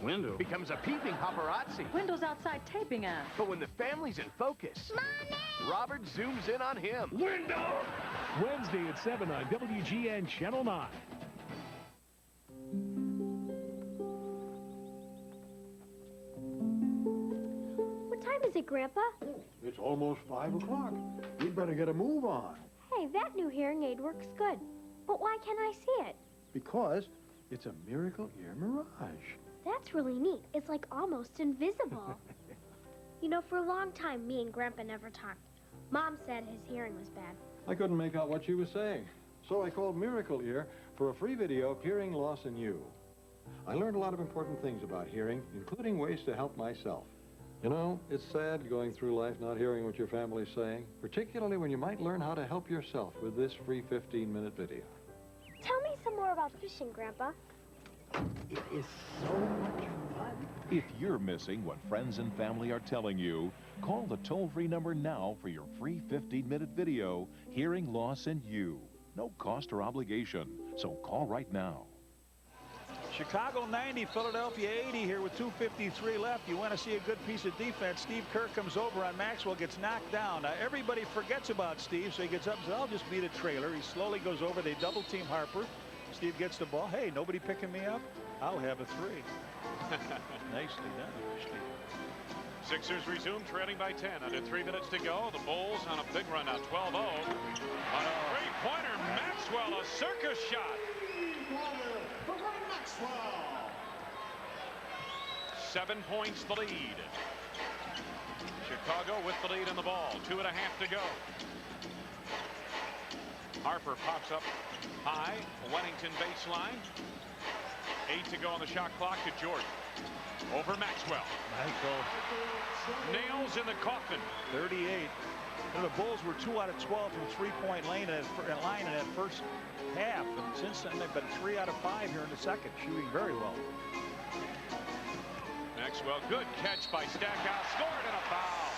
Wendell becomes a peeping paparazzi. Wendell's outside taping us. But when the family's in focus, Mommy! Robert zooms in on him. Wendell! Wednesday at 7 on WGN Channel 9. What time is it, Grandpa? It's almost 5 o'clock. We'd better get a move on. Hey, that new hearing aid works good. But why can't I see it? Because it's a Miracle Ear Mirage. That's really neat. It's like almost invisible. You know, for a long time, me and Grandpa never talked. Mom said his hearing was bad. I couldn't make out what she was saying. So I called Miracle Ear for a free video of hearing loss in you. I learned a lot of important things about hearing, including ways to help myself. You know, it's sad going through life not hearing what your family's saying, particularly when you might learn how to help yourself with this free 15-minute video. Tell me some more about fishing, Grandpa. It is so much fun. If you're missing what friends and family are telling you, call the toll-free number now for your free 15-minute video, Hearing Loss in You. No cost or obligation, so call right now. Chicago 90, Philadelphia 80 here with 2:53 left. You want to see a good piece of defense. Steve Kerr comes over on Maxwell, gets knocked down. Now, everybody forgets about Steve, so he gets up and says, I'll just beat a trailer. He slowly goes over. They double-team Harper. Steve gets the ball. Hey, nobody picking me up? I'll have a three. Nicely done, Steve. Sixers resume trailing by 10. Under 3 minutes to go. The Bulls on a big run now, 12-0. On a three-pointer, Maxwell, a circus shot. For Ron Maxwell. 7 points the lead. Chicago with the lead in the ball. 2.5 to go. Harper pops up high. Wennington baseline. 8 to go on the shot clock to Jordan. Over Maxwell. Michael. Nails in the coffin. 38. And the Bulls were 2 out of 12 from three-point line in that first half. And since then, they've been 3 out of 5 here in the second, shooting very well. Maxwell, good catch by Stackhouse, scored and a foul.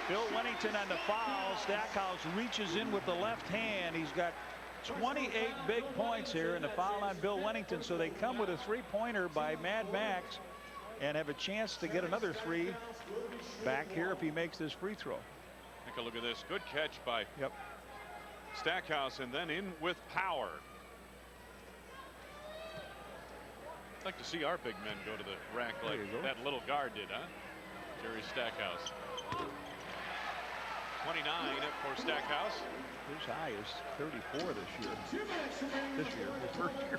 Bill Wennington on the foul. Stackhouse reaches in with the left hand. He's got 28 big points here, and the foul on Bill Wennington. So they come with a three-pointer by Mad Max and have a chance to get another 3 back here if he makes this free throw. Take a look at this. Good catch by Stackhouse, and then in with power. I'd like to see our big men go to the rack like that little guard did, huh? Jerry Stackhouse. 29 for Stackhouse. His high is 34 this year. His first year.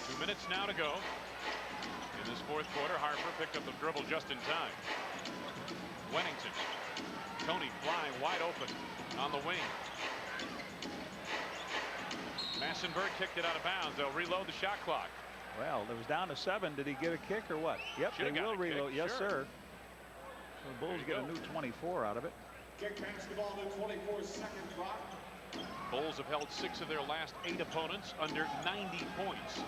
2 minutes now to go. In this fourth quarter, Harper picked up the dribble just in time. Wennington. Tony flying wide open on the wing. Massenberg kicked it out of bounds. They'll reload the shot clock. Well, it was down to 7. Did he get a kick or what? Yep, they will reload. Yes, sir. So the Bulls get a new 24 out of it. Kick basketball to 24-second clock. Bulls have held 6 of their last 8 opponents under 90 points.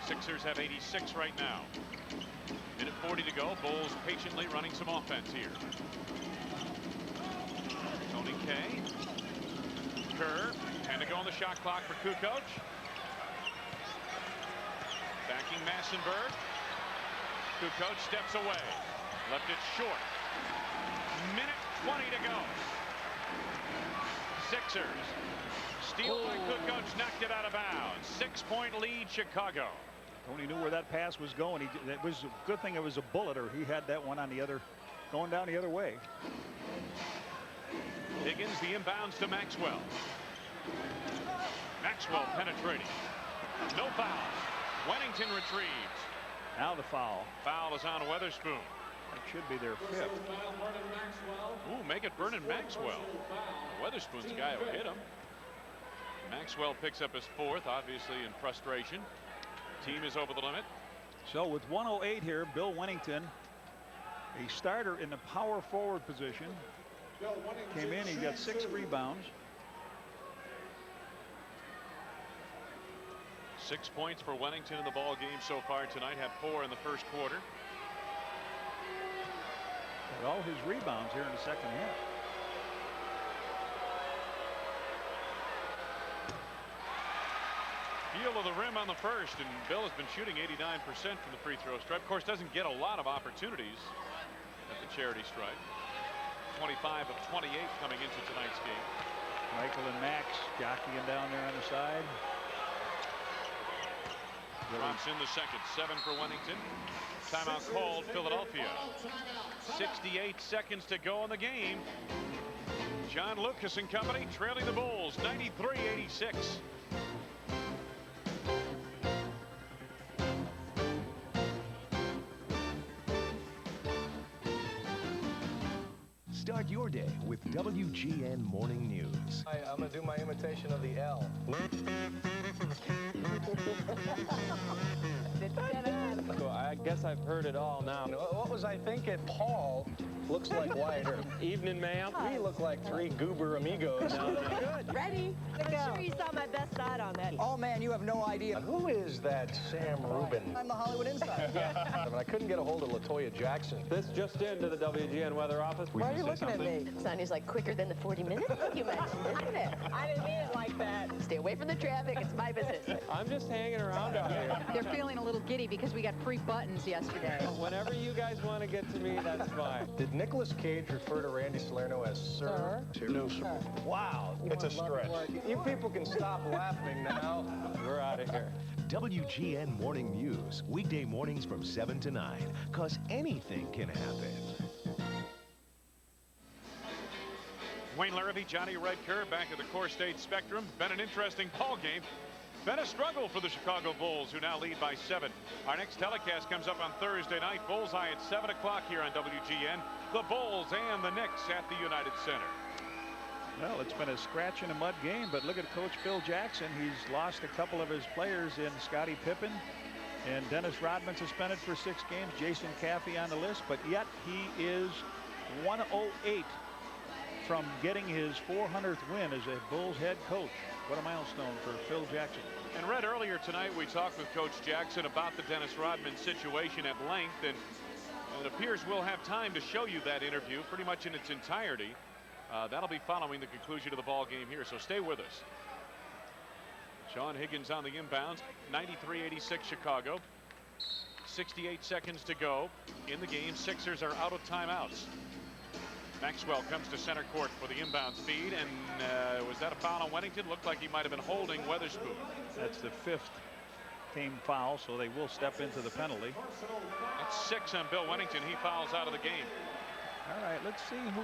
Sixers have 86 right now. Minute 40 to go. Bulls patiently running some offense here. Tony Kay. Kerr. And to go on the shot clock for Kukoc. Backing Massenberg. Kukoc steps away. Left it short. Minute 20 to go. Sixers. Steal by Kukoc, knocked it out of bounds. 6-point lead, Chicago. Tony knew where that pass was going. It was a good thing it was a bullet, or he had that one on the other, going down the other way. Higgins, the inbounds to Maxwell. Maxwell penetrating. No foul. Wennington retrieves. Now the foul. Foul is on Weatherspoon. That should be their 5th. Ooh, make it Vernon Maxwell. Weatherspoon's the guy who hit him. Maxwell picks up his 4th, obviously in frustration. Team is over the limit. So with 1:08 here, Bill Wennington, a starter in the power forward position, came in. He got 6 rebounds. 6 points for Wennington in the ball game so far tonight. Had 4 in the first quarter. Got all his rebounds here in the second half. Heel of the rim on the first, and Bill has been shooting 89% from the free throw stripe. Of course, doesn't get a lot of opportunities at the charity stripe. 25 of 28 coming into tonight's game. Michael and Max jockeying down there on the side. Drops in the second. 7 for Wennington. Timeout called Philadelphia. 68 seconds to go in the game. John Lucas and company trailing the Bulls 93-86. Start your day with WGN Morning News. I'm going to do my imitation of the L. I guess I've heard it all now. What was I thinking? Paul looks like Wyatt Earp. Evening, ma'am. We look like 3 goober amigos. Good. Ready? I'm sure you saw my best side on that. Oh, man, you have no idea. Who is that Sam Rubin? I'm the Hollywood Insider. I couldn't get a hold of LaToya Jackson. This just into the WGN weather office. Why are you looking at me? Son, he's like quicker than the 40 minutes you mentioned, isn't it? I didn't mean it like that. Stay away from the traffic. It's my business. I'm just hanging around out here. They're feeling a little giddy because we got free buttons yesterday. Whenever you guys want to get to me, that's fine. Did Nicolas Cage refer to Randy Salerno as sir? No, sir. Wow, it's a stretch. You people can stop laughing now. We're out of here. WGN Morning News, weekday mornings from 7 to 9, because anything can happen. Wayne Larrivee, Johnny Red Kerr back at the Core State Spectrum. Been an interesting ball game. Been a struggle for the Chicago Bulls, who now lead by 7. Our next telecast comes up on Thursday night. Bullseye at 7 o'clock here on WGN. The Bulls and the Knicks at the United Center. Well, it's been a scratch and a mud game, but look at Coach Phil Jackson. He's lost a couple of his players in Scottie Pippen and Dennis Rodman suspended for 6 games. Jason Caffey on the list, but yet he is 108 from getting his 400th win as a Bulls head coach. What a milestone for Phil Jackson. And Red, earlier tonight we talked with Coach Jackson about the Dennis Rodman situation at length, and it appears we'll have time to show you that interview pretty much in its entirety. That'll be following the conclusion of the ball game here, so stay with us. Sean Higgins on the inbounds. 93-86 Chicago. 68 seconds to go in the game. Sixers are out of timeouts. Maxwell comes to center court for the inbound feed, and was that a foul on Wennington? Looked like he might have been holding Weatherspoon. That's the 5th team foul, so they will step into the penalty. That's 6 on Bill Wennington. He fouls out of the game. All right, let's see who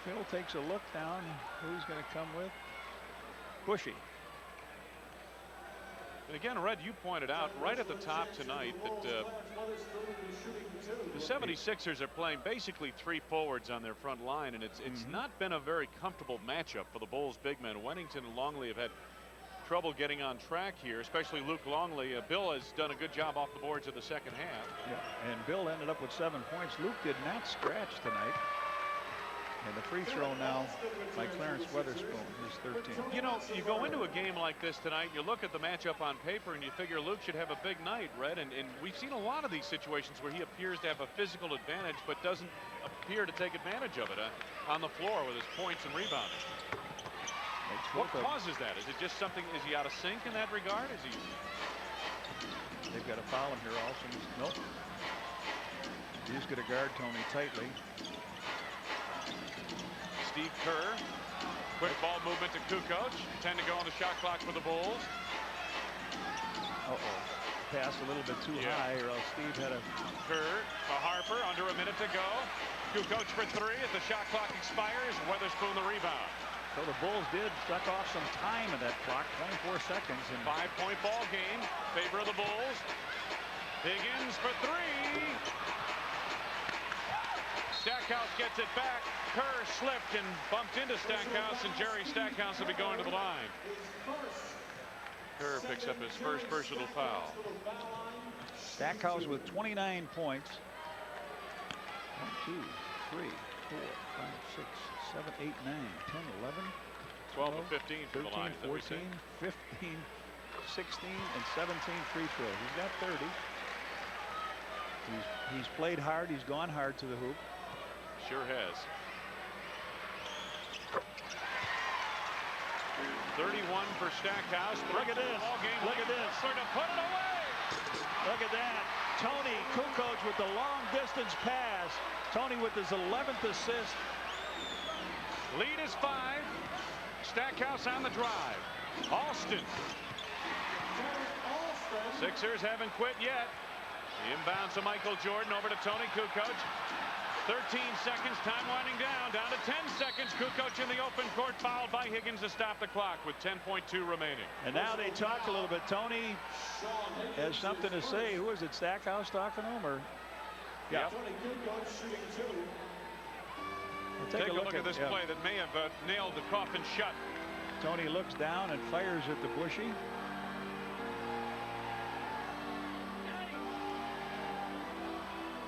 Phil takes a look down. Who he's going to come with. Bushy. And again, Red, you pointed out right at the top tonight that the 76ers are playing basically 3 forwards on their front line, and it's not been a very comfortable matchup for the Bulls big men. Wennington and Longley have had trouble getting on track here, especially Luke Longley. Bill has done a good job off the boards in the second half. Yeah, and Bill ended up with 7 points. Luke did not scratch tonight. And the free throw now by Clarence Weatherspoon is 13. You know, you go into a game like this tonight, you look at the matchup on paper, and you figure Luke should have a big night, Red. And we've seen a lot of these situations where he appears to have a physical advantage, but doesn't appear to take advantage of it on the floor with his points and rebounding. What causes that? Is it just something? Is he out of sync in that regard? Is he? They've got a foul in here also. Nope. He's going to guard Tony tightly. Steve Kerr, quick ball movement to Kukoc. 10 to go on the shot clock for the Bulls. Pass a little bit too high, or else Steve had a... Kerr, a Harper, under a minute to go. Kukoc for 3 as the shot clock expires. Weatherspoon the rebound. So the Bulls did suck off some time in that clock, 24 seconds. And 5-point ball game, favor of the Bulls. Higgins for 3. Stackhouse gets it back. Kerr slipped and bumped into Stackhouse, and Jerry Stackhouse will be going to the line. Kerr picks up his first personal foul. Stackhouse with 29 points. 1, 2, 3, 4, 5, 6, 7, 8, 9, 10, 11, 12 and 15 for 13, the line. 14, 15, 16, and 17 free throws. He's got 30. He's played hard. He's gone hard to the hoop. Sure has. 31 for Stackhouse. Look at this. Look at this. Going to put it away. Look at that. Tony Kukoc with the long distance pass. Tony with his 11th assist. Lead is 5. Stackhouse on the drive. Alston. Sixers haven't quit yet. The inbound to Michael Jordan, over to Tony Kukoc. 13 seconds, time winding down to 10 seconds. Kukoc in the open court, fouled by Higgins to stop the clock with 10.2 remaining. And now they talk a little bit. Tony has something to say. Who is it, Stackhouse talking to him? Or? Yeah. Take a look at this play that may have nailed the coffin shut. Tony looks down and fires at the Bushy.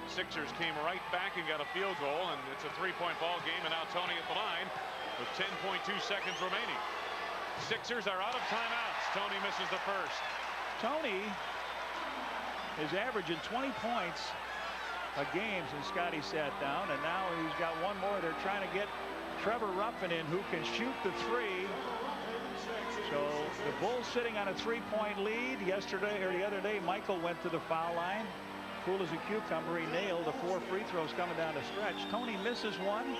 Sixers came right back and got a field goal, and it's a 3-point ball game, and now Tony at the line with 10.2 seconds remaining. Sixers are out of timeouts. Tony misses the first. Tony is averaging 20 points a game since Scotty sat down, and now he's got one more. They're trying to get Trevor Ruffin in, who can shoot the 3. So the Bulls sitting on a 3-point lead. Yesterday or the other day, Michael went to the foul line. Cool as a cucumber. He nailed the 4 free throws coming down the stretch. Tony misses one.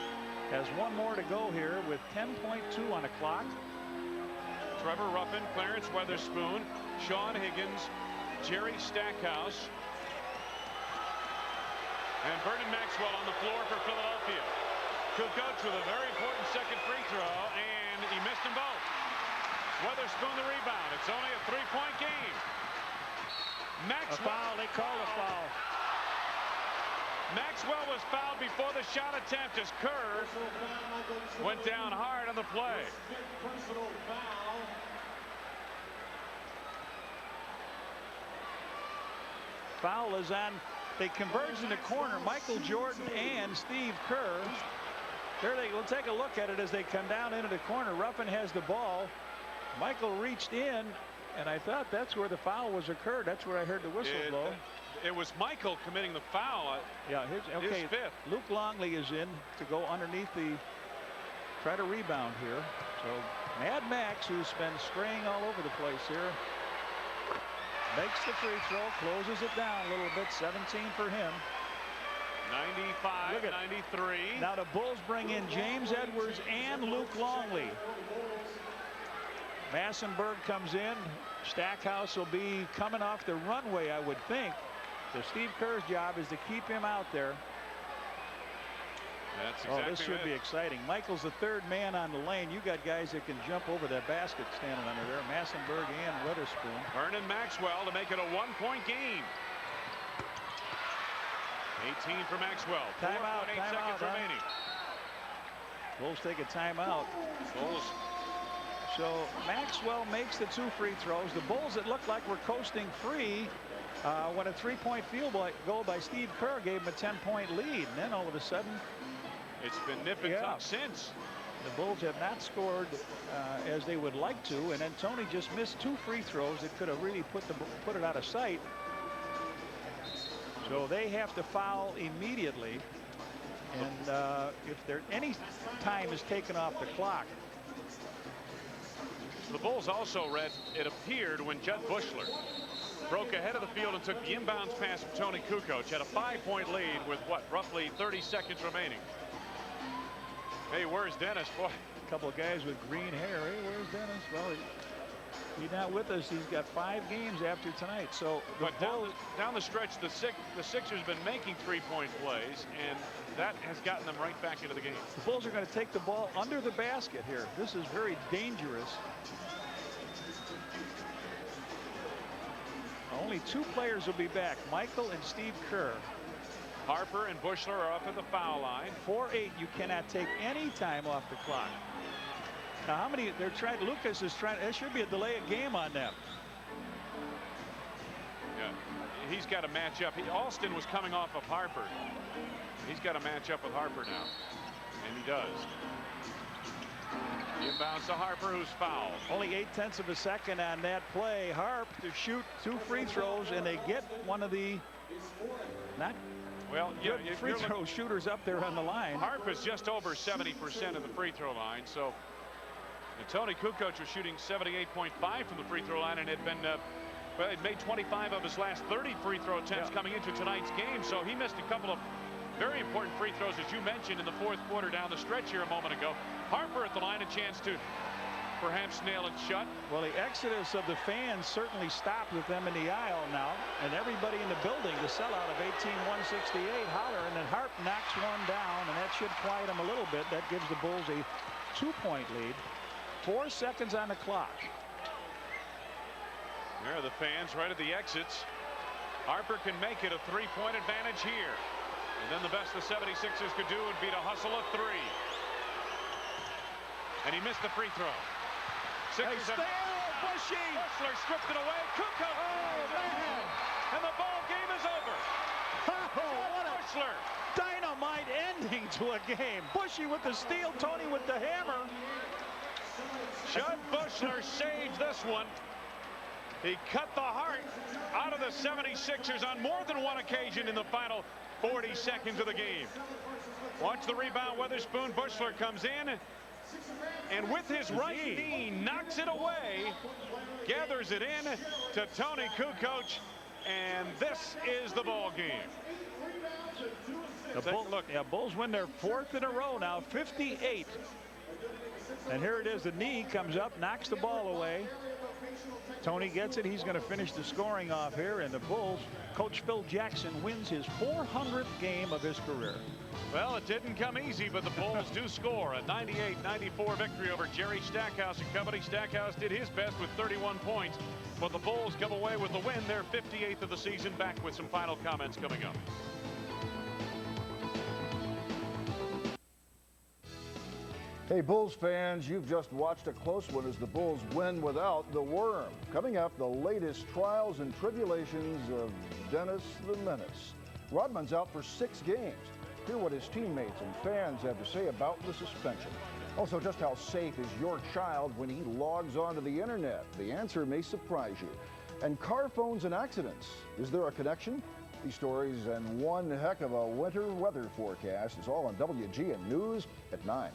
Has one more to go here with 10.2 on the clock. Trevor Ruffin, Clarence Weatherspoon, Sean Higgins, Jerry Stackhouse, and Vernon Maxwell on the floor for Philadelphia. Kukoc with a very important second free throw, and he missed them both. Weatherspoon the rebound. It's only a 3-point game. Maxwell. A foul. They call a foul. Maxwell was fouled before the shot attempt as Kerr went down hard on the play. Foul is on. They converge in the corner. Michael Jordan and Steve Kerr. We'll take a look at it as they come down into the corner. Ruffin has the ball. Michael reached in, and I thought that's where the foul was occurred. That's where I heard the whistle blow. It was Michael committing the foul. Yeah, his fifth. Luke Longley is in to go underneath try to rebound here. So Mad Max, who's been straying all over the place here, makes the free throw, closes it down a little bit. 17 for him. 95, 93. Now the Bulls bring in James Edwards and Luke Longley. Massenberg comes in. Stackhouse will be coming off the runway, I would think. So Steve Kerr's job is to keep him out there. That's exactly this should be exciting. Michael's the third man on the lane. You got guys that can jump over that basket standing under there. Massenberg and Witherspoon. Vernon Maxwell to make it a 1-point game. 18 for Maxwell. Timeout. 4.8 seconds remaining. Bulls take a timeout. Bulls. So Maxwell makes the 2 free throws. The Bulls that looked like were coasting free when a 3-point field goal by Steve Kerr gave him a 10-point lead. And then all of a sudden, it's been nip and tuck since. The Bulls have not scored as they would like to, and then Tony just missed 2 free throws that could have really put it out of sight. So they have to foul immediately, and if any time is taken off the clock. The Bulls also, Red, it appeared when Judd Bushler broke ahead of the field and took the inbounds pass from Tony Kukoc, had a 5-point lead with roughly 30 seconds remaining. Hey, where's Dennis? Boy, a couple of guys with green hair. Hey, where's Dennis? Well, he's not with us. He's got 5 games after tonight. So but down the stretch, the Sixers been making 3-point plays, and that has gotten them right back into the game. The Bulls are going to take the ball under the basket here. This is very dangerous. Only 2 players will be back, Michael and Steve Kerr. Harper and Bushler are up at the foul line. 4-8. You cannot take any time off the clock. Now, how many they're trying? Lucas is trying. There should be a delay of game on them. Yeah, he's got to match up. Austin was coming off of Harper. He's got to match up with Harper now, and he does. Inbounds to Harper, who's fouled. Only 0.8 of a second on that play. Harp to shoot 2 free throws, and they get one of the free throw shooters up there on the line. Harp is just over 70% of the free throw line. So Tony Kukoc was shooting 78.5 from the free throw line, and had been he'd made 25 of his last 30 free throw attempts coming into tonight's game. So he missed a couple of very important free throws, as you mentioned, in the 4th quarter down the stretch here a moment ago. Harper at the line, a chance to perhaps nail it shut. Well, the exodus of the fans certainly stopped with them in the aisle now, and everybody in the building, the sellout of 18-168 holler, and then Harp knocks one down, and that should quiet him a little bit. That gives the Bulls a 2-point lead. 4 seconds on the clock. There are the fans right at the exits. Harper can make it a 3-point advantage here. And then the best the 76ers could do would be to hustle a 3. And he missed the free throw. Sixers have Bushy. Bushler stripped it away. Kukoc. Oh, man. And the ball game is over. What a Bushler. Dynamite ending to a game. Bushy with the steal, Tony with the hammer. Judd Bushler saved this one. He cut the heart out of the 76ers on more than one occasion in the final 40 seconds of the game. Watch the rebound. Witherspoon. Bushler comes in, and with his right knee knocks it away, gathers it in to Tony Kukoc, and this is the ball game. The Bulls win their 4th in a row now, 58. And here it is. The knee comes up, knocks the ball away. Tony gets it. He's going to finish the scoring off here, and the Bulls, Coach Phil Jackson wins his 400th game of his career. Well, it didn't come easy, but the Bulls do score a 98-94 victory over Jerry Stackhouse and company. Stackhouse did his best with 31 points, but the Bulls come away with the win. They're 58th of the season. Back with some final comments coming up. Hey, Bulls fans, you've just watched a close one as the Bulls win without the Worm. Coming up, the latest trials and tribulations of Dennis the Menace. Rodman's out for 6 games. Hear what his teammates and fans have to say about the suspension. Also, just how safe is your child when he logs onto the internet? The answer may surprise you. And car phones and accidents, is there a connection? These stories and one heck of a winter weather forecast is all on WGN News at 9.